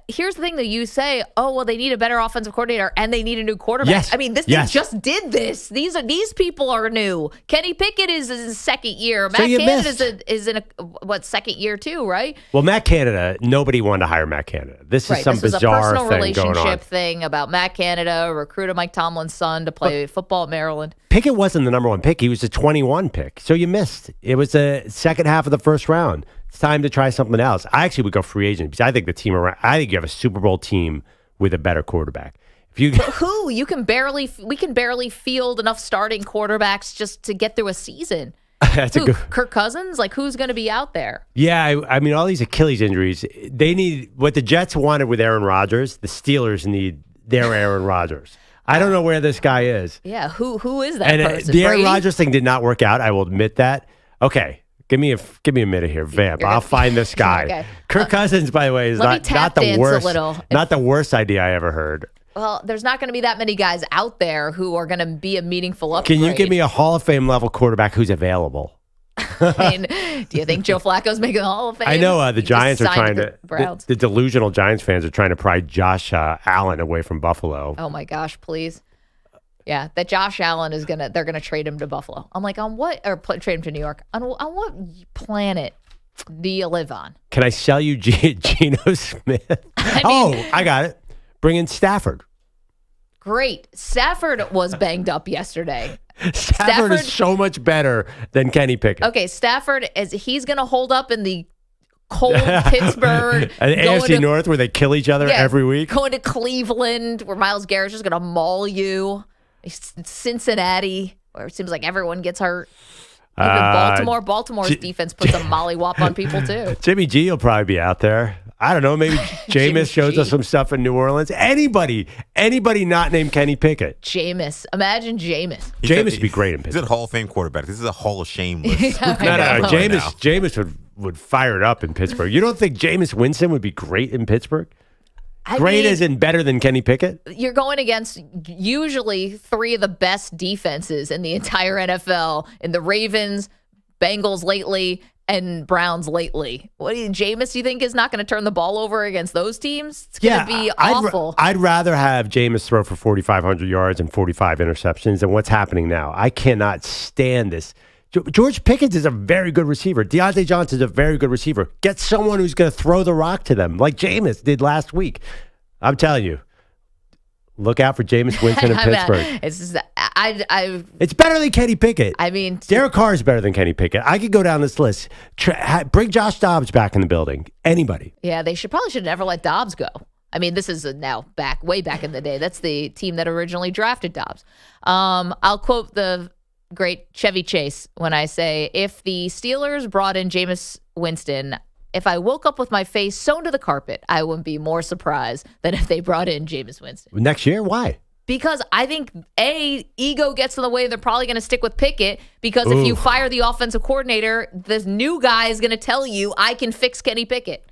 Here's the thing that you say, they need a better offensive coordinator and they need a new quarterback. Yes. I mean, this team just did this. These people are new. Kenny Pickett is in his second year. Matt Canada is in a second year too, right? Well, Matt Canada, nobody wanted to hire Matt Canada. This is some bizarre a personal thing going on. relationship thing about Matt Canada, recruited Mike Tomlin's son to play football at Maryland. Pickett wasn't the number one pick. He was the 21 pick. So you missed. It was the second half of the first round. It's time to try something else. I actually would go free agent because I think I think you have a Super Bowl team with a better quarterback. But who? We can barely field enough starting quarterbacks just to get through a season. Kirk Cousins? Who's going to be out there? Yeah, I mean, all these Achilles injuries, they need what the Jets wanted with Aaron Rodgers. The Steelers need their Aaron Rodgers. I don't know where this guy is. Yeah, who is that person? The Aaron Rodgers thing did not work out. I will admit that. Okay. Give me a minute here, Vamp. I'll find this guy. Okay. Kirk Cousins, by the way, is not the worst. Not the worst idea I ever heard. Well, there's not going to be that many guys out there who are going to be a meaningful upgrade. Can you give me a Hall of Fame level quarterback who's available? I mean, do you think Joe Flacco's making the Hall of Fame? I know the Giants are trying to. Browns. The delusional Giants fans are trying to pry Josh Allen away from Buffalo. Oh my gosh, please. Yeah, that Josh Allen they're gonna trade him to Buffalo. I'm like, on what, or trade him to New York? On what planet do you live on? Can I sell you Geno Smith? I got it. Bring in Stafford. Great. Stafford was banged up yesterday. Stafford is so much better than Kenny Pickett. Okay, Stafford, he's gonna hold up in the cold Pittsburgh. An AFC North where they kill each other every week. Going to Cleveland where Miles Garrett's just gonna maul you. Cincinnati, where it seems like everyone gets hurt. Even Baltimore's defense puts a mollywop on people too. Jimmy G will probably be out there. I don't know. Maybe Jameis shows us some stuff in New Orleans. Anybody not named Kenny Pickett. Imagine Jameis. Jameis would be great in Pittsburgh. He's a Hall of Fame quarterback. This is a Hall of Shame list. No. Jameis would fire it up in Pittsburgh. You don't think Jameis Winston would be great in Pittsburgh? Great as in better than Kenny Pickett? You're going against usually three of the best defenses in the entire NFL, in the Ravens, Bengals lately, and Browns lately. Jameis, you think, is not going to turn the ball over against those teams? It's going to be awful. I'd rather have Jameis throw for 4,500 yards and 45 interceptions than what's happening now. I cannot stand this. George Pickens is a very good receiver. Deontay Johnson is a very good receiver. Get someone who's going to throw the rock to them like Jameis did last week. I'm telling you, look out for Jameis Winston in Pittsburgh. It's better than Kenny Pickett. I mean, Derek Carr is better than Kenny Pickett. I could go down this list. Bring Josh Dobbs back in the building. Anybody. Yeah, they should never let Dobbs go. I mean, this is now way back in the day. That's the team that originally drafted Dobbs. I'll quote the great Chevy Chase when I say, if the Steelers brought in Jameis Winston, if I woke up with my face sewn to the carpet, I wouldn't be more surprised than if they brought in Jameis Winston. Next year? Why? Because I think, ego gets in the way. They're probably going to stick with Pickett because if you fire the offensive coordinator, the new guy is going to tell you, I can fix Kenny Pickett.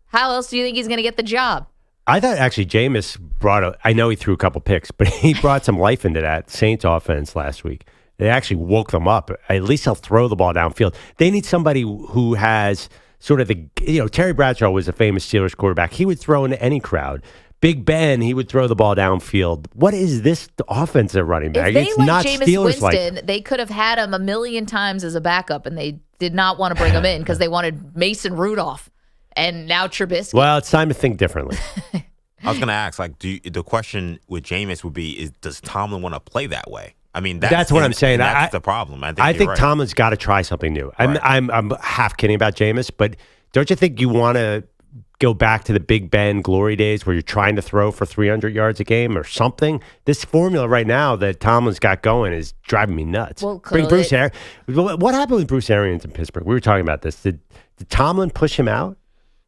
How else do you think he's going to get the job? I thought actually Jameis I know he threw a couple picks, but he brought some life into that Saints offense last week. They actually woke them up. At least he'll throw the ball downfield. They need somebody who has sort of Terry Bradshaw was a famous Steelers quarterback. He would throw into any crowd. Big Ben, he would throw the ball downfield. What is this offense they're running back? If they it's like not Jameis Steelers Winston, like. they could have had him a million times as a backup, and they did not want to bring him in because they wanted Mason Rudolph and now Trubisky. Well, it's time to think differently. I was going to ask, the question with Jameis would be, does Tomlin want to play that way? I mean, that's what I'm saying. That's the problem. I think right. Tomlin's got to try something new. I'm half kidding about Jameis, but don't you think you want to go back to the Big Ben glory days where you're trying to throw for 300 yards a game or something? This formula right now that Tomlin's got going is driving me nuts. Well, Bring Bruce Arians. What happened with Bruce Arians in Pittsburgh? We were talking about this. Did Tomlin push him out?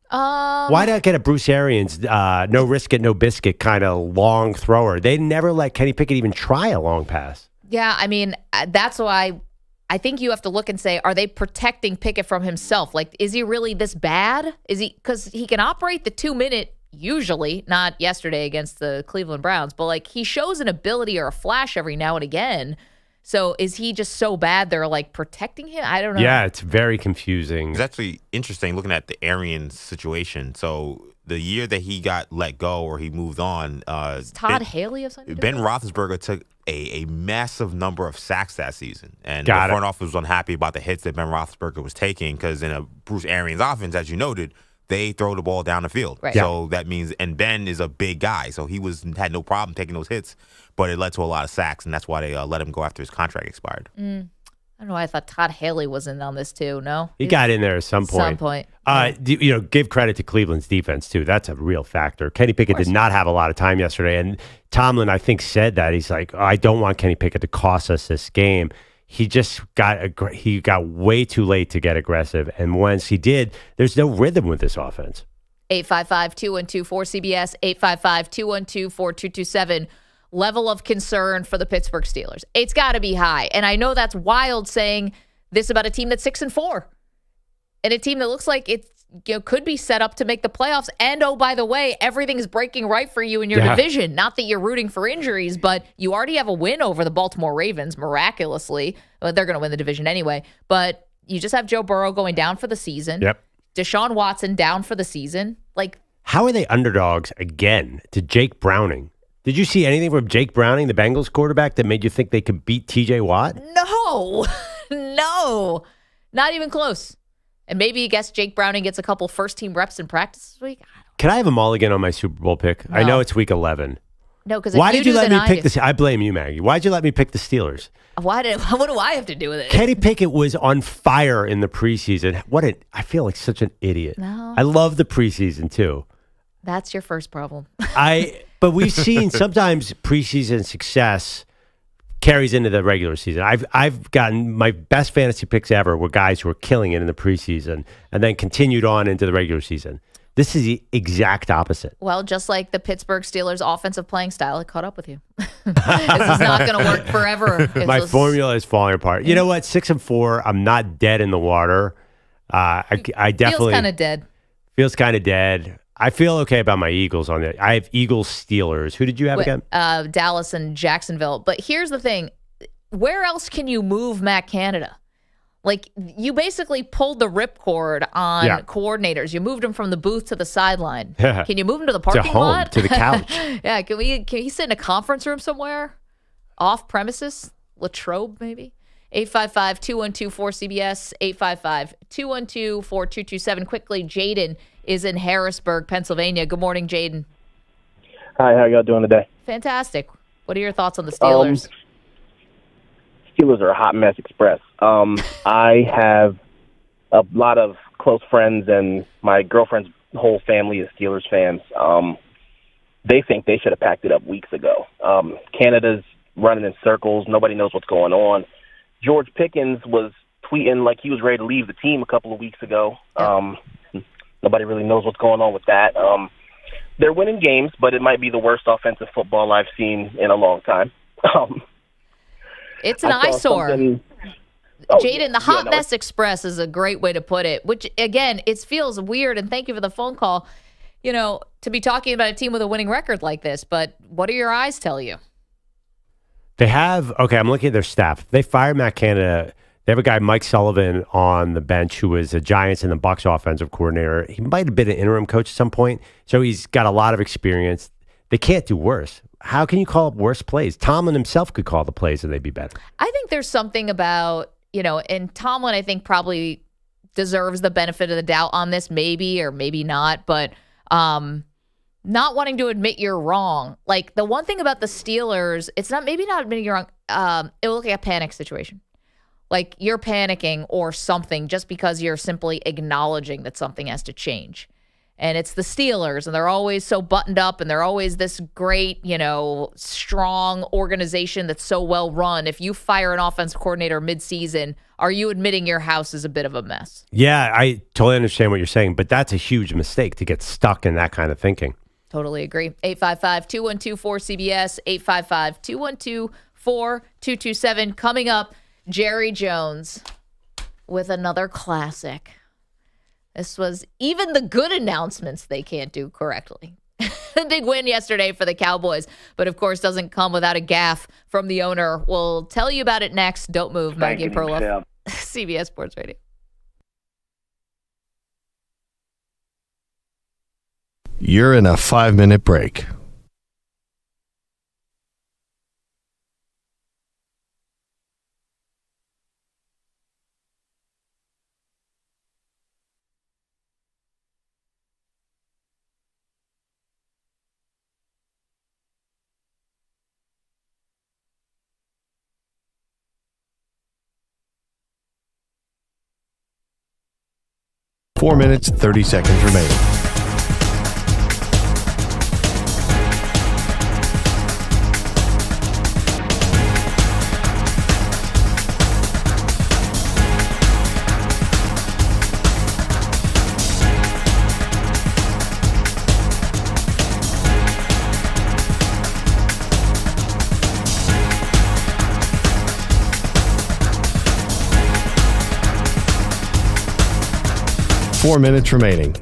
Why not get a Bruce Arians, no risk it, no biscuit kind of long thrower? They never let Kenny Pickett even try a long pass. Yeah, I mean, that's why I think you have to look and say, are they protecting Pickett from himself? Like, is he really this bad? Is he, because he can operate the 2-minute usually, not yesterday against the Cleveland Browns, but like he shows an ability or a flash every now and again. So is he just so bad they're like protecting him? I don't know. Yeah, it's very confusing. It's actually interesting looking at the Arians situation. So the year that he got let go or he moved on, Does Todd Haley have something to do Ben with it? Roethlisberger took a massive number of sacks that season. And Got the it. front office was unhappy about the hits that Ben Roethlisberger was taking because in a Bruce Arians offense, as you noted, they throw the ball down the field. Right. So that means, and Ben is a big guy, so he had no problem taking those hits, but it led to a lot of sacks, and that's why they let him go after his contract expired. I don't know. I thought Todd Haley was in on this too. No, He got in there at some point. Some point. Give credit to Cleveland's defense too. That's a real factor. Kenny Pickett did not have a lot of time yesterday, and Tomlin, I think, said that he's like, I don't want Kenny Pickett to cost us this game. He just got way too late to get aggressive, and once he did, there's no rhythm with this offense. 855-212-4CBS, 855-212-4227. Level of concern for the Pittsburgh Steelers. It's got to be high. And I know that's wild saying this about a team that's 6-4 and a team that looks like it could be set up to make the playoffs. And, oh, by the way, everything's breaking right for you in your division. Not that you're rooting for injuries, but you already have a win over the Baltimore Ravens, miraculously. Well, they're going to win the division anyway. But you just have Joe Burrow going down for the season. Yep. Deshaun Watson down for the season. Like, how are they underdogs again to Jake Browning? Did you see anything from Jake Browning, the Bengals quarterback, that made you think they could beat T.J. Watt? No, no, not even close. And maybe you guess Jake Browning gets a couple first-team reps in practice this week. Can I have a mulligan on my Super Bowl pick? No. I know it's week 11. No, because why did you let me pick this? I blame you, Maggie. Why did you let me pick the Steelers? What do I have to do with it? Kenny Pickett was on fire in the preseason. I feel like such an idiot. No. I love the preseason too. That's your first problem. But we've seen sometimes preseason success carries into the regular season. I've gotten my best fantasy picks ever were guys who were killing it in the preseason and then continued on into the regular season. This is the exact opposite. Well, just like the Pittsburgh Steelers offensive playing style, it caught up with you. This is not going to work forever. My formula is falling apart. You know what? 6-4. I'm not dead in the water. I definitely feels kind of dead. Feels kind of dead. I feel okay about my Eagles on it. I have Eagles Steelers. Who did you have again? Dallas and Jacksonville. But here's the thing. Where else can you move Matt Canada? Like, you basically pulled the ripcord on coordinators. You moved him from the booth to the sideline. Yeah. Can you move him to the parking home, lot? to the couch. Yeah. Can he sit in a conference room somewhere? Off premises? Latrobe, maybe? 855-212-4CBS, 855-212-4227. Quickly, Jaden is in Harrisburg, Pennsylvania. Good morning, Jaden. Hi, how y'all doing today? Fantastic. What are your thoughts on the Steelers? Steelers are a hot mess express. I have a lot of close friends, and my girlfriend's whole family is Steelers fans. They think they should have packed it up weeks ago. Canada's running in circles. Nobody knows what's going on. George Pickens was tweeting like he was ready to leave the team a couple of weeks ago. Nobody really knows what's going on with that. They're winning games, but it might be the worst offensive football I've seen in a long time. It's an eyesore. Jaden, the Hot Mess Express is a great way to put it, which, again, it feels weird, and thank you for the phone call, to be talking about a team with a winning record like this, but what do your eyes tell you? They have, I'm looking at their staff. They fired Matt Canada. They have a guy, Mike Sullivan, on the bench who was a Giants and the Bucs offensive coordinator. He might have been an interim coach at some point, so he's got a lot of experience. They can't do worse. How can you call up worse plays? Tomlin himself could call the plays and they'd be better. I think there's something about, and Tomlin, I think, probably deserves the benefit of the doubt on this, maybe or maybe not, but not wanting to admit you're wrong. Like, the one thing about the Steelers, it's not admitting you're wrong. It will look like a panic situation. Like, you're panicking or something just because you're simply acknowledging that something has to change. And it's the Steelers, and they're always so buttoned up, and they're always this great, strong organization that's so well run. If you fire an offensive coordinator midseason, are you admitting your house is a bit of a mess? Yeah, I totally understand what you're saying, but that's a huge mistake to get stuck in that kind of thinking. Totally agree. 855-212-4CBS, 855-212-4227. Coming up, Jerry Jones with another classic. This was even the good announcements they can't do correctly. A big win yesterday for the Cowboys, but of course doesn't come without a gaffe from the owner. We'll tell you about it next. Don't move. Maggie and Perloff, CBS Sports Radio. You're in a 5-minute break. Four minutes, 30 seconds remaining. Four minutes remaining.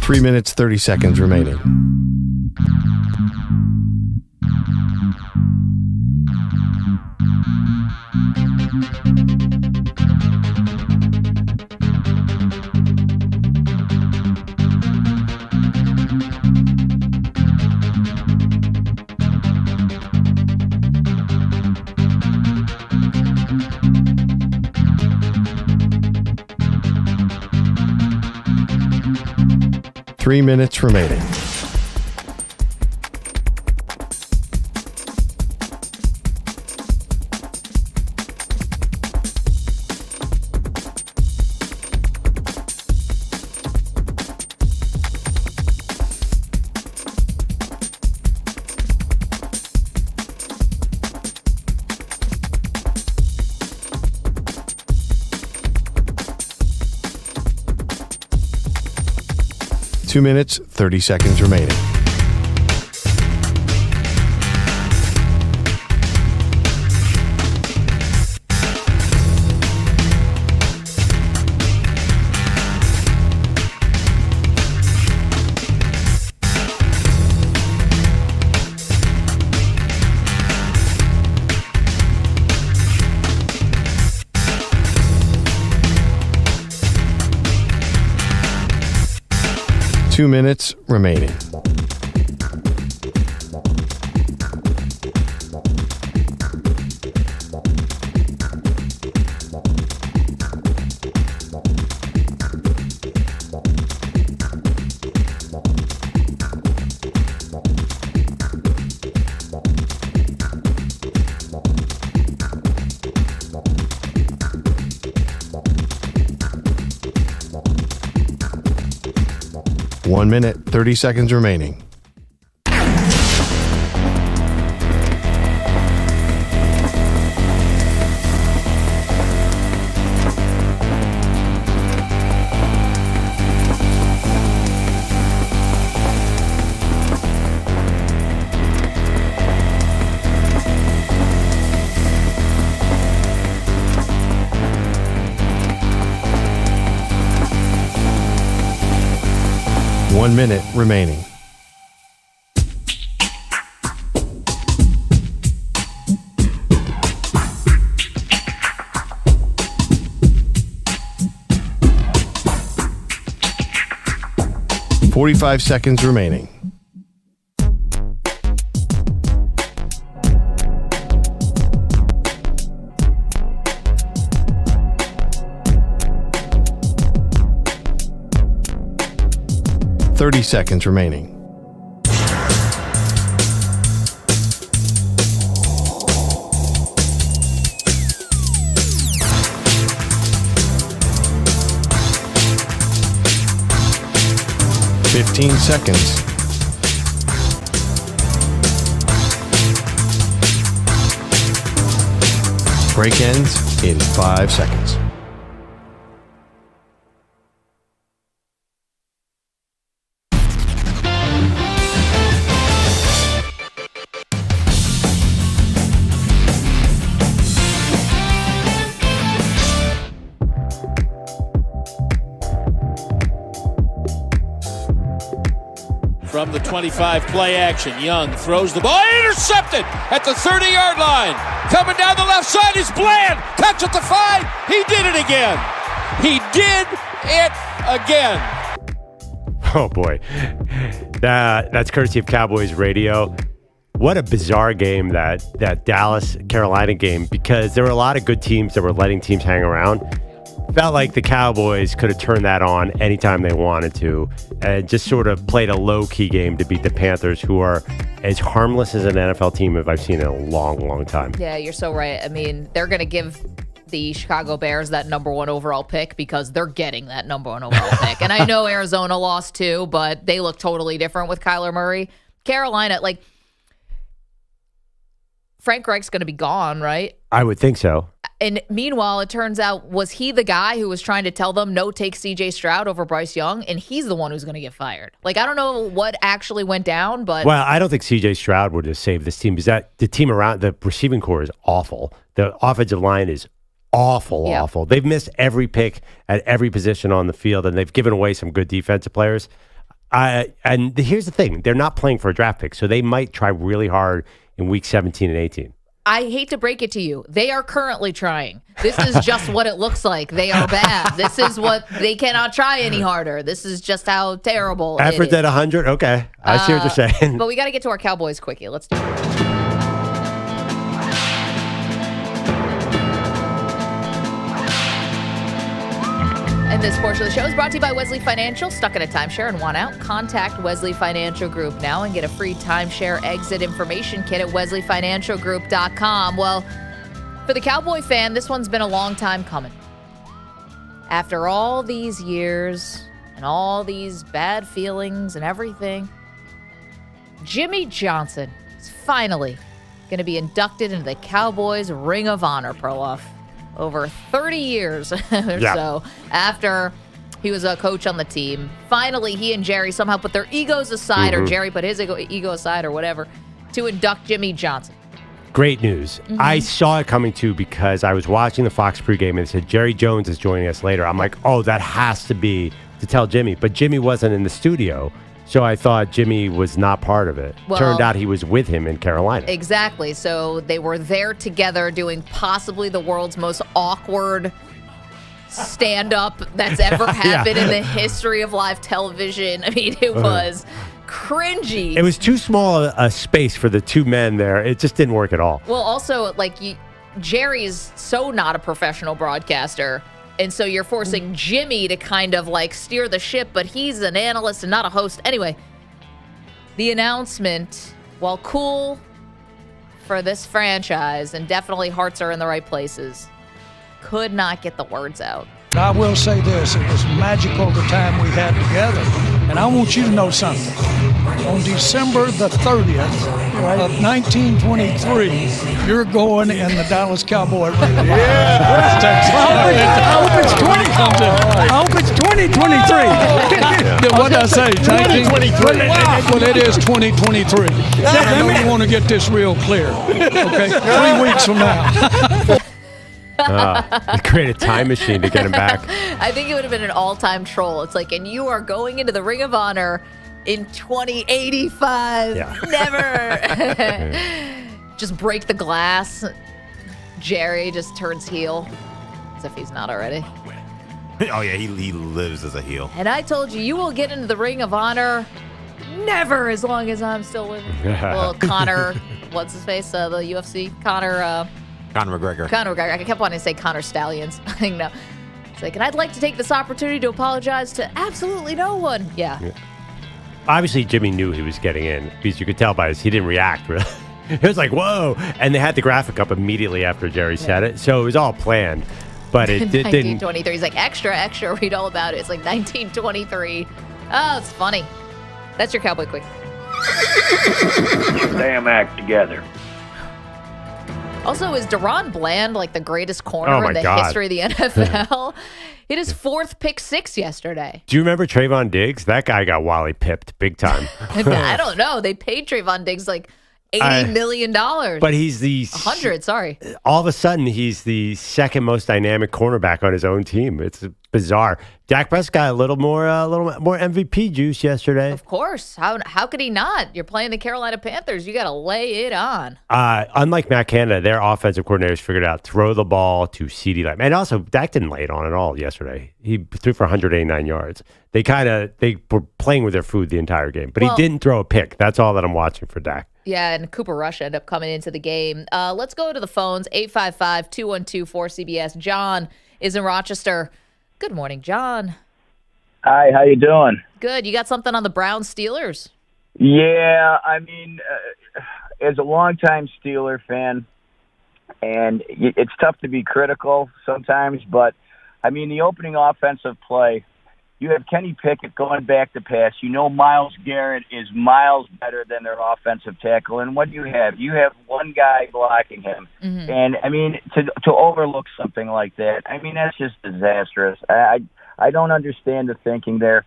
Three minutes, 30 seconds remaining. Three minutes remaining. Two minutes, 30 seconds remaining. Two minutes remaining. 1 minute, 30 seconds remaining. One minute remaining. "45 seconds remaining. "30 seconds remaining. "15 seconds. Break ends in 5 seconds. From the 25, play action. Young throws the ball. Intercepted at the 30-yard line. Coming down the left side is Bland. Touch at the 5. He did it again. He did it again. Oh, boy. That's courtesy of Cowboys Radio. What a bizarre game, that Dallas-Carolina game, because there were a lot of good teams that were letting teams hang around. Felt like the Cowboys could have turned that on anytime they wanted to and just sort of played a low-key game to beat the Panthers, who are as harmless as an NFL team as I've seen in a long, long time. Yeah, you're so right. I mean, they're going to give the Chicago Bears that number 1 overall pick because they're getting that number 1 overall pick. And I know Arizona lost too, but they look totally different with Kyler Murray. Carolina, like, Frank Reich's going to be gone, right? I would think so. And meanwhile, it turns out, was he the guy who was trying to tell them, no, take C.J. Stroud over Bryce Young? And he's the one who's going to get fired. Like, I don't know what actually went down, but... Well, I don't think C.J. Stroud would have saved this team because the team around, the receiving core is awful. The offensive line is awful. They've missed every pick at every position on the field, and they've given away some good defensive players. And here's the thing. They're not playing for a draft pick, so they might try really hard in week 17 and 18. I hate to break it to you. They are currently trying. This is just what it looks like. They are bad. This is what they cannot try any harder. This is just how terrible it is. Efforts at 100? Okay. I see what you're saying. But we got to get to our Cowboys quickie. Let's do it. And this portion of the show is brought to you by Wesley Financial. Stuck in a timeshare and want out? Contact Wesley Financial Group now and get a free timeshare exit information kit at wesleyfinancialgroup.com. Well, for the Cowboy fan, this one's been a long time coming. After all these years and all these bad feelings and everything, Jimmy Johnson is finally going to be inducted into the Cowboys Ring of Honor, Perloff. Over 30 years or so after he was a coach on the team. Finally, he and Jerry somehow put their egos aside, or Jerry put his ego aside or whatever, to induct Jimmy Johnson. Great news. I saw it coming too because I was watching the Fox pregame and it said Jerry Jones is joining us later. I'm like, oh, that has to be to tell Jimmy. But Jimmy wasn't in the studio. So I thought Jimmy was not part of it. Well, turned out he was with him in Carolina. Exactly. So they were there together doing possibly the world's most awkward stand-up that's ever happened in the history of live television. I mean, it was cringy. It was too small a space for the two men there. It just didn't work at all. Well, also, like, Jerry's so not a professional broadcaster. And so you're forcing Jimmy to kind of like steer the ship, but he's an analyst and not a host. Anyway, the announcement, while cool for this franchise, and definitely hearts are in the right places, could not get the words out. I will say this, it was magical the time we had together. And I want you to know something. On December the 30th of 1923, you're going in the Dallas Cowboy ring. Yeah. I hope it's 2023. What did I say? 2023. Well, it is 2023. I know you want to get this real clear. Okay, 3 weeks from now. Create a time machine to get him back. I think it would have been an all-time troll. It's like, and you are going into the Ring of Honor in 2085. Yeah. Never. Just break the glass. Jerry just turns heel, as if he's not already. Oh, yeah, he lives as a heel. And I told you, you will get into the Ring of Honor never as long as I'm still living. Well, Connor, what's his face? The UFC? Conor McGregor. I kept wanting to say Connor Stallions. I think no. It's like, and I'd like to take this opportunity to apologize to absolutely no one. Yeah. Obviously, Jimmy knew he was getting in because you could tell by he didn't react really. It was like, whoa. And they had the graphic up immediately after Jerry said it. So it was all planned. But it didn't. 1923. He's like, extra, read all about it. It's like 1923. Oh, it's funny. That's your Cowboy Quick. Get your damn act together. Also, is Deron Bland like the greatest corner in the history of the NFL? Hit his 4th pick 6 yesterday. Do you remember Trayvon Diggs? That guy got Wally pipped big time. I don't know. They paid Trayvon Diggs like $80 million. But he's the 100. Sorry. All of a sudden, he's the second most dynamic cornerback on his own team. It's bizarre. Dak Prescott a little more MVP juice yesterday. Of course. How could he not? You're playing the Carolina Panthers. You got to lay it on. Unlike Matt Canada, their offensive coordinators figured out throw the ball to CeeDee Lamb. And also, Dak didn't lay it on at all yesterday. He threw for 189 yards. They were playing with their food the entire game. But he didn't throw a pick. That's all that I'm watching for Dak. Yeah, and Cooper Rush ended up coming into the game. Let's go to the phones, 855-212-4CBS. John is in Rochester. Good morning, John. Hi, how you doing? Good. You got something on the Browns Steelers? Yeah, I mean, as a longtime Steeler fan, and it's tough to be critical sometimes, but, I mean, the opening offensive play, you have Kenny Pickett going back to pass. You know Myles Garrett is miles better than their offensive tackle. And what do you have? You have one guy blocking him. Mm-hmm. And, I mean, to overlook something like that, I mean, that's just disastrous. I don't understand the thinking there.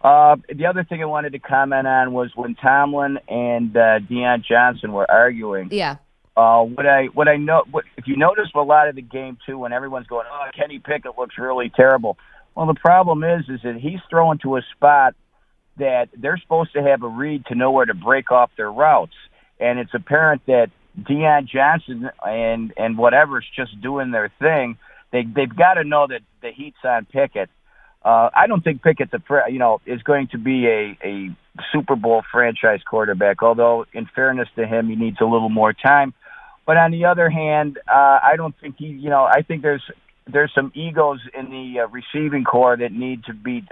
The other thing I wanted to comment on was when Tomlin and Deion Johnson were arguing. Yeah. If you notice a lot of the game, too, when everyone's going, oh, Kenny Pickett looks really terrible. Well, the problem is that he's throwing to a spot that they're supposed to have a read to know where to break off their routes. And it's apparent that Deion Johnson and whatever's just doing their thing. They've got to know that the heat's on Pickett. I don't think Pickett's is going to be a Super Bowl franchise quarterback, although in fairness to him, he needs a little more time. But on the other hand, I don't think I think there's some egos in the receiving core that need to be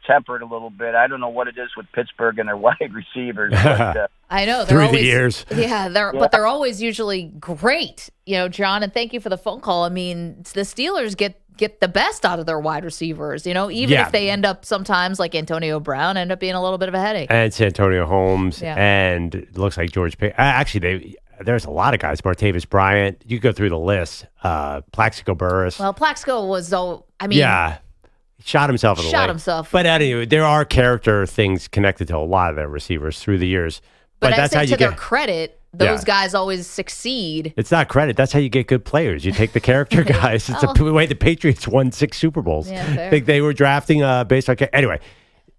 tempered a little bit. I don't know what it is with Pittsburgh and their wide receivers. But, I know. Through the years. Yeah, but they're always usually great, John, and thank you for the phone call. I mean, the Steelers get the best out of their wide receivers, even if they end up sometimes like Antonio Brown end up being a little bit of a headache. And Santonio Holmes, and it looks like George Pickens. Actually, there's a lot of guys. Martavis Bryant. You go through the list. Plaxico Burress. Well, Plaxico was shot himself in the leg. Himself. But anyway, there are character things connected to a lot of their receivers through the years. But that's how you to get their credit. Those guys always succeed. It's not credit. That's how you get good players. You take the character guys. It's the way the Patriots won 6 Super Bowls. Yeah, fair. I think they were drafting based on. Anyway,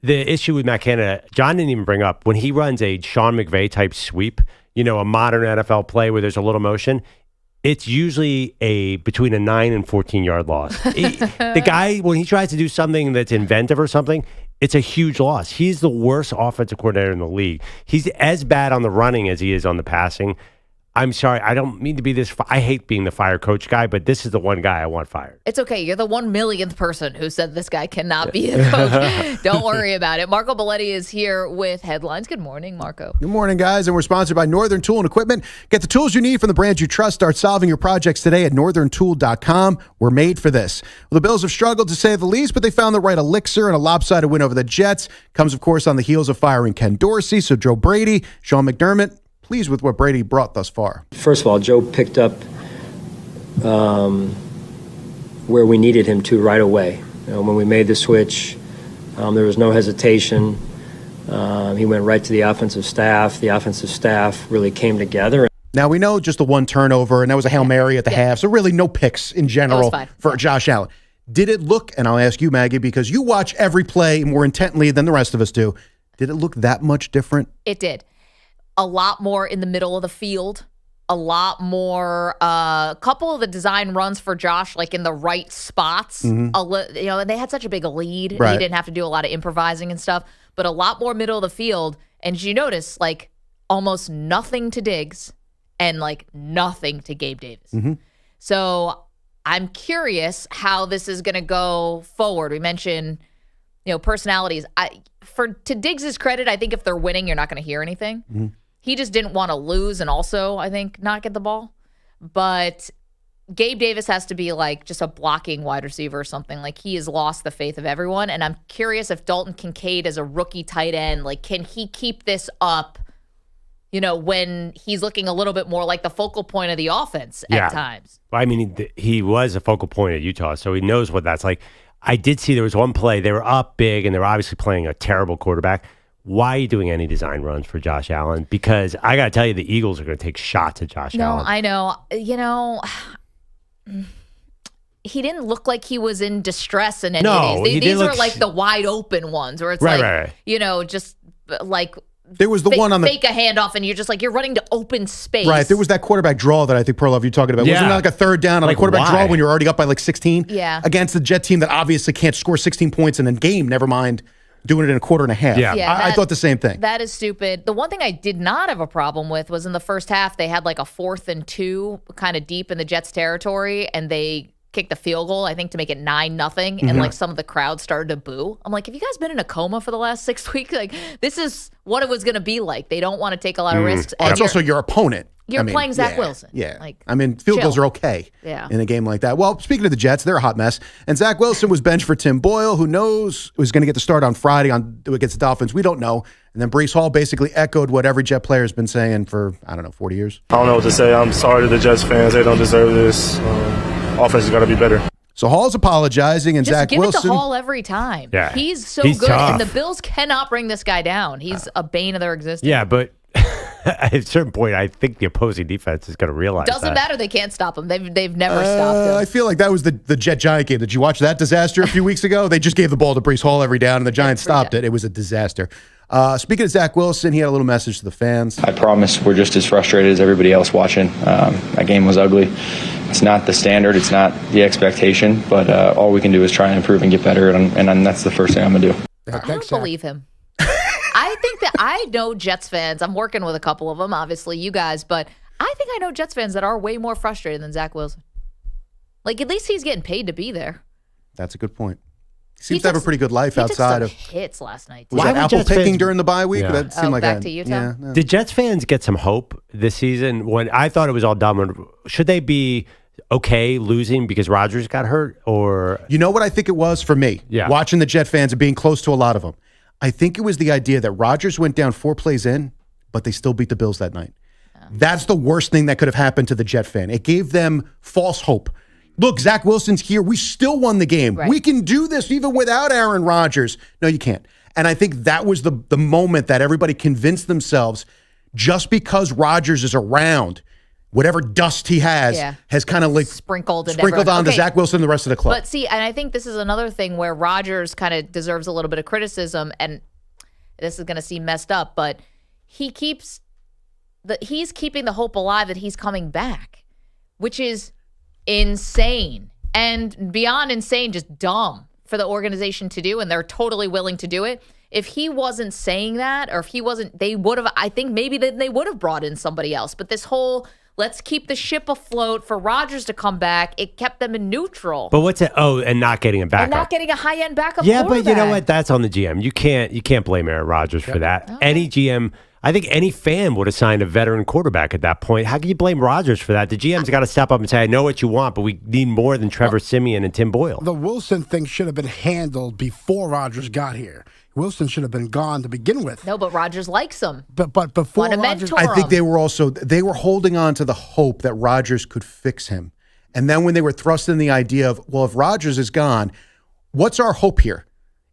the issue with Matt Canada, John didn't even bring up when he runs a Sean McVay type sweep. A modern NFL play where there's a little motion. It's usually between a 9 and 14 yard loss. The guy, when he tries to do something that's inventive or something, it's a huge loss. He's the worst offensive coordinator in the league. He's as bad on the running as he is on the passing. I'm sorry, I don't mean to be this. I hate being the fire coach guy, but this is the one guy I want fired. It's okay. You're the 1 millionth person who said this guy cannot be the coach. Don't worry about it. Marco Belletti is here with headlines. Good morning, Marco. Good morning, guys. And we're sponsored by Northern Tool and Equipment. Get the tools you need from the brands you trust. Start solving your projects today at northerntool.com. We're made for this. Well, the Bills have struggled to say the least, but they found the right elixir and a lopsided win over the Jets. Comes, of course, on the heels of firing Ken Dorsey. So Joe Brady, Sean McDermott, pleased with what Brady brought thus far. First of all, Joe picked up where we needed him to right away. When we made the switch, there was no hesitation. He went right to the offensive staff. The offensive staff really came together. Now, we know just the one turnover, and that was a Hail Mary at the half, so really no picks in general for Josh Allen. Did it look, and I'll ask you, Maggie, because you watch every play more intently than the rest of us do, did it look that much different? It did. A lot more in the middle of the field, a lot more, a couple of the design runs for Josh, like in the right spots. And they had such a big lead. Right. He didn't have to do a lot of improvising and stuff, but a lot more middle of the field. And you notice, like, almost nothing to Diggs and, like, nothing to Gabe Davis. So I'm curious how this is going to go forward. We mentioned, personalities. To Diggs' credit, I think if they're winning, you're not going to hear anything. He just didn't want to lose and also, I think, not get the ball. But Gabe Davis has to be like just a blocking wide receiver or something. Like, he has lost the faith of everyone. And I'm curious if Dalton Kincaid as a rookie tight end, like, can he keep this up, when he's looking a little bit more like the focal point of the offense at times? I mean, he was a focal point at Utah, so he knows what that's like. I did see there was one play. They were up big, and they were obviously playing a terrible quarterback. Why are you doing any design runs for Josh Allen? Because I got to tell you, the Eagles are going to take shots at Josh Allen. No, I know. He didn't look like he was in distress in any of these. These are like the wide open ones where it's just like there was the one on the fake a handoff and you're just like, you're running to open space. Right. There was that quarterback draw that I think, Perloff, you're talking about. Wasn't that like a third down on a quarterback draw when you're already up by like 16? Yeah. Against the Jet team that obviously can't score 16 points in a game, never mind doing it in a quarter and a half. I thought the same thing. That is stupid. The one thing I did not have a problem with was in the first half, they had like a 4th and 2 kind of deep in the Jets territory, and they kicked the field goal, I think, to make it 9-0. And like some of the crowd started to boo. I'm like, have you guys been in a coma for the last 6 weeks? Like, this is what it was going to be like. They don't want to take a lot of risks. It's also your opponent. You're playing Zach Wilson. Yeah. Like, field goals are okay in a game like that. Well, speaking of the Jets, they're a hot mess. And Zach Wilson was benched for Tim Boyle, who knows who's going to get the start on Friday against the Dolphins. We don't know. And then Breece Hall basically echoed what every Jet player has been saying for, 40 years. I don't know what to say. I'm sorry to the Jets fans. They don't deserve this. Offense has got to be better. So Hall's apologizing, and just Zach give Wilson. it to Hall every time. Yeah. He's so He's good, tough. and the Bills cannot bring this guy down. He's a bane of their existence. Yeah, but at a certain point, I think the opposing defense is going to realize Doesn't matter. They can't stop him. They've never stopped him. I feel like that was the Jet-Giant game. Did you watch that disaster a few weeks ago? They just gave the ball to Breece Hall every down, and the Giants stopped it. It was a disaster. Speaking of Zach Wilson, he had a little message to the fans. I promise we're just as frustrated as everybody else watching. That game was ugly. It's not the standard. It's not the expectation. But all we can do is try and improve and get better, and that's the first thing I'm going to do. I don't believe him. I think that I know Jets fans. I'm working with a couple of them, obviously you guys, but I think I know Jets fans that are way more frustrated than Zach Wilson. Like, at least he's getting paid to be there. That's a good point. He seems to have a pretty good life outside of hits last night. Was that apple picking during the bye week? Yeah. That seemed like back to Utah. Yeah. Did Jets fans get some hope this season? When I thought it was all done, should they be okay losing because Rodgers got hurt? Or you know what I think it was for me? Yeah. Watching the Jet fans and being close to a lot of them. I think it was the idea that Rodgers went down 4 plays in, but they still beat the Bills that night. That's the worst thing that could have happened to the Jet fan. It gave them false hope. Look, Zach Wilson's here. We still won the game. Right. We can do this even without Aaron Rodgers. No, you can't. And I think that was the moment that everybody convinced themselves just because Rodgers is around, whatever dust he has kind of like sprinkled onto Zach Wilson and the rest of the club. But see, and I think this is another thing where Rodgers kind of deserves a little bit of criticism, and this is going to seem messed up, but he's keeping the hope alive that he's coming back, which is insane. And beyond insane, just dumb for the organization to do, and they're totally willing to do it. If he wasn't saying that, or if he wasn't, they would have, I think maybe they would have brought in somebody else. But this whole, let's keep the ship afloat for Rodgers to come back. It kept them in neutral. But what's it? Oh, and not getting a backup. And not getting a high-end backup Yeah, quarterback. but you know what? That's on the GM. You can't blame Aaron Rodgers for that. Oh. Any GM, I think any fan would have signed a veteran quarterback at that point. How can you blame Rodgers for that? The GM's got to step up and say, I know what you want, but we need more than Trevor Siemian and Tim Boyle. The Wilson thing should have been handled before Rodgers got here. Wilson should have been gone to begin with. No, but Rodgers likes him. But before Wanna Rodgers, mentor I think they were holding on to the hope that Rodgers could fix him. And then when they were thrust in the idea of, well, if Rodgers is gone, what's our hope here?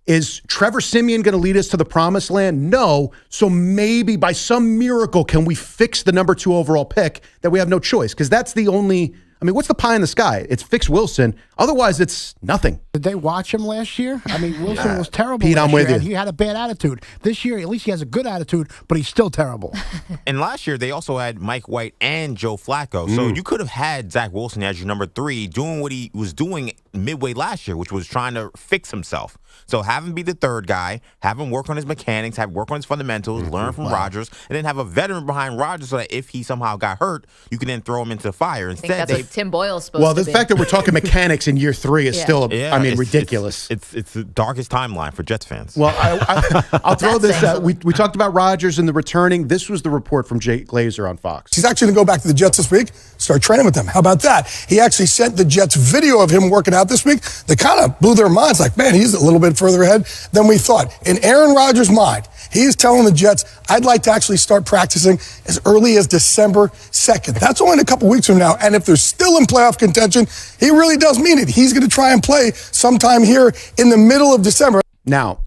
Is Trevor Siemian going to lead us to the promised land? No. So maybe by some miracle can we fix the number 2 overall pick that we have no choice? Because that's the only, I mean, what's the pie in the sky? It's fix Wilson. Otherwise, it's nothing. Did they watch him last year? I mean, Wilson was terrible Pete, last I'm with year, you. and he had a bad attitude. This year, at least he has a good attitude, but he's still terrible. And last year, they also had Mike White and Joe Flacco. So you could have had Zach Wilson as your number 3 doing what he was doing midway last year, which was trying to fix himself. So have him be the third guy, have him work on his mechanics, have work on his fundamentals, learn from Rodgers, and then have a veteran behind Rodgers so that if he somehow got hurt, you can then throw him into the fire. I think that's what Tim Boyle's supposed Well, to the be. fact that we're talking mechanics in year 3 is still, ridiculous. It's the darkest timeline for Jets fans. Well, I'll throw this out. We talked about Rodgers and the returning. This was the report from Jake Glazer on Fox. He's actually going to go back to the Jets this week, start training with them. How about that? He actually sent the Jets video of him working out this week. They kind of blew their minds like, man, he's a little bit further ahead than we thought. In Aaron Rodgers' mind, he's telling the Jets, I'd like to actually start practicing as early as December 2nd. That's only in a couple weeks from now. And if they're still in playoff contention, he really does mean it. He's going to try and play sometime here in the middle of December. Now,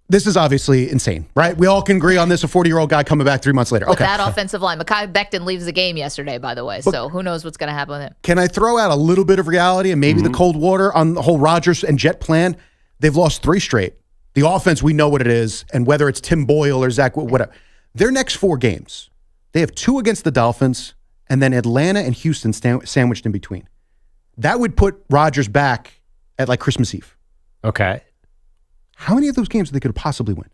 this is obviously insane, right? We all can agree on this, a 40-year-old guy coming back 3 months later. With Okay. that offensive line. Mekhi Becton leaves the game yesterday, by the way. So who knows what's going to happen with him. Can I throw out a little bit of reality and maybe the cold water on the whole Rodgers and Jet plan? They've lost 3 straight. The offense, we know what it is, and whether it's Tim Boyle or Zach, whatever. Their next 4 games, they have 2 against the Dolphins and then Atlanta and Houston sandwiched in between. That would put Rodgers back at like Christmas Eve. Okay. How many of those games they could possibly win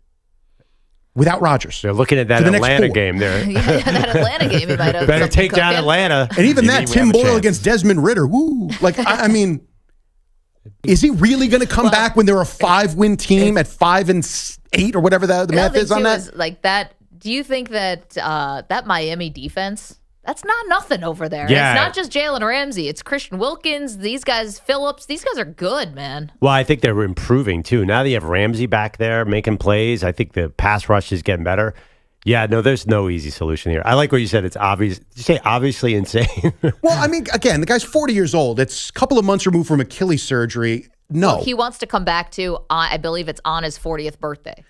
without Rodgers? They're looking at that Atlanta game there. That Atlanta game, he might have. Better take down Atlanta. And even that, Tim Boyle against Desmond Ridder. Woo. Like, I mean, is he really going to come back when they're a 5-win team at 5-8 or whatever the math is on that? Is like that. Do you think that that Miami defense? That's not nothing over there. Yeah. It's not just Jalen Ramsey. It's Christian Wilkins. These guys, Phillips. These guys are good, man. Well, I think they're improving too. Now that you have Ramsey back there making plays, I think the pass rush is getting better. Yeah, no, there's no easy solution here. I like what you said. It's obvious. Did you say obviously insane? Well, I mean, again, the guy's 40 years old. It's a couple of months removed from Achilles surgery. No. Well, he wants to come back to, I believe it's on his 40th birthday.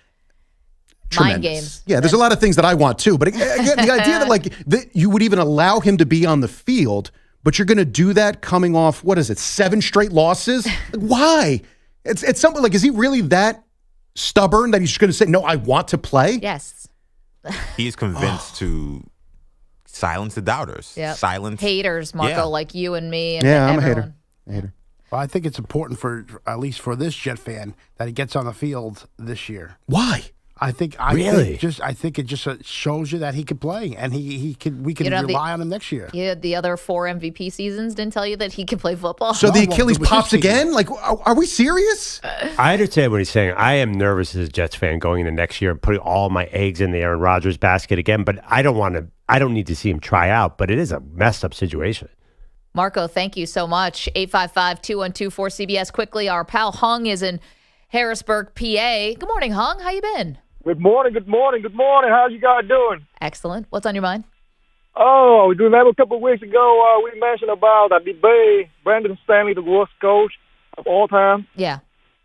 Tremendous. Mind games. Yeah, there's a lot of things that I want too. But again, the idea that you would even allow him to be on the field, but you're going to do that coming off, 7 straight losses? Like, why? It's something like, is he really that stubborn that he's just going to say, no, I want to play? Yes. He is convinced to silence the doubters. Yep. Silence haters, Marco, like you and me. And I'm everyone. a hater. Well, I think it's important for, at least for this Jet fan, that he gets on the field this year. Why? I think it just shows you that he could play, and we can rely on him next year. Yeah, the other 4 MVP seasons didn't tell you that he could play football. So the Achilles pops again? Like, are we serious? I understand what he's saying. I am nervous as a Jets fan going into next year and putting all my eggs in the Aaron Rodgers basket again, but I don't need to see him try out, but it is a messed up situation. Marco, thank you so much. 855-212-4CBS. Quickly, our pal Hung is in Harrisburg, PA. Good morning, Hung. How you been? Good morning. How you guys doing? Excellent. What's on your mind? Oh, do you remember a couple of weeks ago we mentioned about the debate, Brandon Stanley, the worst coach of all time? Yeah.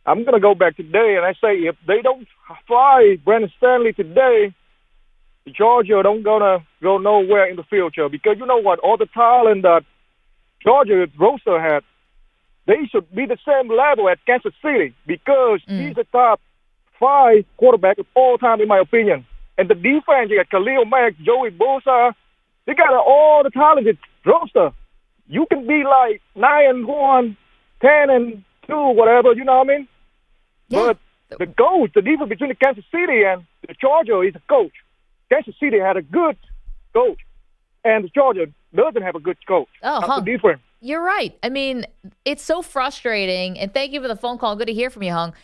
I'm going to go back today, and I say if they don't fire Brandon Stanley today, Georgia don't gonna go nowhere in the future, because you know what? All the talent that Georgia's roster had, they should be the same level at Kansas City, because he's the top 5 quarterback of all time, in my opinion. And the defense, you got Khalil Mack, Joey Bosa, they got all the talented roster. You can be like 9-1, 10-2, whatever, you know what I mean? Yeah. But the coach, the difference between the Kansas City and the Georgia is the coach. Kansas City had a good coach. And Georgia doesn't have a good coach. Hung, different. You're right. I mean, it's so frustrating, and thank you for the phone call. Good to hear from you, Hung,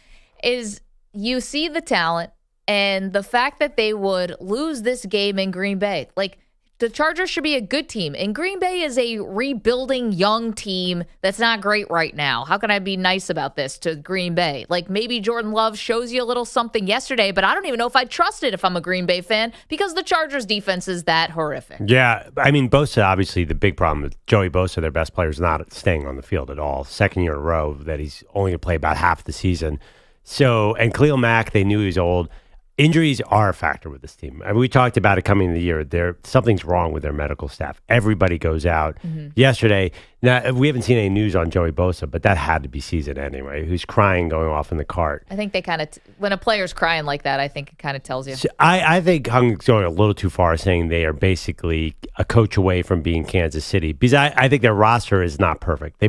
is you see the talent and the fact that they would lose this game in Green Bay. Like, the Chargers should be a good team, and Green Bay is a rebuilding young team that's not great right now. How can I be nice about this to Green Bay? Like, maybe Jordan Love shows you a little something yesterday, but I don't even know if I'd trust it if I'm a Green Bay fan because the Chargers defense is that horrific. Yeah, I mean, Bosa, obviously the big problem with Joey Bosa, their best player, is not staying on the field at all. Second year in a row that he's only going to play about half the season. So, and Khalil Mack, they knew he was old. Injuries are a factor with this team. I mean, we talked about it coming in the year. Something's wrong with their medical staff. Everybody goes out. Yesterday, now we haven't seen any news on Joey Bosa, but that had to be season anyway. Who's crying going off in the cart. I think they kind of, when a player's crying like that, I think it kind of tells you. So I think Hung's going a little too far, saying they are basically a coach away from being Kansas City, because I think their roster is not perfect. They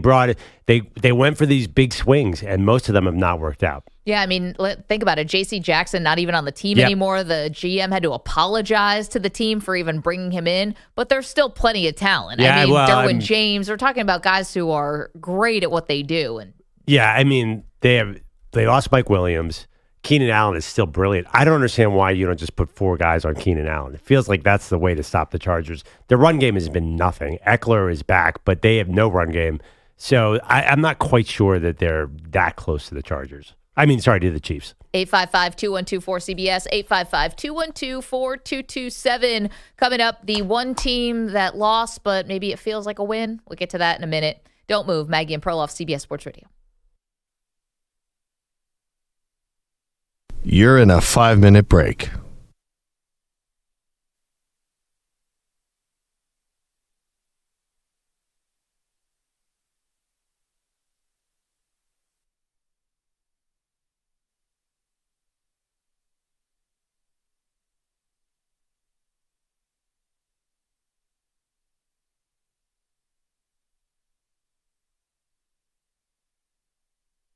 went for these big swings, and most of them have not worked out. Yeah, I mean, think about it. J.C. Jackson, not even on the team anymore. The GM had to apologize to the team for even bringing him in, but there's still plenty of talent. Yeah, I mean, well, Derwin James, we're talking about guys who are great at what they do. And yeah, I mean, they lost Mike Williams. Keenan Allen is still brilliant. I don't understand why you don't just put 4 guys on Keenan Allen. It feels like that's the way to stop the Chargers. Their run game has been nothing. Eckler is back, but they have no run game. So I'm not quite sure that they're that close to the Chargers. I mean, sorry, to the Chiefs. 855-212-4CBS, 855-212-4227. Coming up, the one team that lost, but maybe it feels like a win. We'll get to that in a minute. Don't move. Maggie and Perloff, CBS Sports Radio. You're in a 5-minute break.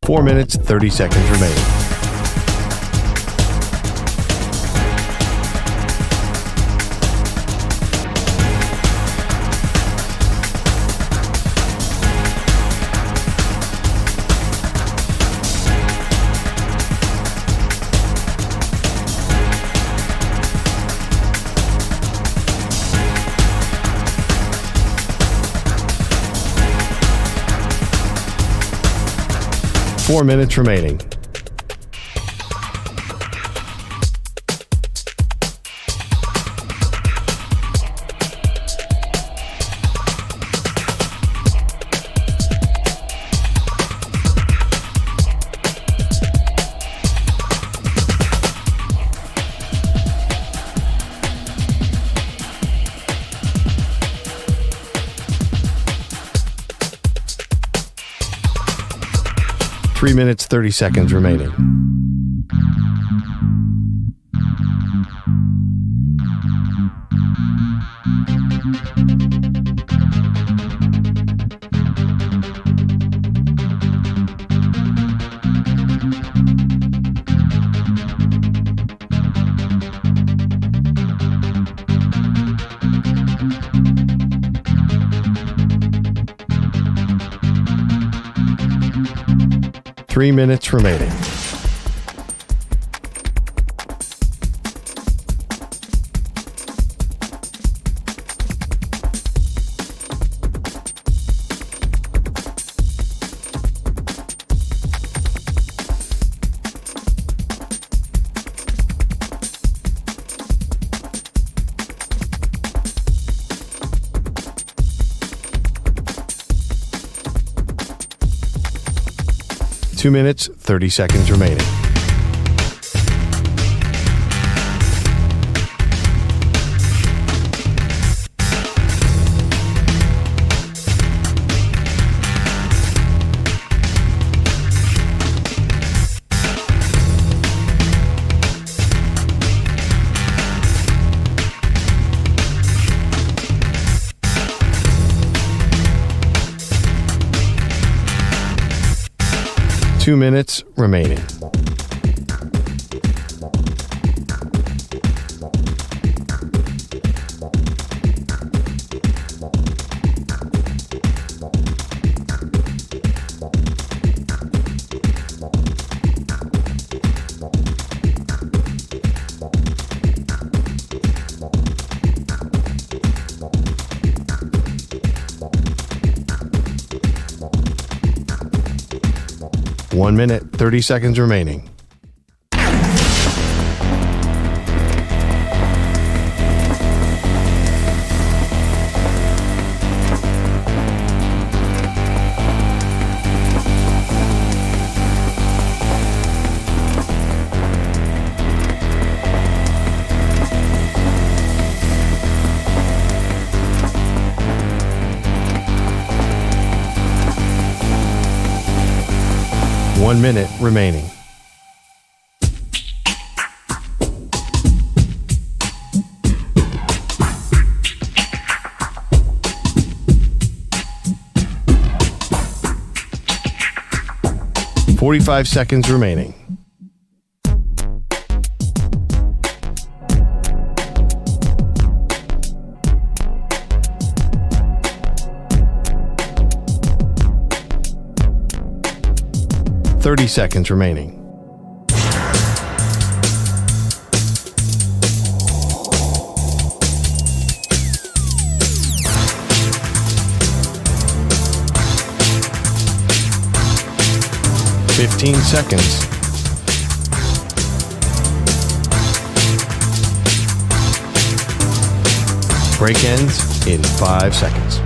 Four minutes, 30 seconds remaining. Four minutes remaining. Three minutes, 30 seconds remaining. Three minutes remaining. Two minutes, 30 seconds remaining. Two minutes remaining. 1 minute, 30 seconds remaining. One minute remaining. "45 seconds remaining. "30 seconds remaining. "15 seconds. Break ends in 5 seconds.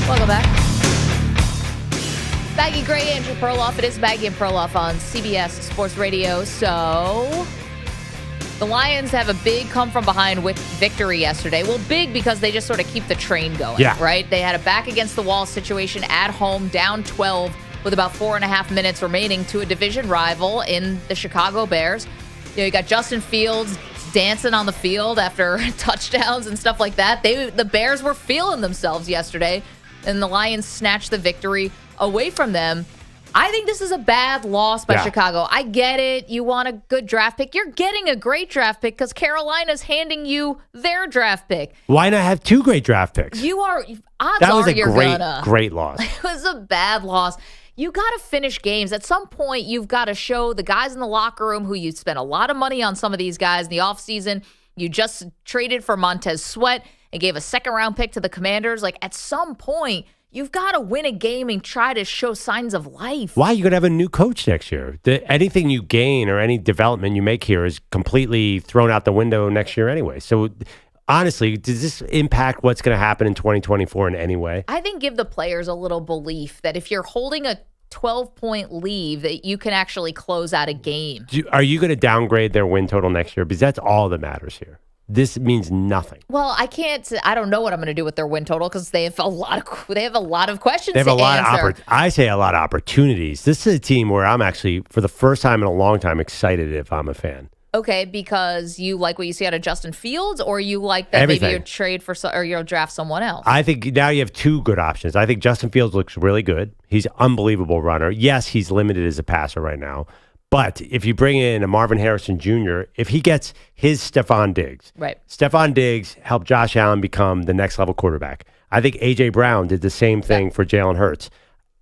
Welcome back. Maggie Gray, Andrew Perloff. It is Maggie and Perloff on CBS Sports Radio. So the Lions have a big come-from-behind victory yesterday. Well, big because they just sort of keep the train going, right? They had a back-against-the-wall situation at home, down 12 with about 4.5 minutes remaining to a division rival in the Chicago Bears. You got Justin Fields dancing on the field after touchdowns and stuff like that. The Bears were feeling themselves yesterday, and the Lions snatched the victory away from them. I think this is a bad loss by Chicago. I get it. You want a good draft pick. You're getting a great draft pick because Carolina's handing you their draft pick. Why not have 2 great draft picks? You are odds That was are a you're gonna. great loss. It was a bad loss. You got to finish games. At some point, you've got to show the guys in the locker room who you spent a lot of money on some of these guys in the offseason. You just traded for Montez Sweat and gave a second-round pick to the Commanders. Like, at some point, you've got to win a game and try to show signs of life. Why? You're going to have a new coach next year. Anything you gain or any development you make here is completely thrown out the window next year anyway. So, honestly, does this impact what's going to happen in 2024 in any way? I think give the players a little belief that if you're holding a 12-point lead, that you can actually close out a game. Are you going to downgrade their win total next year? Because that's all that matters here. This means nothing. Well, I don't know what I'm going to do with their win total because they have a lot of questions They have a lot answer. I say a lot of opportunities. This is a team where I'm actually, for the first time in a long time, excited if I'm a fan. Okay, because you like what you see out of Justin Fields, or you like that Everything. maybe you trade for or you'll draft someone else? I think now you have 2 good options. I think Justin Fields looks really good. He's an unbelievable runner. Yes, he's limited as a passer right now. But if you bring in a Marvin Harrison Jr., if he gets his Stephon Diggs, right? Stephon Diggs helped Josh Allen become the next level quarterback. I think A.J. Brown did the same thing for Jalen Hurts.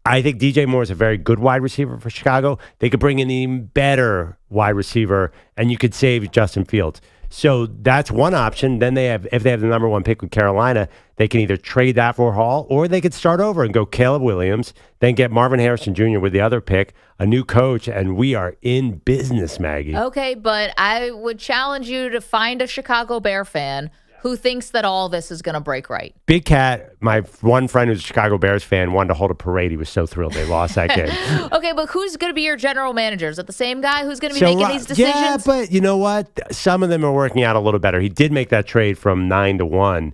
I think DJ Moore is a very good wide receiver for Chicago. They could bring in an even better wide receiver, and you could save Justin Fields. So that's one option. Then if they have the number 1 pick with Carolina, they can either trade that for Hall, or they could start over and go Caleb Williams, then get Marvin Harrison Jr. with the other pick, a new coach, and we are in business, Maggie. Okay, but I would challenge you to find a Chicago Bear fan who thinks that all this is going to break right. Big Cat, my one friend who's a Chicago Bears fan, wanted to hold a parade. He was so thrilled they lost that game. Okay, but who's going to be your general manager? Is it the same guy who's going to be making these decisions? Yeah, but you know what? Some of them are working out a little better. He did make that trade from 9-1.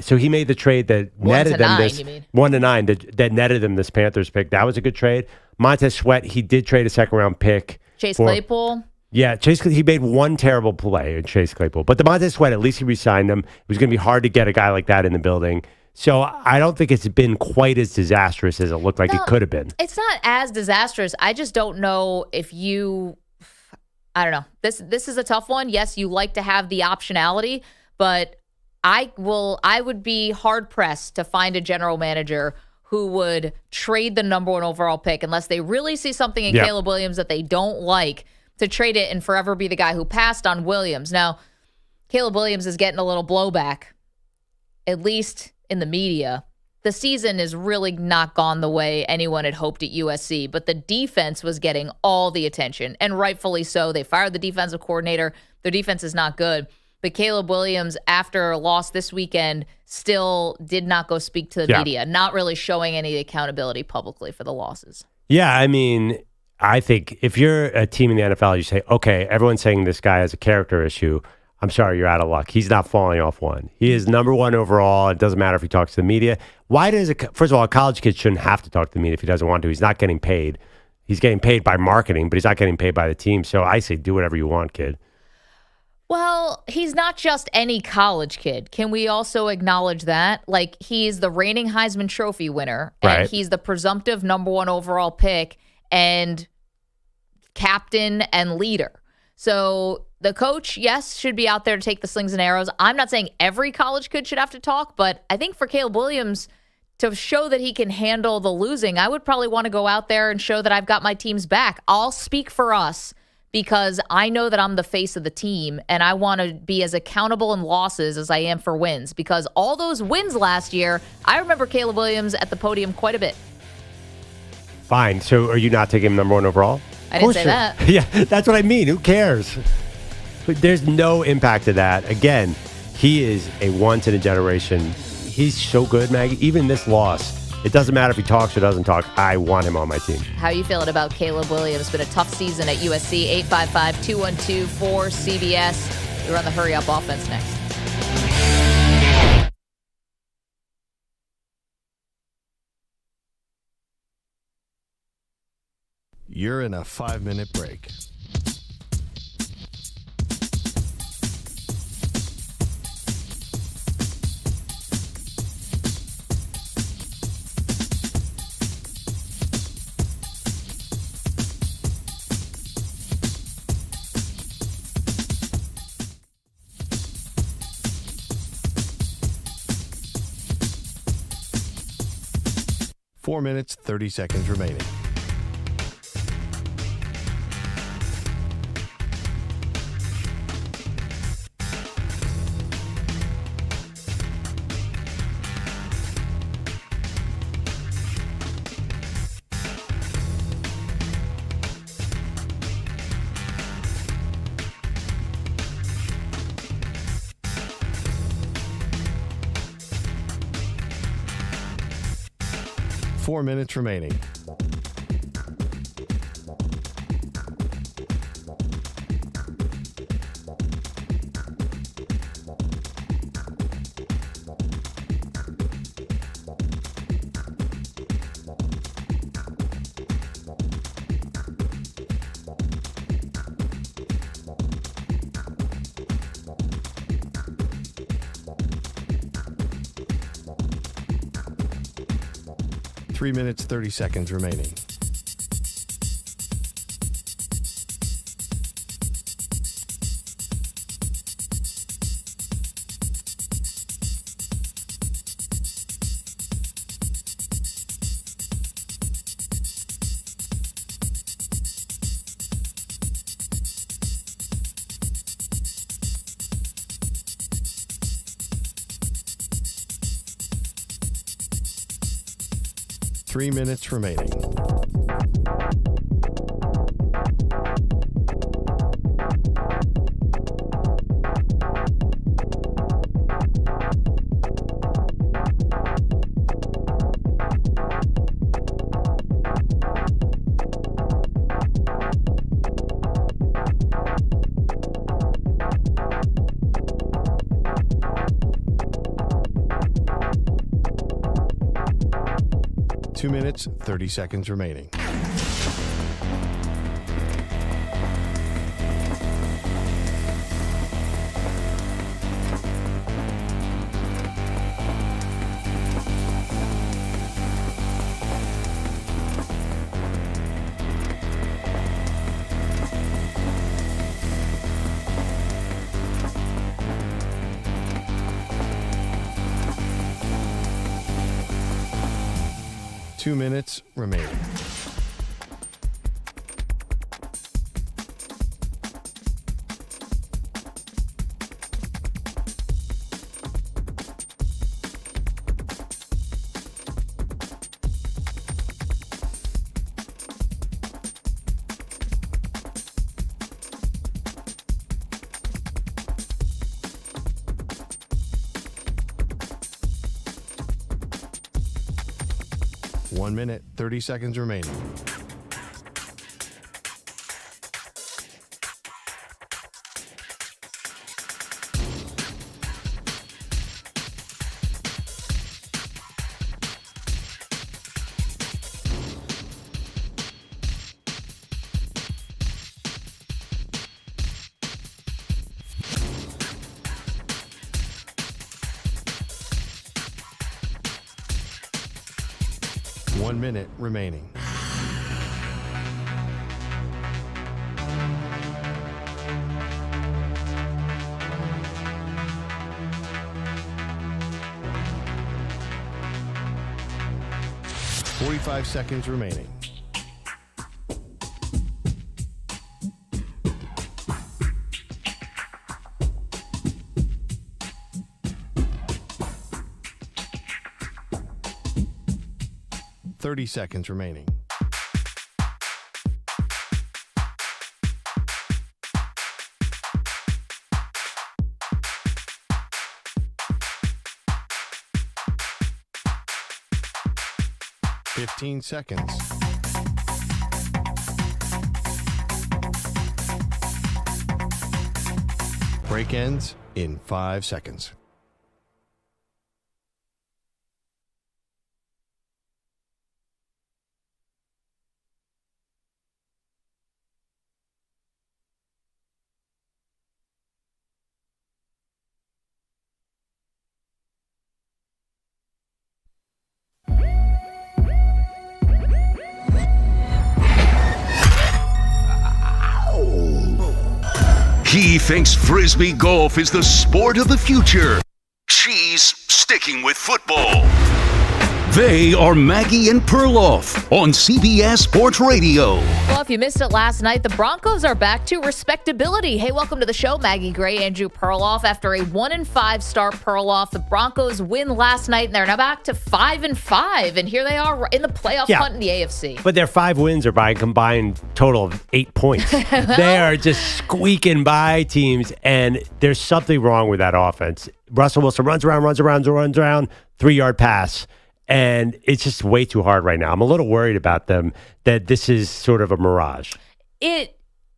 So he made the trade that netted them this 1-9 that netted them this Panthers pick. That was a good trade. Montez Sweat, he did trade a second round pick. Chase Claypool. Yeah, he made one terrible play in Chase Claypool. But the Montez Sweat, at least he re-signed him. It was going to be hard to get a guy like that in the building. So I don't think it's been quite as disastrous as it looked like it could have been. It's not as disastrous. I just don't know if I don't know. This is a tough one. Yes, you like to have the optionality, but I would be hard pressed to find a general manager who would trade the number 1 overall pick unless they really see something in Caleb Williams that they don't like, to trade it and forever be the guy who passed on Williams. Now, Caleb Williams is getting a little blowback, at least in the media. The season is really not gone the way anyone had hoped at USC, but the defense was getting all the attention, and rightfully so. They fired the defensive coordinator. Their defense is not good. But Caleb Williams, after a loss this weekend, still did not go speak to the media, not really showing any accountability publicly for the losses. Yeah, I mean, I think if you're a team in the NFL, you say, okay, everyone's saying this guy has a character issue. I'm sorry, you're out of luck. He's not falling off one. He is number 1 overall. It doesn't matter if he talks to the media. Why does it? First of all, a college kid shouldn't have to talk to the media if he doesn't want to. He's not getting paid. He's getting paid by marketing, but he's not getting paid by the team. So I say do whatever you want, kid. Well, he's not just any college kid. Can we also acknowledge that? Like, he's the reigning Heisman Trophy winner, and he's the presumptive number 1 overall pick and captain and leader. So the coach, yes, should be out there to take the slings and arrows. I'm not saying every college kid should have to talk, but I think for Caleb Williams to show that he can handle the losing, I would probably want to go out there and show that I've got my team's back. I'll speak for us, because I know that I'm the face of the team, and I want to be as accountable in losses as I am for wins, because all those wins last year, I remember Caleb Williams at the podium quite a bit. Fine. So are you not taking him number 1 overall? I didn't say that. Yeah, that's what I mean. Who cares? But there's no impact to that. Again, he is a once-in-a-generation. He's so good, Maggie. Even this loss, it doesn't matter if he talks or doesn't talk. I want him on my team. How are you feeling about Caleb Williams? It's been a tough season at USC. 855-212-4CBS. We're on the Hurry Up Offense next. You're in a 5-minute break. Four minutes, 30 seconds remaining. Four minutes remaining. Three minutes, 30 seconds remaining. Three minutes remaining. Two minutes, 30 seconds remaining. 2 minutes remaining. One minute, 30 seconds remaining. One minute remaining. Forty-five seconds remaining. Thirty seconds remaining. Fifteen seconds. Break ends in 5 seconds. He thinks Frisbee golf is the sport of the future. She's sticking with football. They are Maggie and Perloff on CBS Sports Radio. Well, if you missed it last night, the Broncos are back to respectability. Hey, welcome to the show, Maggie Gray, Andrew Perloff. After a 1-5 start, Perloff, the Broncos win last night, and they're now back to 5-5. And here they are in the playoff hunt in the AFC. But their 5 wins are by a combined total of 8 points. They are just squeaking by teams, and there's something wrong with that offense. Russell Wilson runs around, 3-yard pass. And it's just way too hard right now. I'm a little worried about them that this is sort of a mirage. It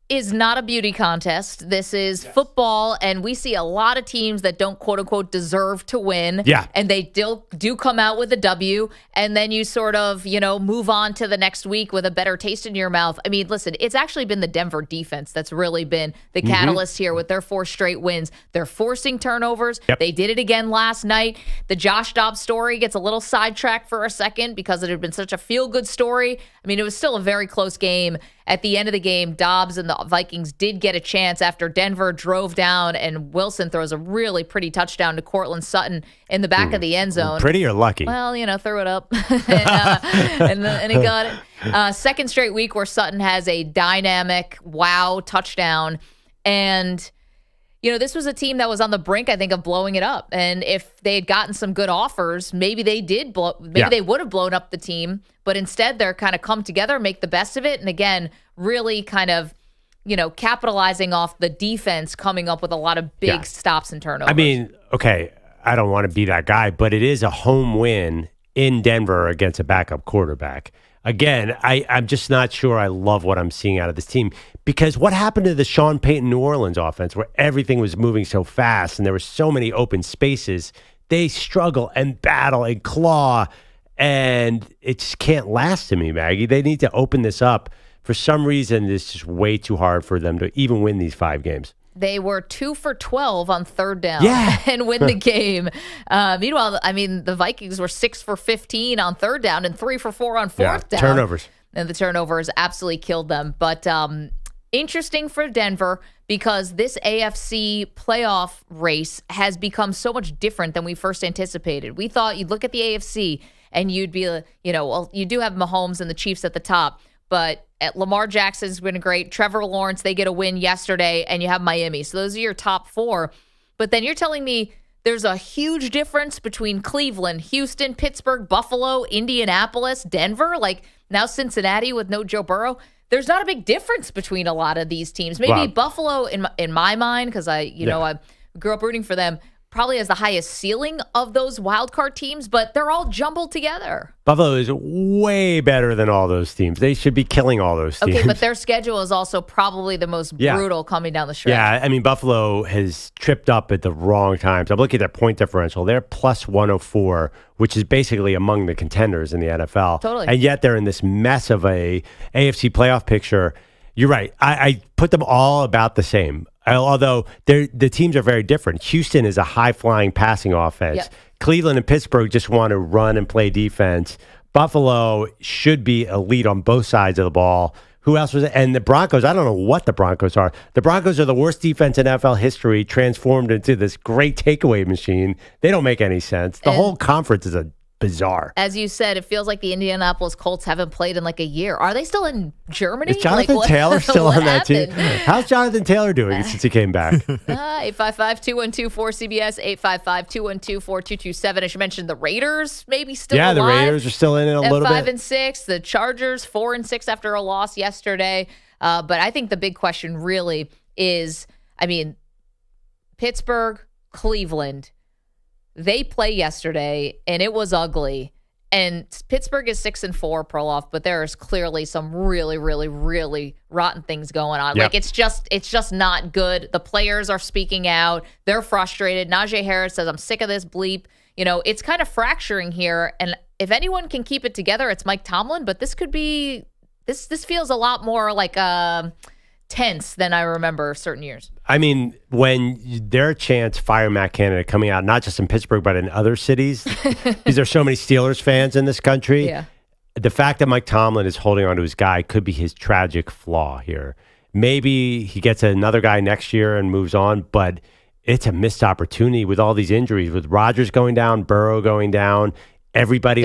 is not a beauty contest. This is football, and we see a lot of teams that don't, quote-unquote, deserve to win. Yeah. And they do come out with a W, and then you sort of, move on to the next week with a better taste in your mouth. I mean, listen, it's actually been the Denver defense that's really been the catalyst here with their 4 straight wins. They're forcing turnovers. Yep. They did it again last night. The Josh Dobbs story gets a little sidetracked for a second because it had been such a feel-good story. I mean, it was still a very close game. At the end of the game, Dobbs and the Vikings did get a chance after Denver drove down, and Wilson throws a really pretty touchdown to Cortland Sutton in the back of the end zone. Pretty or lucky? Well, threw it up, and he got it. Second straight week where Sutton has a dynamic wow touchdown, and this was a team that was on the brink, I think, of blowing it up. And if they had gotten some good offers, maybe they did they would have blown up the team. But instead, they're kind of come together, make the best of it. And again, really kind of, capitalizing off the defense coming up with a lot of big stops and turnovers. I mean, okay, I don't want to be that guy, but it is a home win in Denver against a backup quarterback. Again, I'm just not sure I love what I'm seeing out of this team, because what happened to the Sean Payton New Orleans offense where everything was moving so fast and there were so many open spaces? They struggle and battle and claw, and it just can't last to me, Maggie. They need to open this up. For some reason, it's just way too hard for them to even win these 5 games. They were 2 for 12 on third down and win the game. Meanwhile, I mean, the Vikings were 6 for 15 on third down and 3 for 4 on fourth down. Turnovers. And the turnovers absolutely killed them. But interesting for Denver, because this AFC playoff race has become so much different than we first anticipated. We thought you'd look at the AFC and you'd be, well, you do have Mahomes and the Chiefs at the top, but Lamar Jackson's been great. Trevor Lawrence, they get a win yesterday, and you have Miami. So those are your top 4. But then you're telling me there's a huge difference between Cleveland, Houston, Pittsburgh, Buffalo, Indianapolis, Denver, like now Cincinnati with no Joe Burrow. There's not a big difference between a lot of these teams. Maybe Buffalo, in my mind, because I grew up rooting for them, probably has the highest ceiling of those wild card teams, but they're all jumbled together. Buffalo is way better than all those teams. They should be killing all those teams. Okay, but their schedule is also probably the most brutal coming down the stretch. Yeah, I mean, Buffalo has tripped up at the wrong times. I'm looking at their point differential. They're plus 104, which is basically among the contenders in the NFL. Totally. And yet they're in this mess of a AFC playoff picture. You're right. I put them all about the same. Although the teams are very different. Houston is a high-flying passing offense. Yep. Cleveland and Pittsburgh just want to run and play defense. Buffalo should be elite on both sides of the ball. Who else was it? And the Broncos, I don't know what the Broncos are. The Broncos are the worst defense in NFL history, transformed into this great takeaway machine. They don't make any sense. The whole conference is bizarre. As you said, it feels like the Indianapolis Colts haven't played in like a year. Are they still in Germany? Is Jonathan Taylor still on that team? How's Jonathan Taylor doing since he came back? 855-212-4CBS, 855-212-4227. As you mentioned, the Raiders maybe still alive. Yeah, the Raiders are still in it a little bit. 5-6. The Chargers 4-6 after a loss yesterday. But I think the big question really is, Pittsburgh, Cleveland, they play yesterday, and it was ugly. And Pittsburgh is 6-4, Perloff, but there is clearly some really, really, really rotten things going on. Yep. Like it's just not good. The players are speaking out. They're frustrated. Najee Harris says, "I'm sick of this bleep." It's kind of fracturing here. And if anyone can keep it together, it's Mike Tomlin. But this could be this feels a lot more like tense than I remember certain years. I mean, when their chants fire Matt Canada coming out, not just in Pittsburgh, but in other cities, because there's so many Steelers fans in this country. Yeah. The fact that Mike Tomlin is holding on to his guy could be his tragic flaw here. Maybe he gets another guy next year and moves on, but it's a missed opportunity with all these injuries, with Rodgers going down, Burrow going down, everybody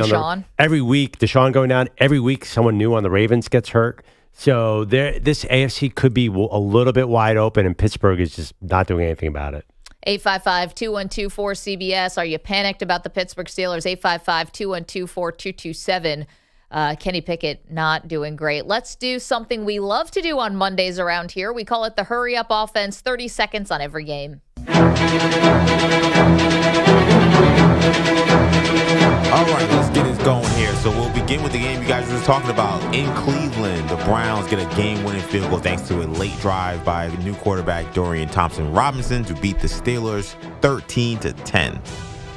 every week, Deshaun going down, every week someone new on the Ravens gets hurt. So this AFC could be a little bit wide open, and Pittsburgh is just not doing anything about it. 855-212-4CBS. Are you panicked about the Pittsburgh Steelers? 855-212-4227. Kenny Pickett not doing great. Let's do something we love to do on Mondays around here. We call it the Hurry Up Offense, 30 seconds on every game. All right, let's get it going here. So we'll begin with the game you guys were just talking about. In Cleveland, the Browns get a game-winning field goal thanks to a late drive by the new quarterback Dorian Thompson-Robinson to beat the Steelers 13-10.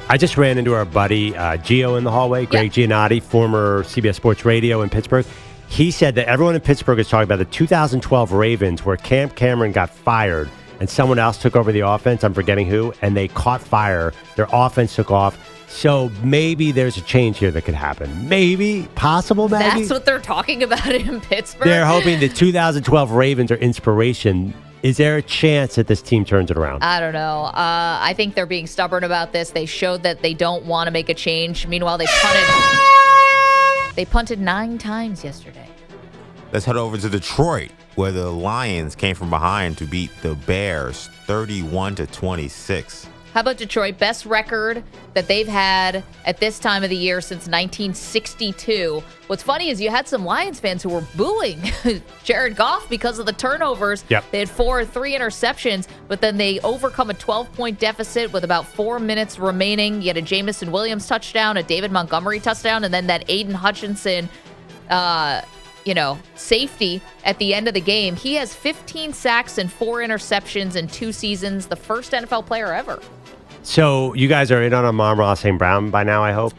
I just ran into our buddy Gio in the hallway, Greg Giannotti, former CBS Sports Radio in Pittsburgh. He said that everyone in Pittsburgh is talking about the 2012 Ravens where Cam Cameron got fired and someone else took over the offense, I'm forgetting who, and they caught fire. Their offense took off. So maybe there's a change here that could happen. Maybe. Possible, maybe. That's what they're talking about in Pittsburgh? They're hoping the 2012 Ravens are inspiration. Is there a chance that this team turns it around? I don't know. I think they're being stubborn about this. They showed that they don't want to make a change. Meanwhile, they punted 9 times yesterday. Let's head over to Detroit, where the Lions came from behind to beat the Bears 31-26. How about Detroit? Best record that they've had at this time of the year since 1962. What's funny is you had some Lions fans who were booing Jared Goff because of the turnovers. Yep. They had 3 interceptions, but then they overcome a 12-point deficit with about 4 minutes remaining. You had a Jamison Williams touchdown, a David Montgomery touchdown, and then that Aiden Hutchinson safety at the end of the game. He has 15 sacks and 4 interceptions in 2 seasons, the first NFL player ever. So you guys are in on Amon-Ra St. Brown by now, I hope?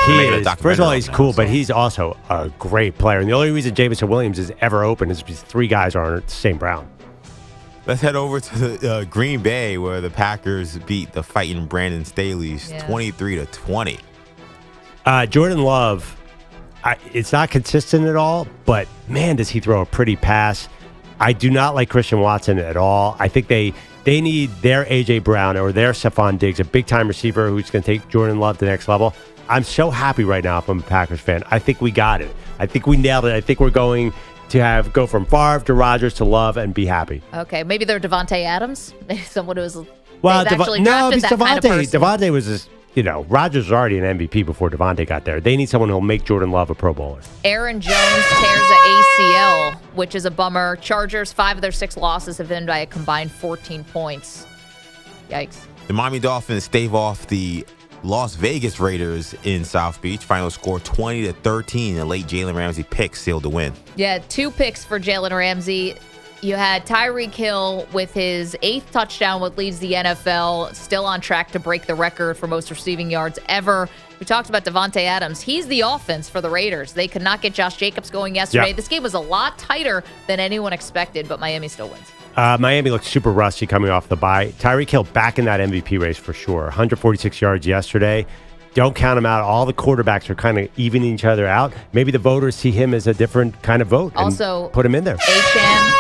He is. First of all, he's cool, but he's also a great player. And the only reason Jamison Williams is ever open is because 3 guys are on St. Brown. Let's head over to the Green Bay, where the Packers beat the fighting Brandon Staley's 23-20. Jordan Love, it's not consistent at all, but man, does he throw a pretty pass. I do not like Christian Watson at all. I think they need their A.J. Brown or their Stephon Diggs, a big-time receiver who's going to take Jordan Love to the next level. I'm so happy right now if I'm a Packers fan. I think we got it. I think we nailed it. I think we're going to go from Favre to Rodgers to Love and be happy. Okay, maybe they're Devontae Adams. Maybe someone who's Devontae. Devontae was just, Rodgers was already an MVP before Devontae got there. They need someone who'll make Jordan Love a Pro Bowler. Aaron Jones tears an ACL, which is a bummer. Chargers, 5 of their 6 losses have been by a combined 14 points. Yikes. The Miami Dolphins stave off the Las Vegas Raiders in South Beach. Final score 20-13. The late Jalen Ramsey pick sealed the win. Yeah, 2 picks for Jalen Ramsey. You had Tyreek Hill with his 8th touchdown, what leads the NFL, still on track to break the record for most receiving yards ever. We talked about Devontae Adams. He's the offense for the Raiders. They could not get Josh Jacobs going yesterday. Yeah. This game was a lot tighter than anyone expected, but Miami still wins. Miami looked super rusty coming off the bye. Tyreek Hill back in that MVP race for sure. 146 yards yesterday. Don't count him out. All the quarterbacks are kind of evening each other out. Maybe the voters see him as a different kind of vote and also, put him in there. Achane.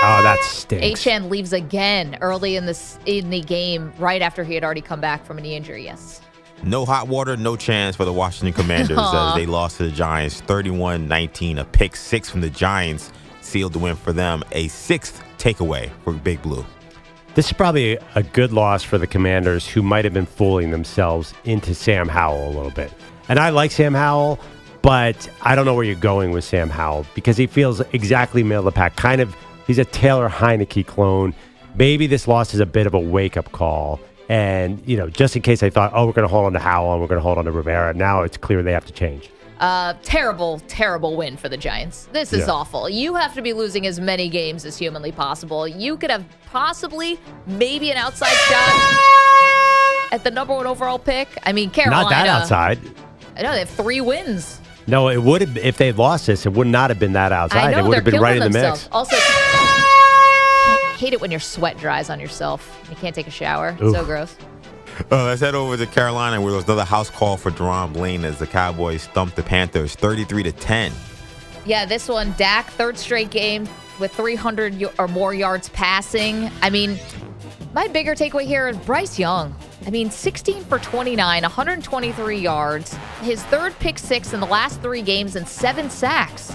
Oh, that stinks. Achane leaves again early in the game, right after he had already come back from a knee injury. Yes. No hot water, no chance for the Washington Commanders as they lost to the Giants 31-19. A pick 6 from the Giants sealed the win for them. A 6th takeaway for Big Blue. This is probably a good loss for the Commanders, who might have been fooling themselves into Sam Howell a little bit. And I like Sam Howell, but I don't know where you're going with Sam Howell because he feels exactly middle of the pack. Kind of, he's a Taylor Heineke clone. Maybe this loss is a bit of a wake-up call. And, just in case they thought, we're going to hold on to Howell and we're going to hold on to Rivera. Now it's clear they have to change. Terrible win for the Giants. This is awful. You have to be losing as many games as humanly possible. You could have possibly maybe an outside shot at the number 1 overall pick. I mean, Carolina. Not that outside. I know, they have 3 wins. No, it would have, if they had lost this, it would not have been that outside. It would have been right in the mix. Also, hate it when your sweat dries on yourself. You can't take a shower. Oof. So gross. Let's head over to Carolina, where there was another house call for Deron Blaine as the Cowboys thumped the Panthers 33-10. Yeah, this one, Dak, 3rd straight game with 300 or more yards passing. I mean, my bigger takeaway here is Bryce Young. 16 for 29, 123 yards. His 3rd pick 6 in the last 3 games and 7 sacks.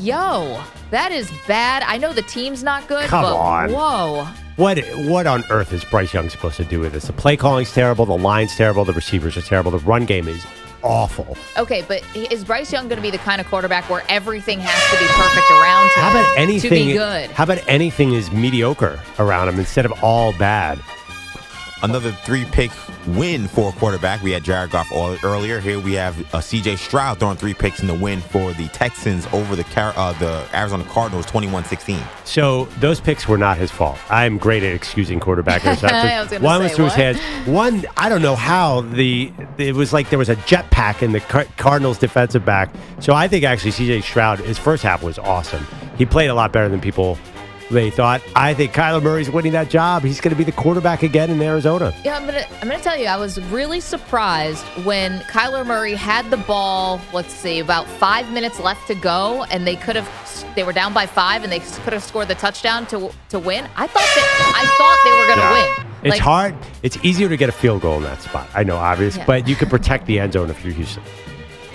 Yo, that is bad. I know the team's not good, Come but on. Whoa. What on earth is Bryce Young supposed to do with this? The play calling's terrible, the line's terrible, the receivers are terrible, the run game is awful. Okay, but is Bryce Young going to be the kind of quarterback where everything has to be perfect around him How about anything, to be good? How about anything is mediocre around him instead of all bad? Another 3-pick win for a quarterback. We had Jared Goff earlier. Here we have C.J. Stroud throwing 3 picks in the win for the Texans over the Arizona Cardinals, 21-16. So those picks were not his fault. I'm great at excusing quarterback interceptions. One was through his hands. One, I don't know how it was like there was a jetpack in the Cardinals defensive back. So I think actually C.J. Stroud, his first half was awesome. He played a lot better than people they thought. I think Kyler Murray's winning that job. He's going to be the quarterback again in Arizona. Yeah, I'm gonna tell you, I was really surprised when Kyler Murray had the ball, about 5 minutes left to go, and they were down by 5, and they could have scored the touchdown to win. I thought they were going to win. It's hard. It's easier to get a field goal in that spot. I know, obvious, but you can protect the end zone if you're Houston.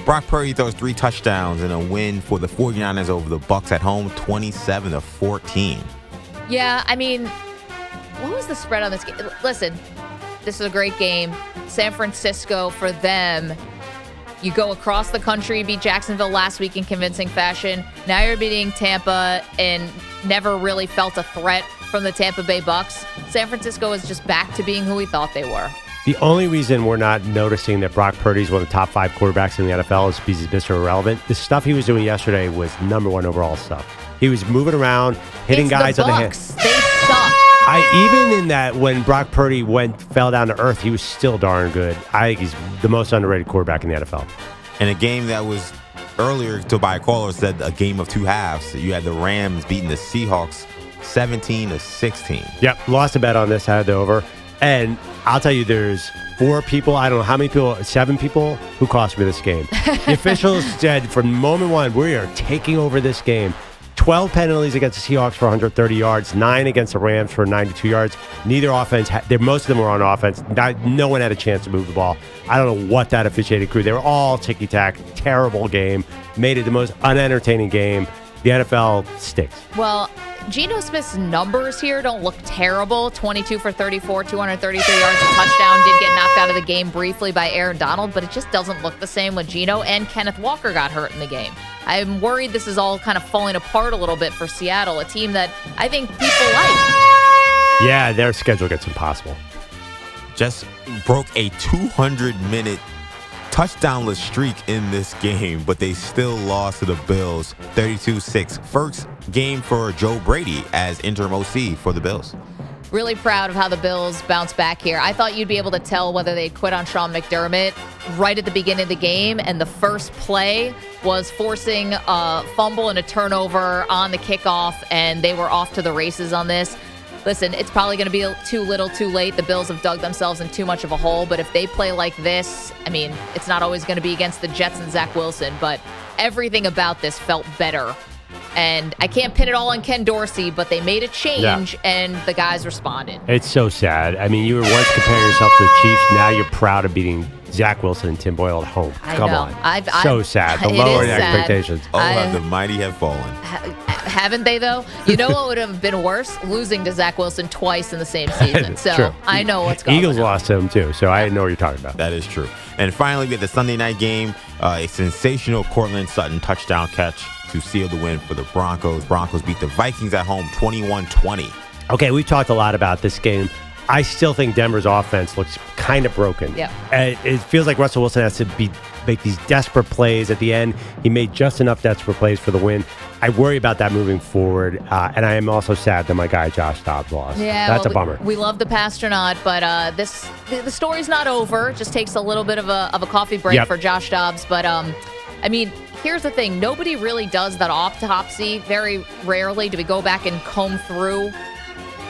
Brock Purdy throws 3 touchdowns in a win for the 49ers over the Bucs at home, 27-14. Yeah, what was the spread on this game? Listen, this is a great game. San Francisco, for them, you go across the country, beat Jacksonville last week in convincing fashion. Now you're beating Tampa and never really felt a threat from the Tampa Bay Bucs. San Francisco is just back to being who we thought they were. The only reason we're not noticing that Brock Purdy's one of the top 5 quarterbacks in the NFL is because he's Mr. Irrelevant. The stuff he was doing yesterday was number 1 overall stuff. He was moving around, hitting guys on the head. They suck. Even in that, when Brock Purdy fell down to earth, he was still darn good. I think he's the most underrated quarterback in the NFL. In a game that was earlier, by a caller said a game of 2 halves. You had the Rams beating the Seahawks 17-16. Yep, lost a bet on this, had the over. And I'll tell you, there's 4 people, I don't know how many people, 7 people who cost me this game. The officials said from moment 1, we are taking over this game. 12 penalties against the Seahawks for 130 yards, 9 against the Rams for 92 yards. Neither offense, most of them were on offense. No one had a chance to move the ball. I don't know what that officiating crew, they were all ticky-tack, terrible game, made it the most unentertaining game. The NFL stinks. Well, Geno Smith's numbers here don't look terrible. 22 for 34, 233 yards, a touchdown. Did get knocked out of the game briefly by Aaron Donald, but it just doesn't look the same when Geno and Kenneth Walker got hurt in the game. I'm worried this is all kind of falling apart a little bit for Seattle, a team that I think people like. Yeah, their schedule gets impossible. Just broke a 200-minute touchdownless streak in this game, but they still lost to the Bills 32-6. First game for Joe Brady as interim OC for the Bills. Really proud of how the Bills bounced back here. I thought you'd be able to tell whether they'd quit on Sean McDermott right at the beginning of the game, and the first play was forcing a fumble and a turnover on the kickoff, and they were off to the races on this. Listen, it's probably going to be too little too late. The Bills have dug themselves in too much of a hole, but if they play like this, I mean, it's not always going to be against the Jets and Zach Wilson, but everything about this felt better. And I can't pin it all on Ken Dorsey, but they made a change, and the guys responded. It's so sad. I mean, you were once comparing yourself to the Chiefs. Now you're proud of beating Zach Wilson and Tim Boyle at home. Come on. So sad. The lowering expectations. How the mighty have fallen. Haven't they, though? You know what would have been worse? Losing to Zach Wilson twice in the same season. So True. I know what's going on. Eagles lost to him, too, so I know what you're talking about. That is true. And finally, we had the Sunday night game. A sensational Cortland Sutton touchdown catch to seal the win for the Broncos. Broncos beat the Vikings at home 21-20. Okay, we've talked a lot about this game. I still think Denver's offense looks kind of broken. Yeah. It feels like Russell Wilson has to make these desperate plays at the end. He made just enough desperate plays for the win. I worry about that moving forward, and I am also sad that my guy Josh Dobbs lost. Yeah, that's a bummer. We love the Pastronaut, but the story's not over. It just takes a little bit of a coffee break for Josh Dobbs. But I mean, here's the thing: nobody really does that autopsy. Very rarely do we go back and comb through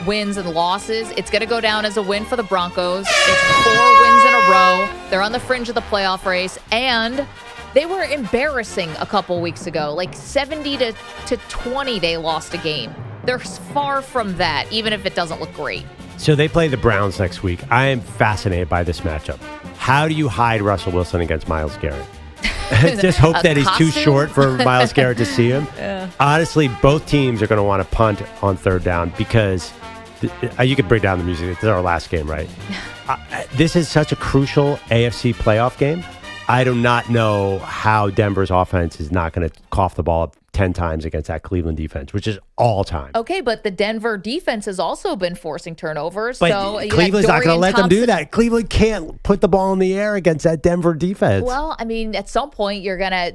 wins and losses. It's going to go down as a win for the Broncos. It's 4 wins in a row. They're on the fringe of the playoff race, and they were embarrassing a couple weeks ago. Like 70-20, they lost a game. They're far from that, even if it doesn't look great. So they play the Browns next week. I am fascinated by this matchup. How do you hide Russell Wilson against Myles Garrett? Just hope that he's too short for Myles Garrett to see him. Yeah. Honestly, both teams are going to want to punt on third down because you could break down the music. This is our last game, right? This is such a crucial AFC playoff game. I do not know how Denver's offense is not going to cough the ball up 10 times against that Cleveland defense, which is all time. Okay, but the Denver defense has also been forcing turnovers. But so Cleveland's not going to let them do that. Cleveland can't put the ball in the air against that Denver defense. Well, I mean, at some point,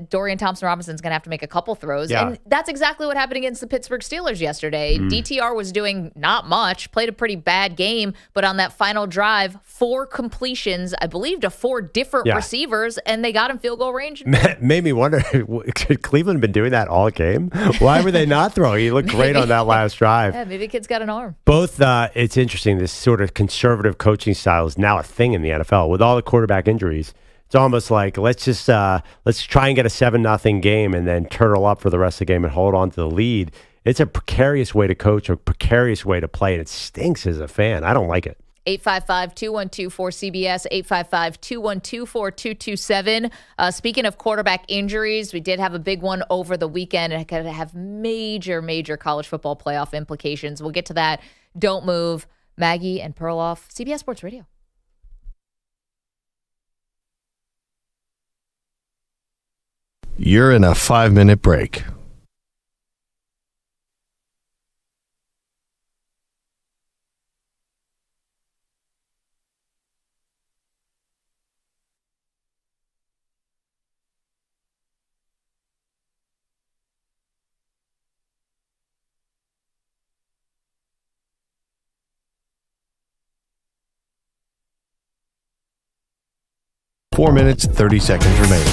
Dorian Thompson-Robinson's going to have to make a couple throws. Yeah. And that's exactly what happened against the Pittsburgh Steelers yesterday. DTR was doing not much, played a pretty bad game, but on that final drive, 4 completions, I believe, to 4 different receivers, and they got him field goal range. Made me wonder, could Cleveland been doing that all game? Why were they not throwing? He looked great on that last drive. Yeah, maybe the kid's got an arm. Both, it's interesting, this sort of conservative coaching style is now a thing in the NFL. With all the quarterback injuries, it's almost like let's try and get a 7-0 game and then turtle up for the rest of the game and hold on to the lead. It's a precarious way to coach, a precarious way to play, and it stinks as a fan. I don't like it. 855-212-4CBS, 855-212-4227. Speaking of quarterback injuries, we did have a big one over the weekend, and it could have major, major college football playoff implications. We'll get to that. Don't move. Maggie and Perloff, CBS Sports Radio. You're in a 5-minute break. Four minutes, 30 seconds remaining.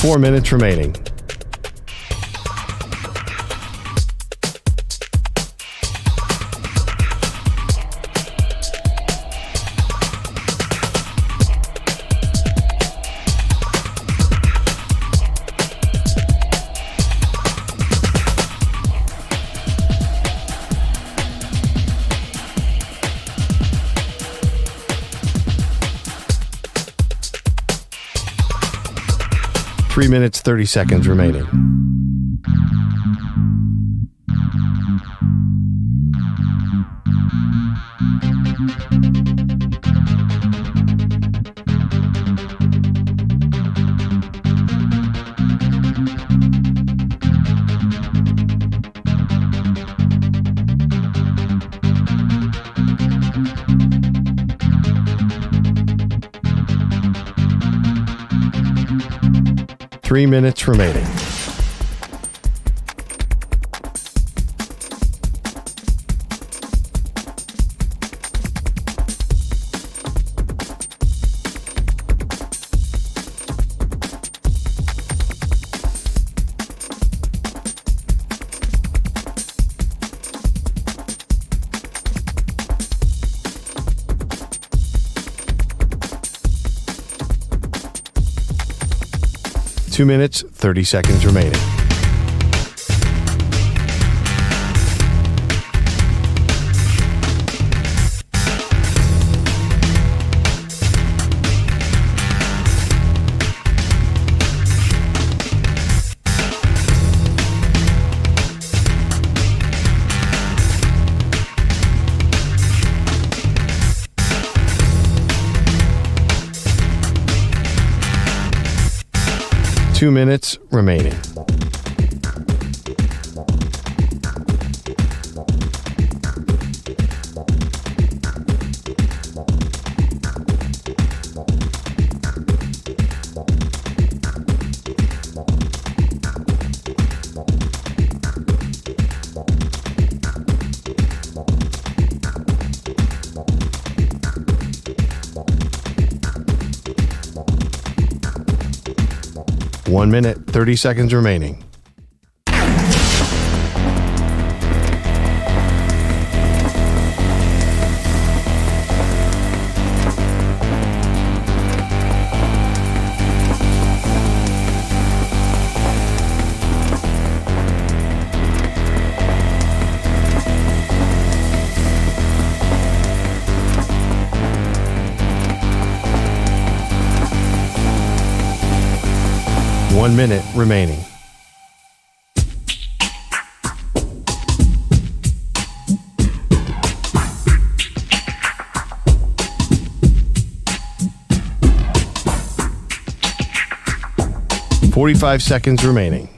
4 minutes remaining. Three minutes, 30 seconds remaining. Three minutes remaining. Two minutes, 30 seconds remaining. Two minutes remaining. One minute, 30 seconds remaining. One minute remaining. .45 seconds remaining.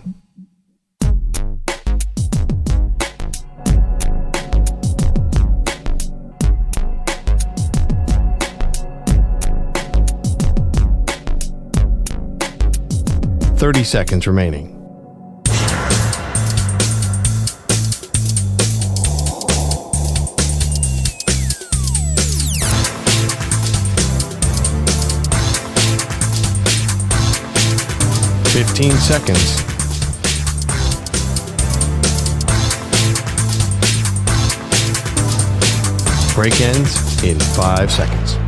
.30 seconds remaining. .15 seconds. Break ends in 5 seconds.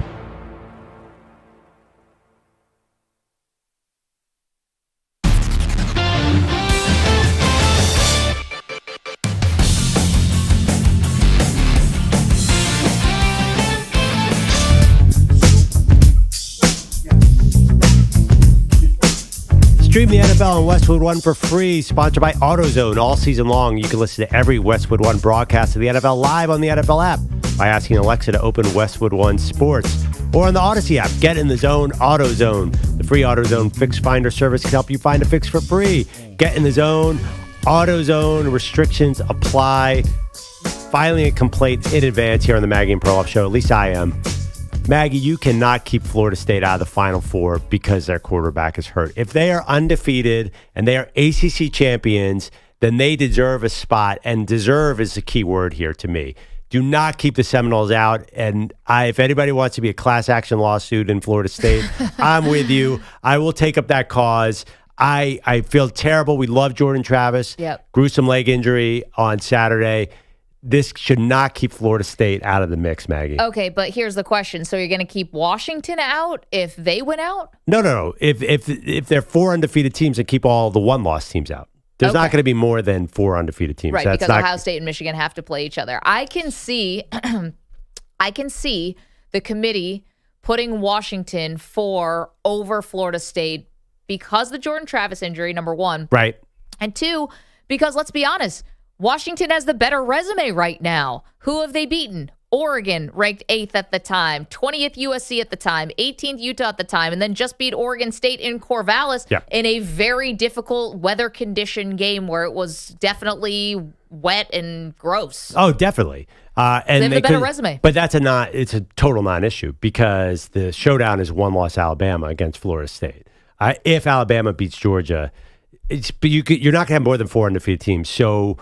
Stream the NFL on Westwood One for free, sponsored by AutoZone. All season long, you can listen to every Westwood One broadcast of the NFL live on the NFL app by asking Alexa to open Westwood One Sports. Or on the Odyssey app, get in the zone, AutoZone. The free AutoZone Fix Finder service can help you find a fix for free. Get in the zone, AutoZone. Restrictions apply. Filing a complaint in advance here on the Maggie and Perloff Show. At least I am. Maggie, you cannot keep Florida State out of the Final Four because their quarterback is hurt. If they are undefeated and they are ACC champions, then they deserve a spot, and deserve is the key word here to me. Do not keep the Seminoles out, and if anybody wants to be a class action lawsuit in Florida State, I'm with you. I will take up that cause. I feel terrible. We love Jordan Travis. Yep. Gruesome leg injury on Saturday. This should not keep Florida State out of the mix, Maggie. Okay, but here's the question. So you're going to keep Washington out if they win out? No. If they're 4 undefeated teams and keep all the 1-loss teams out. There's not going to be more than 4 undefeated teams. Right, because Ohio State and Michigan have to play each other. I can see the committee putting Washington 4 over Florida State because the Jordan Travis injury, number 1. Right. And 2, because let's be honest, Washington has the better resume right now. Who have they beaten? Oregon, ranked 8th at the time, 20th USC at the time, 18th Utah at the time, and then just beat Oregon State in Corvallis in a very difficult weather condition game where it was definitely wet and gross. Oh, definitely. And they have a better resume. But it's a total non-issue because the showdown is 1-loss Alabama against Florida State. If Alabama beats Georgia, you're not going to have more than 4 undefeated teams. So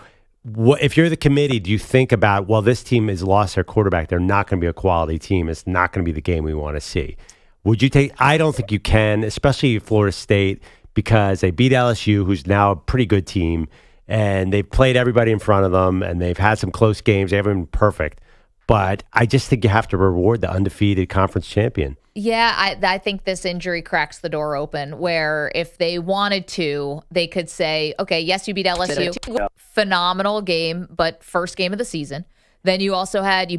if you're the committee, do you think about, well, this team has lost their quarterback. They're not going to be a quality team. It's not going to be the game we want to see. Would you take? I don't think you can, especially Florida State, because they beat LSU, who's now a pretty good team, and they've played everybody in front of them, and they've had some close games. They haven't been perfect. But I just think you have to reward the undefeated conference champion. Yeah, I think this injury cracks the door open where if they wanted to, they could say, okay, yes, you beat LSU. Phenomenal game, but first game of the season. Then you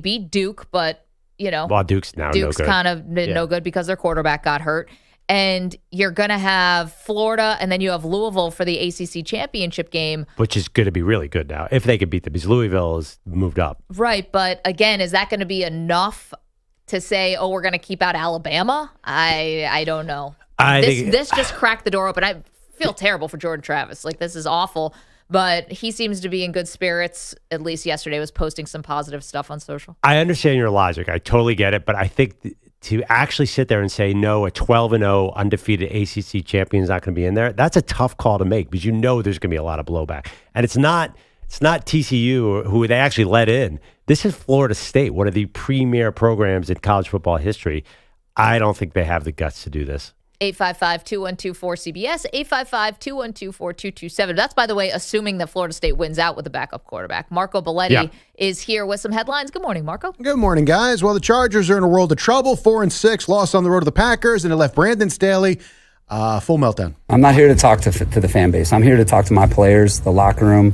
beat Duke, but, well, Duke's no good. Kind of no good because their quarterback got hurt. And you're going to have Florida, and then you have Louisville for the ACC championship game. Which is going to be really good now, if they could beat them, because Louisville has moved up. Right, but again, is that going to be enough to say, oh, we're going to keep out Alabama? I don't know. This just cracked the door open. I feel terrible for Jordan Travis. Like, this is awful. But he seems to be in good spirits. At least yesterday was posting some positive stuff on social. I understand your logic. I totally get it. But I think to actually sit there and say, no, a 12-0 undefeated ACC champion is not going to be in there, that's a tough call to make because there's going to be a lot of blowback. And it's not TCU who they actually let in. This is Florida State, one of the premier programs in college football history. I don't think they have the guts to do this. 855-212-4CBS, 855-212-4227. That's, by the way, assuming that Florida State wins out with a backup quarterback. Marco Belletti is here with some headlines. Good morning, Marco. Good morning, guys. Well, the Chargers are in a world of trouble, 4-6, lost on the road to the Packers, and it left Brandon Staley full meltdown. I'm not here to talk to the fan base. I'm here to talk to my players, the locker room.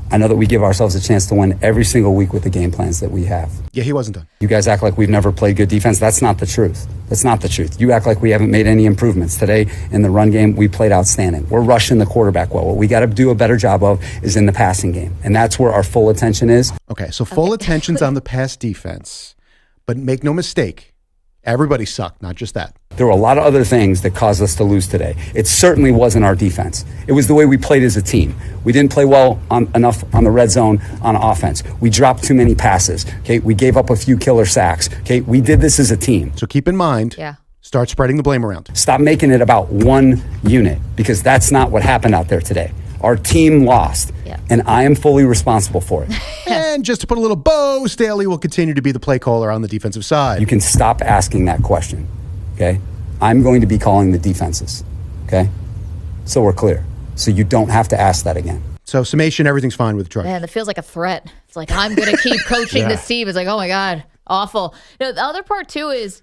I know that we give ourselves a chance to win every single week with the game plans that we have. Yeah, he wasn't done. You guys act like we've never played good defense. That's not the truth. That's not the truth. You act like we haven't made any improvements. Today, in the run game, we played outstanding. We're rushing the quarterback well. What we got to do a better job of is in the passing game. And that's where our full attention is. Okay, so full attention's on the pass defense. But make no mistake, everybody sucked, not just that. There were a lot of other things that caused us to lose today. It certainly wasn't our defense. It was the way we played as a team. We didn't play well enough on the red zone on offense. We dropped too many passes. Okay, we gave up a few killer sacks. Okay, we did this as a team. So keep in mind, start spreading the blame around. Stop making it about one unit because that's not what happened out there today. Our team lost, and I am fully responsible for it. And just to put a little bow, Staley will continue to be the play caller on the defensive side. You can stop asking that question, okay? I'm going to be calling the defenses, okay? So we're clear. So you don't have to ask that again. So summation, everything's fine with the Chargers. Man, that feels like a threat. It's like, I'm going to keep coaching this team. It's like, oh my God, awful. No, the other part too is,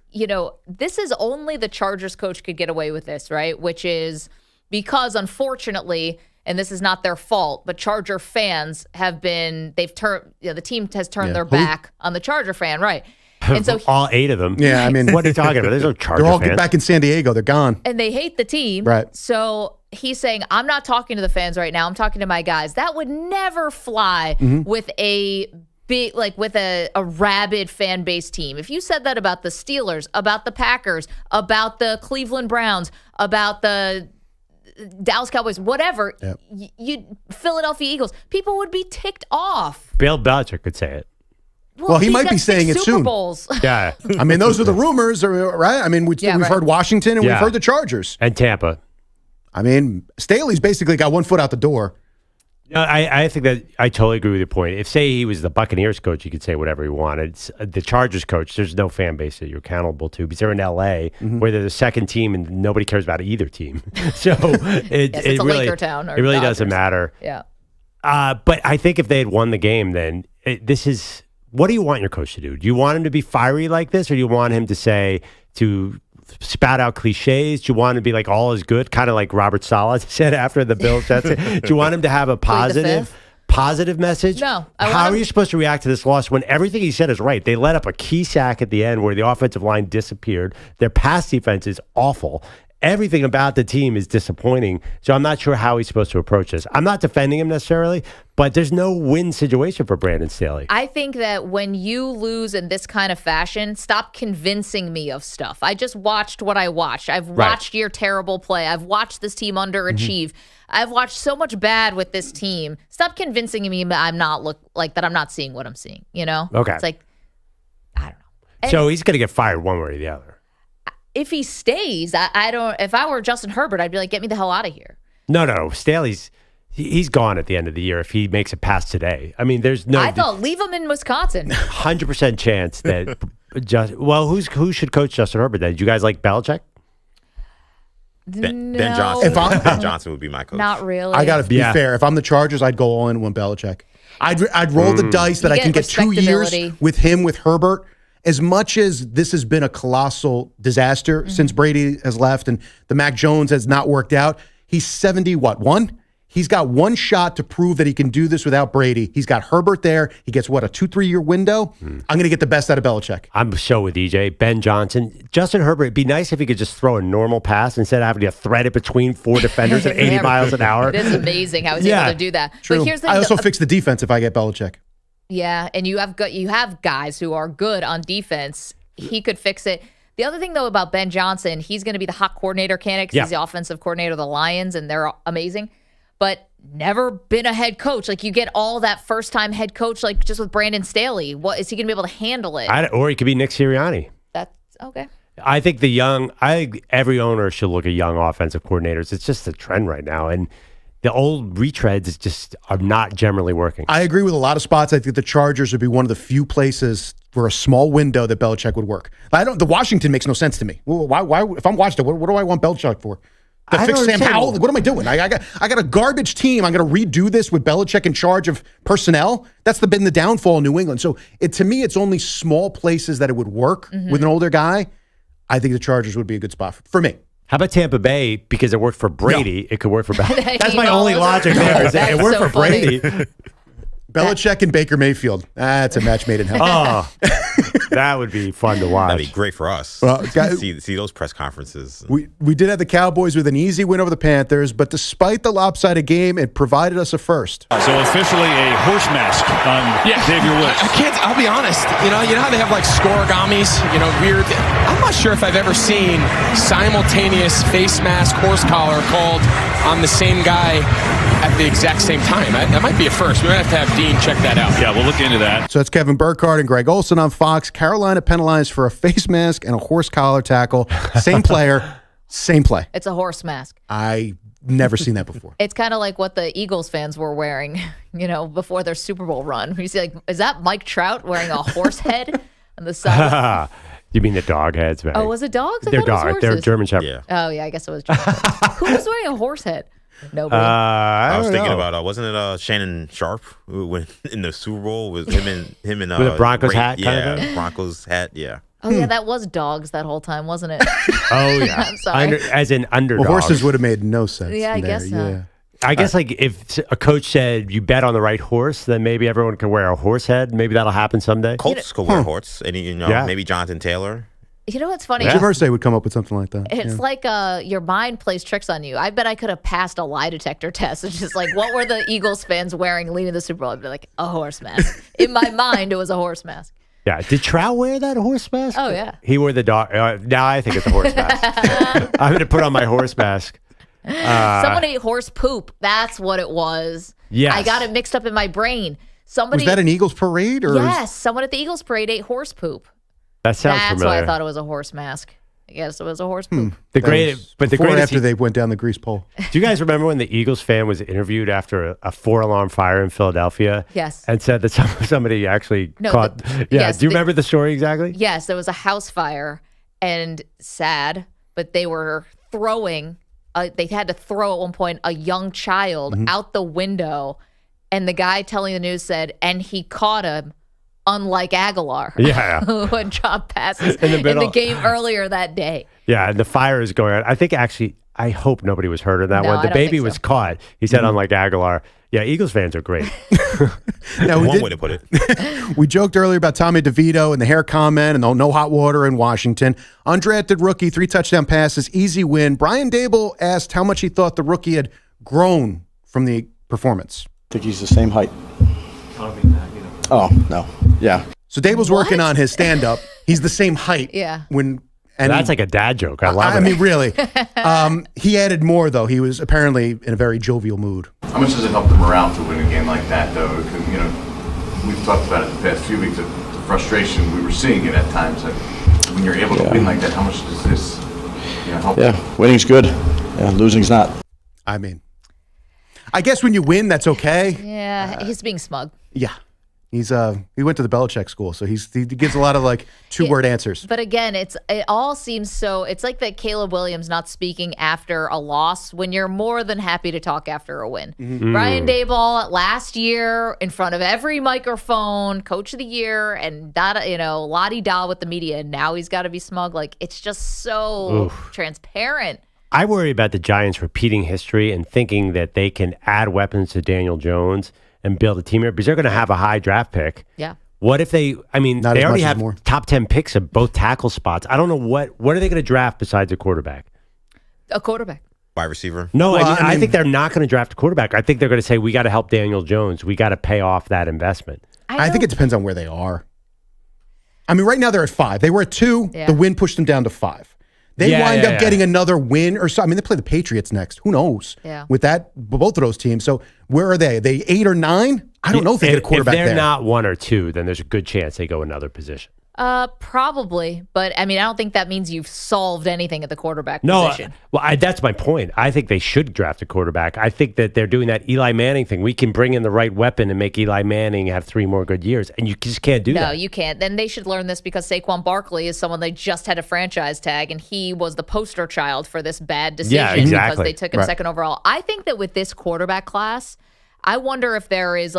this is only the Chargers coach could get away with this, right? Which is because unfortunately, and this is not their fault, but Charger fans the team has turned their back on the Charger fan, right? And so all 8 of them. Yeah, I mean, what are you talking about? There's no Charger They're all fans. back in San Diego. They're gone. And they hate the team. Right. So he's saying, I'm not talking to the fans right now. I'm talking to my guys. That would never fly with a big, with a rabid fan base team. If you said that about the Steelers, about the Packers, about the Cleveland Browns, about the Dallas Cowboys, whatever, Philadelphia Eagles, people would be ticked off. Bill Belichick could say it. Well, he might be saying it Super soon. Bowls. Yeah. I mean, those are the rumors, right? I mean, we've heard Washington and we've heard the Chargers. And Tampa. I mean, Staley's basically got one foot out the door. No, I think that I totally agree with your point. If, say, he was the Buccaneers coach, you could say whatever he wanted. The Chargers coach, there's no fan base that you're accountable to because they're in L.A., where they're the second team and nobody cares about either team. So it a really, Laker town or it really Dodgers. doesn't matter. Yeah. But I think if they had won the game, then this is what do you want your coach to do? Do you want him to be fiery like this, or do you want him to spout out cliches? Do you want him to be like all is good, kind of like Robert Saleh said after the Bills? Do you want him to have a positive message? No. How are you supposed to react to this loss when everything he said is right? They let up a key sack at the end where the offensive line disappeared. Their pass defense is awful. Everything about the team is disappointing. So I'm not sure how he's supposed to approach this. I'm not defending him necessarily, but there's no win situation for Brandon Staley. I think that when you lose in this kind of fashion, stop convincing me of stuff. I just watched what I watched. I've watched your terrible play. I've watched this team underachieve. I've watched so much bad with this team. Stop convincing me that I'm not seeing what I'm seeing, you know? Okay. It's like, I don't know. And So he's going to get fired one way or the other. if he stays, I don't. If I were Justin Herbert, I'd be like, get me the hell out of here. No. Staley's he's gone at the end of the year if he makes it past today. I mean, there's no. I thought leave him in Wisconsin. 100% chance that who should coach Justin Herbert then? Do you guys like Belichick? Ben Johnson. Ben Johnson would be my coach. Not really. I got to be fair. If I'm the Chargers, I'd go all in with Belichick. I'd roll the dice that I can get 2 years with him with Herbert. As much as this has been a colossal disaster since Brady has left and the Mac Jones has not worked out, he's 71? He's got one shot to prove that he can do this without Brady. He's got Herbert there. He gets, a 2-3 year window? I'm going to get the best out of Belichick. I'm so with EJ. Ben Johnson. Justin Herbert, it'd be nice if he could just throw a normal pass instead of having to thread it between 4 defenders at 80 miles an hour. It is amazing how he's able to do that. True. But here's the I also fix the defense if I get Belichick. Yeah, and you have guys who are good on defense. He could fix it. The other thing, though, about Ben Johnson, he's going to be the hot coordinator candidate because he's the offensive coordinator of the Lions, and they're amazing. But never been a head coach. Like, you get all that first-time head coach, like, just with Brandon Staley. What is he going to be able to handle it? Or he could be Nick Sirianni. That's okay. I think every owner should look at young offensive coordinators. It's just a trend right now, and the old retreads just are not generally working. I agree with a lot of spots. I think the Chargers would be one of the few places for a small window that Belichick would work. The Washington makes no sense to me. Why if I'm Washington, what do I want Belichick for? To fix Sam Howell? What am I doing? I got a garbage team. I'm going to redo this with Belichick in charge of personnel. That's been the downfall in New England. So to me, it's only small places that it would work with an older guy. I think the Chargers would be a good spot for me. How about Tampa Bay? Because it worked for Brady, it could work for Belichick. That's my only logic there. It worked for Brady. Belichick and Baker Mayfield. That's a match made in heaven. Oh, that would be fun to watch. That'd be great for us. Well, guys, see those press conferences. We did have the Cowboys with an easy win over the Panthers, but despite the lopsided game, it provided us a first. So officially a horse mask on Xavier Woods. I can't. I'll be honest. You know how they have like scorigamis. Weird. I'm not sure if I've ever seen simultaneous face mask horse collar called on the same guy at the exact same time. That might be a first. We might have to have Dean check that out. Yeah, we'll look into that. So it's Kevin Burkhardt and Greg Olson on Fox. Carolina penalized for a face mask and a horse collar tackle. Same player, same play. It's a horse mask. I never seen that before. It's kind of like what the Eagles fans were wearing, before their Super Bowl run. You see, like, is that Mike Trout wearing a horse head on the side? You mean the dog heads, man? Oh, was it dogs? They're dogs. They're German Shepherd. Yeah. Oh, yeah, I guess it was German Shepherd. Who was wearing a horse head? Nobody. I was thinking about wasn't it Shannon Sharp who in the Super Bowl with him and with a Broncos hat? Broncos hat. Yeah. Oh yeah, that was dogs that whole time, wasn't it? Oh yeah. I'm sorry. As in underdogs. Well, horses would have made no sense. Yeah, I guess so. Yeah. I guess like if a coach said you bet on the right horse, then maybe everyone can wear a horse head. Maybe that'll happen someday. Colts could wear a horse, and maybe Jonathan Taylor. You know what's funny? Jim Irsay would come up with something like that. It's like your mind plays tricks on you. I bet I could have passed a lie detector test. It's just like, what were the Eagles fans wearing leading the Super Bowl? I'd be like, a horse mask. In my mind, it was a horse mask. Yeah. Did Trout wear that horse mask? Oh, yeah. He wore the dog. Now I think it's a horse mask. I'm going to put on my horse mask. Someone ate horse poop. That's what it was. Yes. I got it mixed up in my brain. Was that an Eagles parade? Or yes. Someone at the Eagles parade ate horse poop. That sounds familiar. That's why I thought it was a horse mask. I guess it was a horse poop. The greatest after they went down the grease pole. Do you guys remember when the Eagles fan was interviewed after a 4-alarm fire in Philadelphia? Yes. And said that somebody actually caught. Yes, do you remember the story exactly? Yes, there was a house fire, and sad, but they were throwing. They had to throw at one point a young child out the window, and the guy telling the news said, and he caught him. Unlike Aguilar, who had dropped passes in the game earlier that day. Yeah, and the fire is going on. I think actually, I hope nobody was hurt in that one. The baby was caught. He said, unlike Aguilar. Yeah, Eagles fans are great. One way to put it. We joked earlier about Tommy DeVito and the hair comment and the no hot water in Washington. Undrafted rookie, 3 touchdown passes, easy win. Brian Dable asked how much he thought the rookie had grown from the performance. I think he's the same height. Oh, no. Yeah. So Dable's working on his stand-up. He's the same height. Yeah. That's like a dad joke. I love it. I mean, really. He added more, though. He was apparently in a very jovial mood. How much does it help the morale to win a game like that, though? Because, we've talked about it the past few weeks, the frustration. We were seeing it at times. When you're able to win like that, how much does this help? Yeah, winning's good. Yeah, losing's not. I mean, I guess when you win, that's okay. Yeah, he's being smug. Yeah. He went to the Belichick school, so he gives a lot of like 2-word answers. But again, it all seems so. It's like that Caleb Williams not speaking after a loss when you're more than happy to talk after a win. Brian Daboll last year in front of every microphone, coach of the year, and that la-di-da with the media. And now he's got to be smug. Like it's just so transparent. I worry about the Giants repeating history and thinking that they can add weapons to Daniel Jones and build a team here because they're going to have a high draft pick. Yeah. What if they already have top 10 picks at both tackle spots. I don't know what are they going to draft besides a quarterback? A quarterback. Wide receiver. No, I think they're not going to draft a quarterback. I think they're going to say, we got to help Daniel Jones. We got to pay off that investment. I think it depends on where they are. I mean, right now they're at 5. They were at 2. Yeah. The win pushed them down to 5. They wind up getting another win or so. I mean, they play the Patriots next. Who knows? Yeah. With both of those teams. So where are they? Are they 8 or 9? I don't know if they get a quarterback If they're there. not 1 or 2, then there's a good chance they go another position. Probably, but I mean, I don't think that means you've solved anything at the quarterback position. That's my point. I think they should draft a quarterback. I think that they're doing that Eli Manning thing. We can bring in the right weapon and make Eli Manning have 3 more good years, and you just can't do that. No, you can't. Then they should learn this because Saquon Barkley is someone they just had a franchise tag, and he was the poster child for this bad decision because they took him second overall. I think that with this quarterback class, I wonder if there is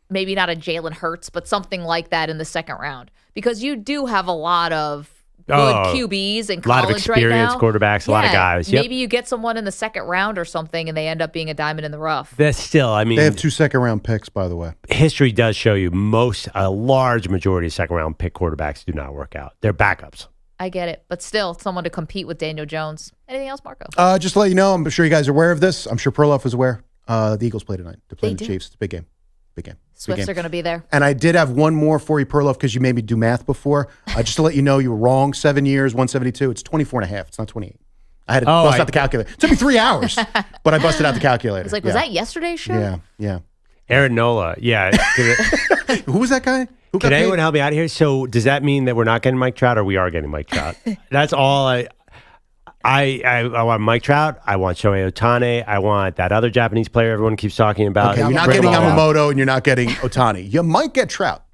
maybe not a Jalen Hurts, but something like that in the second round. Because you do have a lot of good QBs in college right now. A lot of experienced quarterbacks, a lot of guys. Yep. Maybe you get someone in the second round or something, and they end up being a diamond in the rough. That's still, I mean. They have 2 second-round picks, by the way. History does show you a large majority of second-round pick quarterbacks do not work out. They're backups. I get it. But still, someone to compete with Daniel Jones. Anything else, Marco? Just to let you know, I'm sure you guys are aware of this. I'm sure Perloff is aware. The Eagles play tonight. They're playing the Chiefs. It's a big game. Big game. Swifts are going to be there. And I did have one more for you, Perloff, because you made me do math before. Just to let you know, you were wrong. 7 years, 172. It's 24 and a half. It's not 28. I had to bust out the calculator. It took me 3 hours, but I busted out the calculator. It's like, was that yesterday's show? Yeah. Aaron Nola, yeah. Who was that guy? Can anyone help me out here? So does that mean that we're not getting Mike Trout or we are getting Mike Trout? That's all I want Mike Trout. I want Shohei Ohtani. I want that other Japanese player everyone keeps talking about. Okay, you're not getting Yamamoto and you're not getting Ohtani. You might get Trout.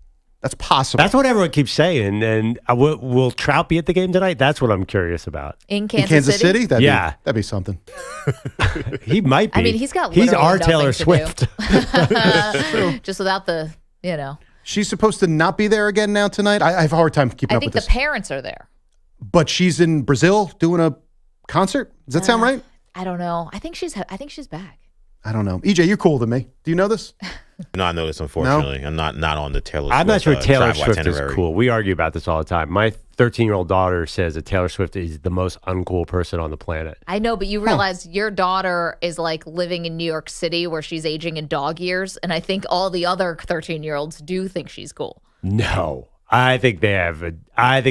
That's possible. That's what everyone keeps saying. And will Trout be at the game tonight? That's what I'm curious about. In Kansas City? That'd be something. He might be. I mean, he's our Taylor Swift. Just without the, She's supposed to not be there again now tonight? I have a hard time keeping up with this. I think the parents are there. But she's in Brazil doing a concert? Does that sound right? I don't know. I think she's back. I don't know. EJ, you're cooler than me. Do you know this? No, I know this, unfortunately. No? I'm not on the Taylor Swift. I'm not sure Taylor Swift is cool. We argue about this all the time. My 13-year-old daughter says that Taylor Swift is the most uncool person on the planet. I know, but you realize your daughter is like living in New York City where she's aging in dog years, and I think all the other 13-year-olds do think she's cool. No. I think there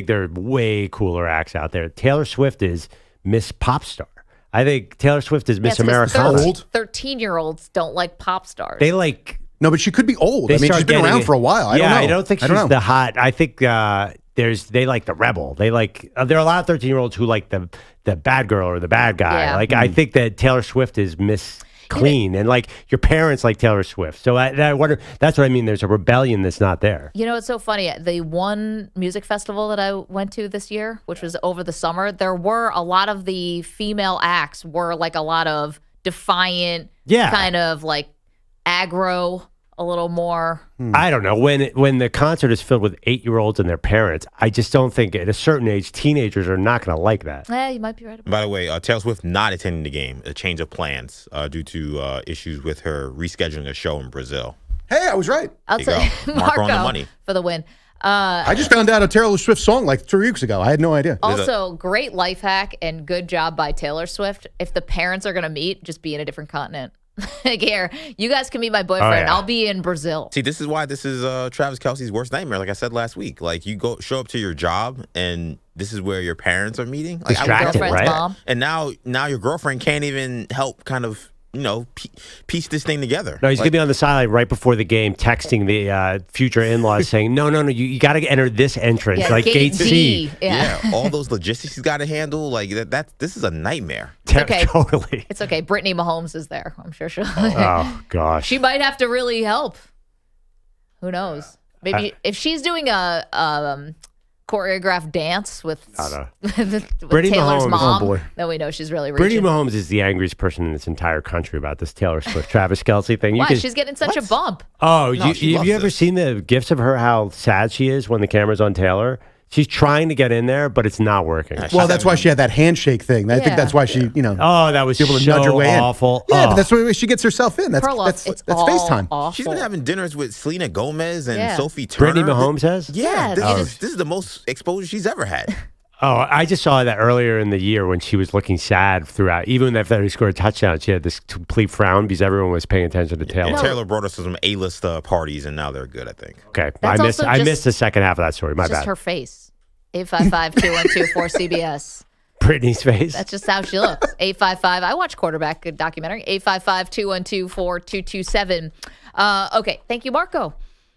are way cooler acts out there. Taylor Swift is Miss Pop Star. I think Taylor Swift is Miss Americana. 13-year-olds don't like pop stars. They No, but she could be old. I mean, she's been around for a while. I don't know. I don't think she's the hot. I think they like the rebel. They like there are a lot of 13-year-olds who like the bad girl or the bad guy. Yeah. Like I think that Taylor Swift is clean, and like your parents like Taylor Swift. So I wonder. That's what I mean. There's a rebellion that's not there. You know, it's so funny. The one music festival that I went to this year, which was over the summer, there were a lot of the female acts were like a lot of defiant, kind of like aggro, a little more. I don't know. When the concert is filled with 8-year-olds and their parents, I just don't think at a certain age, teenagers are not going to like that. Yeah, you might be right about By the way, Taylor Swift not attending the game, a change of plans due to issues with her rescheduling a show in Brazil. Hey, I was right. I'll say Mark on the money. for the win. I just found out a Taylor Swift song like 3 weeks ago. I had no idea. Also, great life hack and good job by Taylor Swift. If the parents are going to meet, just be in a different continent. Like, here, you guys can meet my boyfriend. I'll be in Brazil. See, this is why this is Travis Kelce's worst nightmare. Like I said last week, like you show up to your job and this is where your parents are meeting. Like distracted, right? Mom. And now your girlfriend can't even help kind of piece this thing together. No, he's going to be on the sideline right before the game, texting the future in-laws saying, no, you got to enter this entrance, like gate C. Yeah, all those logistics he's got to handle. Like this is a nightmare. It's okay. Totally. It's okay. Brittany Mahomes is there. I'm sure she'll. Oh, gosh. She might have to really help. Who knows? Maybe if she's doing a choreographed dance with Brittany Taylor's Mahomes. mom, Oh, boy. then we know she's really reaching. Brittany Mahomes is the angriest person in this entire country about this Taylor Swift, Travis Kelce thing. Why? She's getting such a bump. Oh, No, have you ever seen the gifs of her, how sad she is when the camera's on Taylor? She's trying to get in there, but it's not working. Well, that's why she had that handshake thing. I think that's why she, Oh, that was able to so nudge her way awful. in. Yeah, Oh. but that's the way she gets herself in. That's Perloff, that's it's FaceTime. awful. She's been having dinners with Selena Gomez and Sophie Turner. Brittany Mahomes has? Yeah, Yes. this is the most exposure she's ever had. Oh, I just saw that earlier in the year when she was looking sad throughout. Even after he scored a touchdown, she had this complete frown because everyone was paying attention to Taylor. And Taylor brought us to some A-list parties, and now they're good, I think. Okay, That's I missed the second half of that story. My Just bad. her face. 855-212-4CBS. Brittany's face. That's just how she looks. 855. I watch quarterback documentary. 855-212-4227. Okay. Thank you, Marco.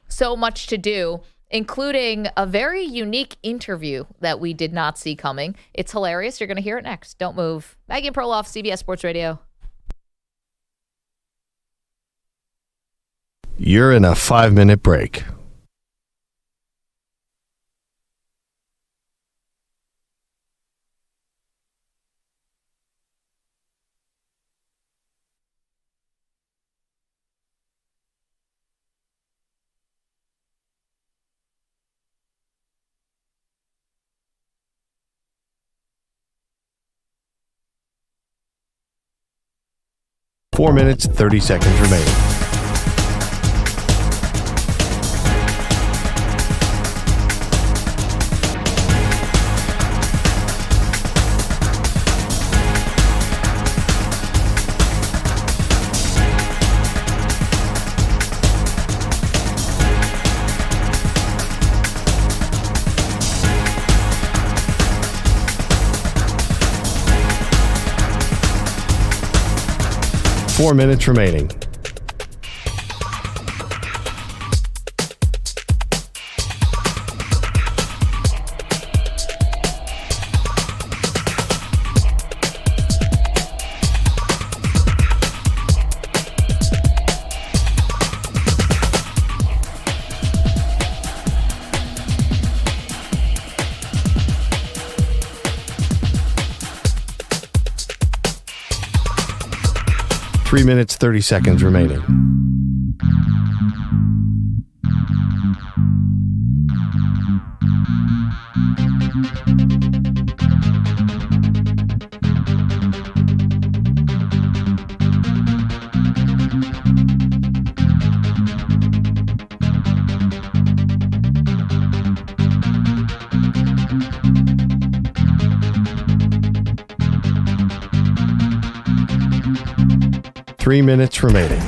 So much to do, including a very unique interview that we did not see coming. It's hilarious. You're going to hear it next. Don't move. Maggie and Perloff, CBS Sports Radio. You're in a 5-minute break. Four minutes, 30 seconds remaining. Four minutes remaining. Three minutes, 30 seconds remaining. Three minutes remaining.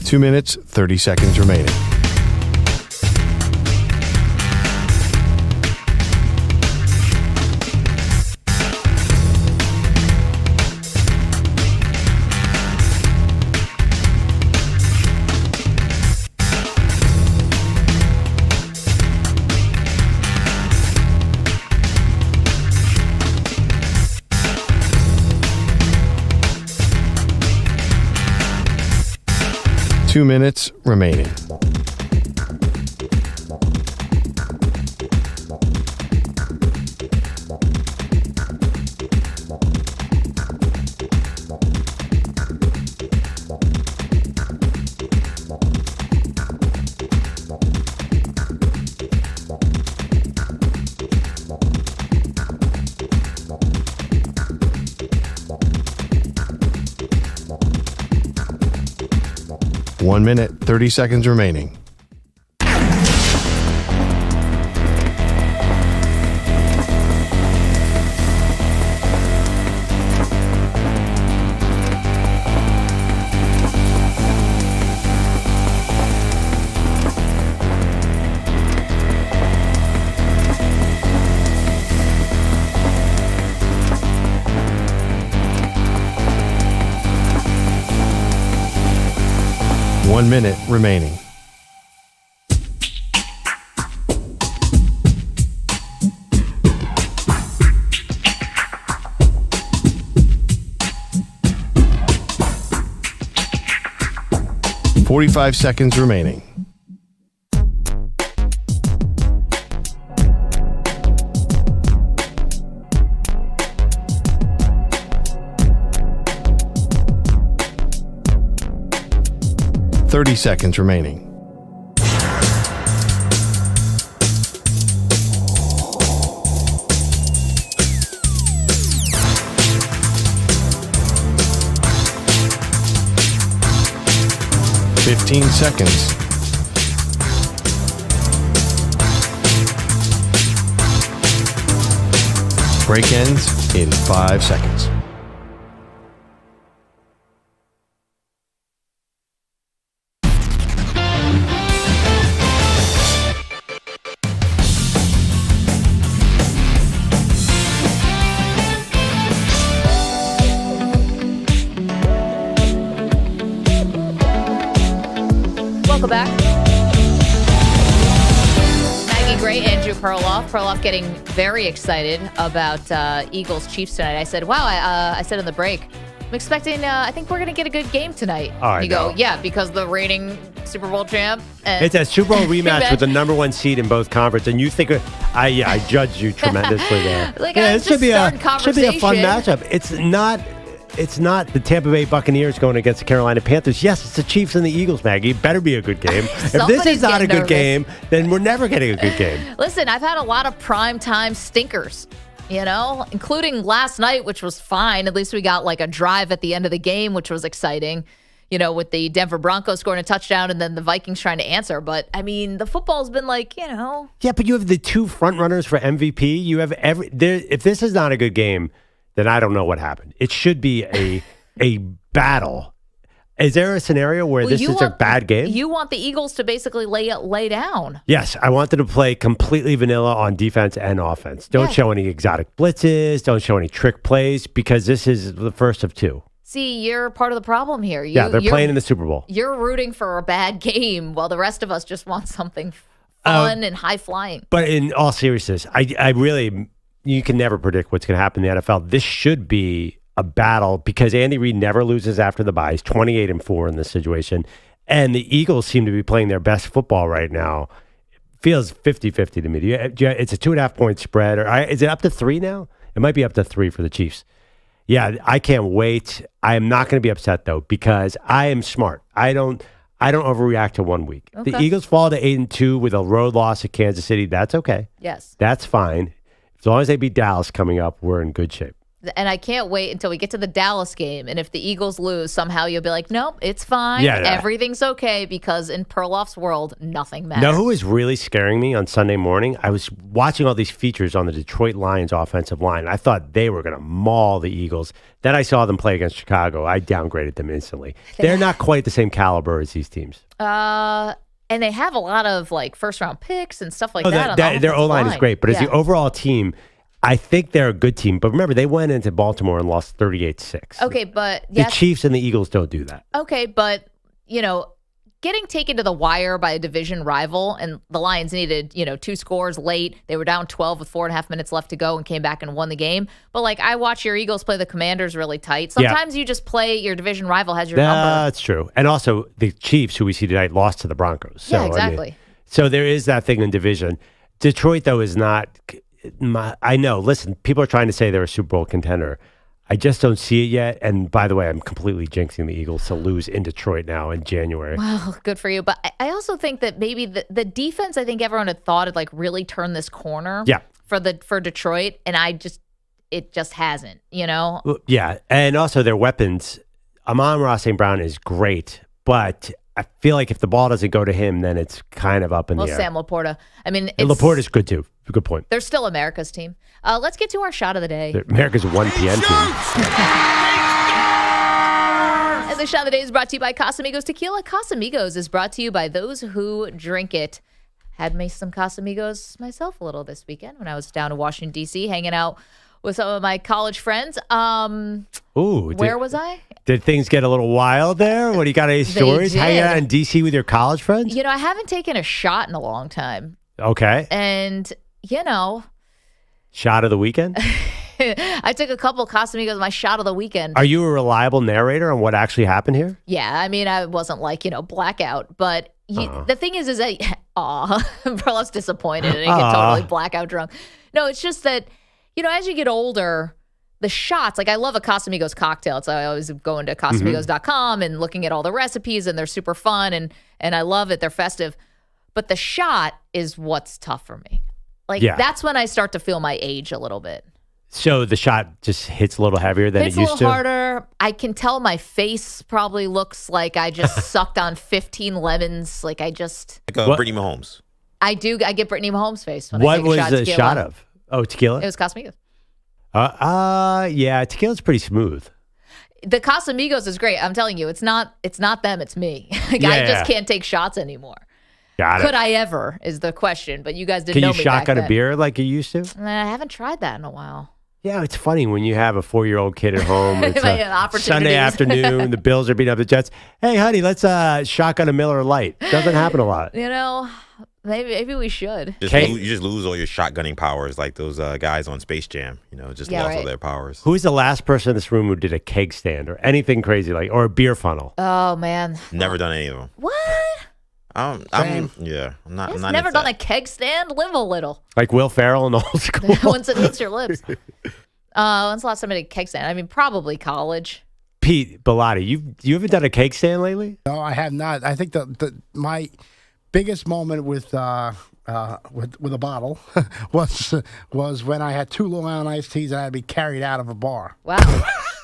2 minutes, 30 seconds remaining. Two minutes remaining. One minute, 30 seconds remaining. One minute remaining. .45 seconds remaining. .30 seconds remaining. .15 seconds. Break ends in 5 seconds. Welcome back. Maggie Gray, Andrew Perloff. Perloff getting very excited about Eagles-Chiefs tonight. I said, wow, I said on the break, I'm expecting, I think we're going to get a good game tonight. You go, yeah, because the reigning Super Bowl champ. And it's a Super Bowl rematch with the number one seed in both conferences. And you think, I judged you tremendously there. This should be a fun matchup. It's not the Tampa Bay Buccaneers going against the Carolina Panthers. Yes, it's the Chiefs and the Eagles, Maggie. It better be a good game. If this is not a good game, then we're never getting a good game. Listen, I've had a lot of primetime stinkers, including last night, which was fine. At least we got like a drive at the end of the game, which was exciting, with the Denver Broncos scoring a touchdown and then the Vikings trying to answer. But, I mean, the football's been like, Yeah, but you have the two front runners for MVP. You have if this is not a good game, then I don't know what happened. It should be a battle. Is there a scenario where this is a bad game? You want the Eagles to basically lay down. Yes, I want them to play completely vanilla on defense and offense. Don't show any exotic blitzes. Don't show any trick plays because this is the first of two. See, you're part of the problem here. They're playing in the Super Bowl. You're rooting for a bad game while the rest of us just want something fun and high-flying. But in all seriousness, I really... You can never predict what's going to happen in the NFL. This should be a battle because Andy Reid never loses after the bye. He's 28-4 in this situation. And the Eagles seem to be playing their best football right now. It feels 50-50 to me. It's a 2.5-point spread. Or is it up to 3 now? It might be up to 3 for the Chiefs. Yeah, I can't wait. I am not going to be upset, though, because I am smart. I don't overreact to 1 week. Okay. The Eagles fall to 8-2 with a road loss at Kansas City. That's okay. Yes. That's fine. As long as they beat Dallas coming up, we're in good shape. And I can't wait until we get to the Dallas game. And if the Eagles lose, somehow you'll be like, nope, it's fine. Yeah. Everything's okay, because in Perloff's world, nothing matters. Know who is really scaring me on Sunday morning? I was watching all these features on the Detroit Lions offensive line. I thought they were going to maul the Eagles. Then I saw them play against Chicago. I downgraded them instantly. They're not quite the same caliber as these teams. And they have a lot of like first-round picks and stuff like that. Their O-line is great, but as the overall team, I think they're a good team. But remember, they went into Baltimore and lost 38-6. Okay, but the Chiefs and the Eagles don't do that. Okay, but getting taken to the wire by a division rival, and the Lions needed 2 scores late. They were down 12 with 4.5 minutes left to go and came back and won the game. But I watch your Eagles play the Commanders really tight. Sometimes you just play your division rival has your number. That's true. And also the Chiefs, who we see tonight, lost to the Broncos. So, yeah, exactly. So there is that thing in division. Detroit, though, is not. I know. Listen, people are trying to say they're a Super Bowl contender. I just don't see it yet. And by the way, I'm completely jinxing the Eagles to lose in Detroit now in January. Well, good for you. But I also think that maybe the defense, I think everyone had thought had really turned this corner for Detroit. And it just hasn't, Well, yeah. And also their weapons. Amon-Ra St. Brown is great, but I feel like if the ball doesn't go to him, then it's kind of up in the air. Sam Laporta. I mean, Laporta is good too. Good point. They're still America's team. Let's get to our shot of the day. America's 1 p.m. team. And the shot of the day is brought to you by Casamigos Tequila. Casamigos is brought to you by those who drink it. Had me some Casamigos myself a little this weekend when I was down in Washington, D.C., hanging out with some of my college friends. Where was I? Did things get a little wild there? What do you got? Any stories? Hanging out in D.C. with your college friends? I haven't taken a shot in a long time. Okay. And, shot of the weekend? I took a couple of Casamigos, my shot of the weekend. Are you a reliable narrator on what actually happened here? Yeah. I mean, I wasn't blackout. But the thing is that, Perloff's disappointed and he get totally blackout drunk. No, it's just that, as you get older, the shots, I love a Casamigos cocktail. So I always go into Casamigos.com and looking at all the recipes, and they're super fun, and I love it. They're festive. But the shot is what's tough for me. That's when I start to feel my age a little bit. So the shot just hits a little heavier than it used to? It's a little harder. I can tell my face probably looks like I just sucked on 15 lemons. Like Brittany Mahomes. I do. I get Brittany Mahomes' face when I take a shot of tequila. What was the shot of? Oh, tequila? It was Casamigos. Yeah, tequila's pretty smooth. The Casamigos is great. I'm telling you, it's not them, it's me. I just can't take shots anymore. Got it. Could I ever is the question, but you guys didn't know me back then. Can you shotgun a beer like you used to? I haven't tried that in a while. Yeah, it's funny when you have a 4-year-old kid at home. It's Sunday afternoon. The Bills are beating up the Jets. Hey, honey, let's shotgun a Miller Lite. Doesn't happen a lot. Maybe we should. You just lose all your shotgunning powers, like those guys on Space Jam. Lost all their powers. Who's the last person in this room who did a keg stand or anything crazy or a beer funnel? Oh man, never done any of them. What? I'm not. Never done a keg stand. Live a little. Like Will Ferrell in old school. Once it hits your lips. When's the last time I did a keg stand? I mean, probably college. Pete Bellotti, you haven't done a cake stand lately? No, I have not. I think my biggest moment with a bottle was when I had 2 Long Island iced teas and I had to be carried out of a bar. Wow,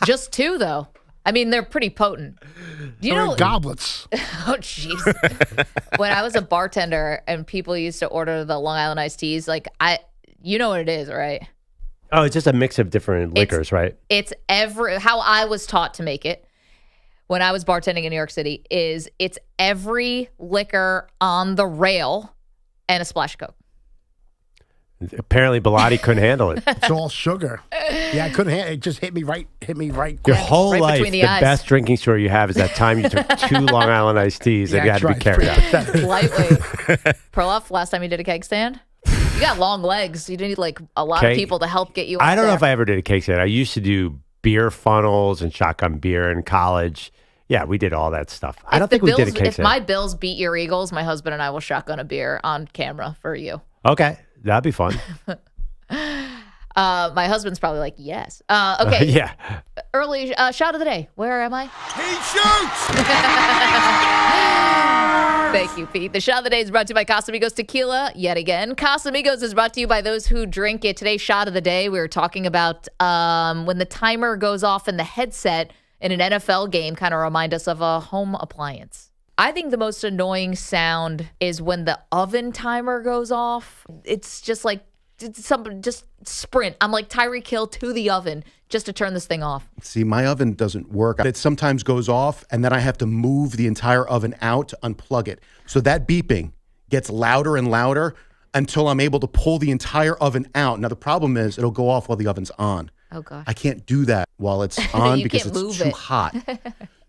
just 2 though. I mean, they're pretty potent. Do you know goblets? Oh, jeez. When I was a bartender and people used to order the Long Island iced teas, you know what it is, right? Oh, it's just a mix of different liquors, right? It's how I was taught to make it when I was bartending in New York City is it's every liquor on the rail and a splash of Coke. Apparently, Bellotti couldn't handle it. It's all sugar. Yeah, I couldn't handle it. It just hit me right quick. Your whole right life, the eyes. best drinking story you have is that time you took 2 Long Island iced teas and you had to be carried out. Lightweight. Perloff, last time you did a keg stand? You got long legs. You need a lot of people to help get you out I don't know there. if I ever did a cake stand. I used to do beer funnels and shotgun beer in college. Yeah, we did all that stuff. I don't think we did a cake stand. If my Bills beat your Eagles, my husband and I will shotgun a beer on camera for you. Okay, that'd be fun. My husband's probably like, yes. Okay. Yeah. Early shot of the day. Where am I? He shoots! Thank you, Pete. The shot of the day is brought to you by Casamigos Tequila yet again. Casamigos is brought to you by those who drink it. Today's shot of the day, we were talking about when the timer goes off in the headset in an NFL game, kind of remind us of a home appliance. I think the most annoying sound is when the oven timer goes off. It's just like just sprint. I'm like Tyreek Hill to the oven just to turn this thing off. See, my oven doesn't work. It sometimes goes off, and then I have to move the entire oven out to unplug it. So that beeping gets louder and louder until I'm able to pull the entire oven out. Now, the problem is it'll go off while the oven's on. Oh, gosh. I can't do that while it's on because it's too hot.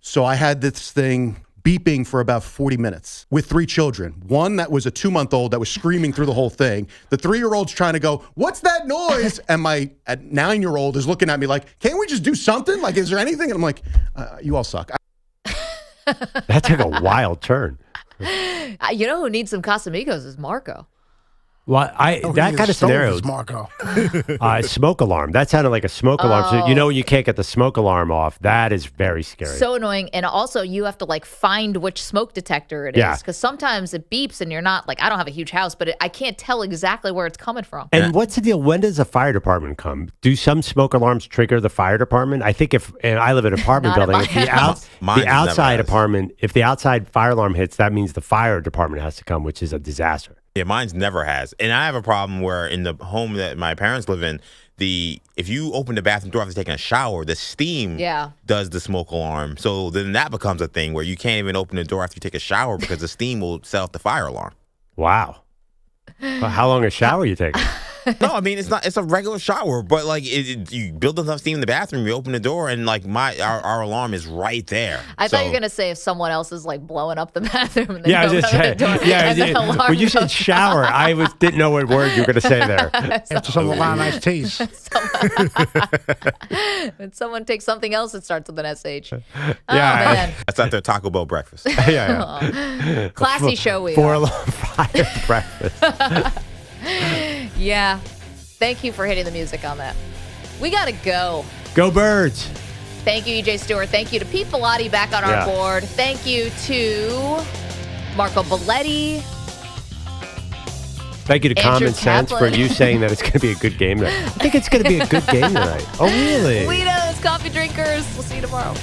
So I had this thing beeping for about 40 minutes with 3 children. One that was a 2-month-old that was screaming through the whole thing. The 3-year-old's trying to go, what's that noise? And my 9-year-old is looking at me like, can't we just do something? Like, is there anything? And I'm like, you all suck. That took a wild turn. You know who needs some Casamigos is Marco. Well, that kind of scenario. Marco. Smoke alarm. That sounded like a smoke alarm. So you know when you can't get the smoke alarm off, that is very scary. So annoying. And also you have to like find which smoke detector it is. Because sometimes it beeps and you're not like, I don't have a huge house, but I can't tell exactly where it's coming from. And what's the deal? When does the fire department come? Do some smoke alarms trigger the fire department? I think and I live in an apartment building. If the outside apartment, if the outside fire alarm hits, that means the fire department has to come, which is a disaster. Yeah, mine's never has. And I have a problem where in the home that my parents live in, if you open the bathroom door after taking a shower, the steam does the smoke alarm. So then that becomes a thing where you can't even open the door after you take a shower because the steam will set off the fire alarm. Wow. Well, how long a shower you take? No, I mean it's a regular shower, but like you build enough steam in the bathroom, you open the door, and like our alarm is right there. I thought you were gonna say if someone else is like blowing up the bathroom. And I was just saying. When you said shower, I didn't know what word you were gonna say there. After some nice teas. When someone takes something else that starts with an SH. Man. That's not their Taco Bell breakfast. Classy show we are. Alarm fire breakfast. Yeah. Thank you for hitting the music on that. We got to go. Go Birds. Thank you, EJ Stewart. Thank you to Pete Pilati back on our board. Thank you to Marco Belletti. Thank you to Andrew Common Sense for you saying that it's going to be a good game tonight. I think it's going to be a good game tonight. Oh, really? Guidos, coffee drinkers. We'll see you tomorrow.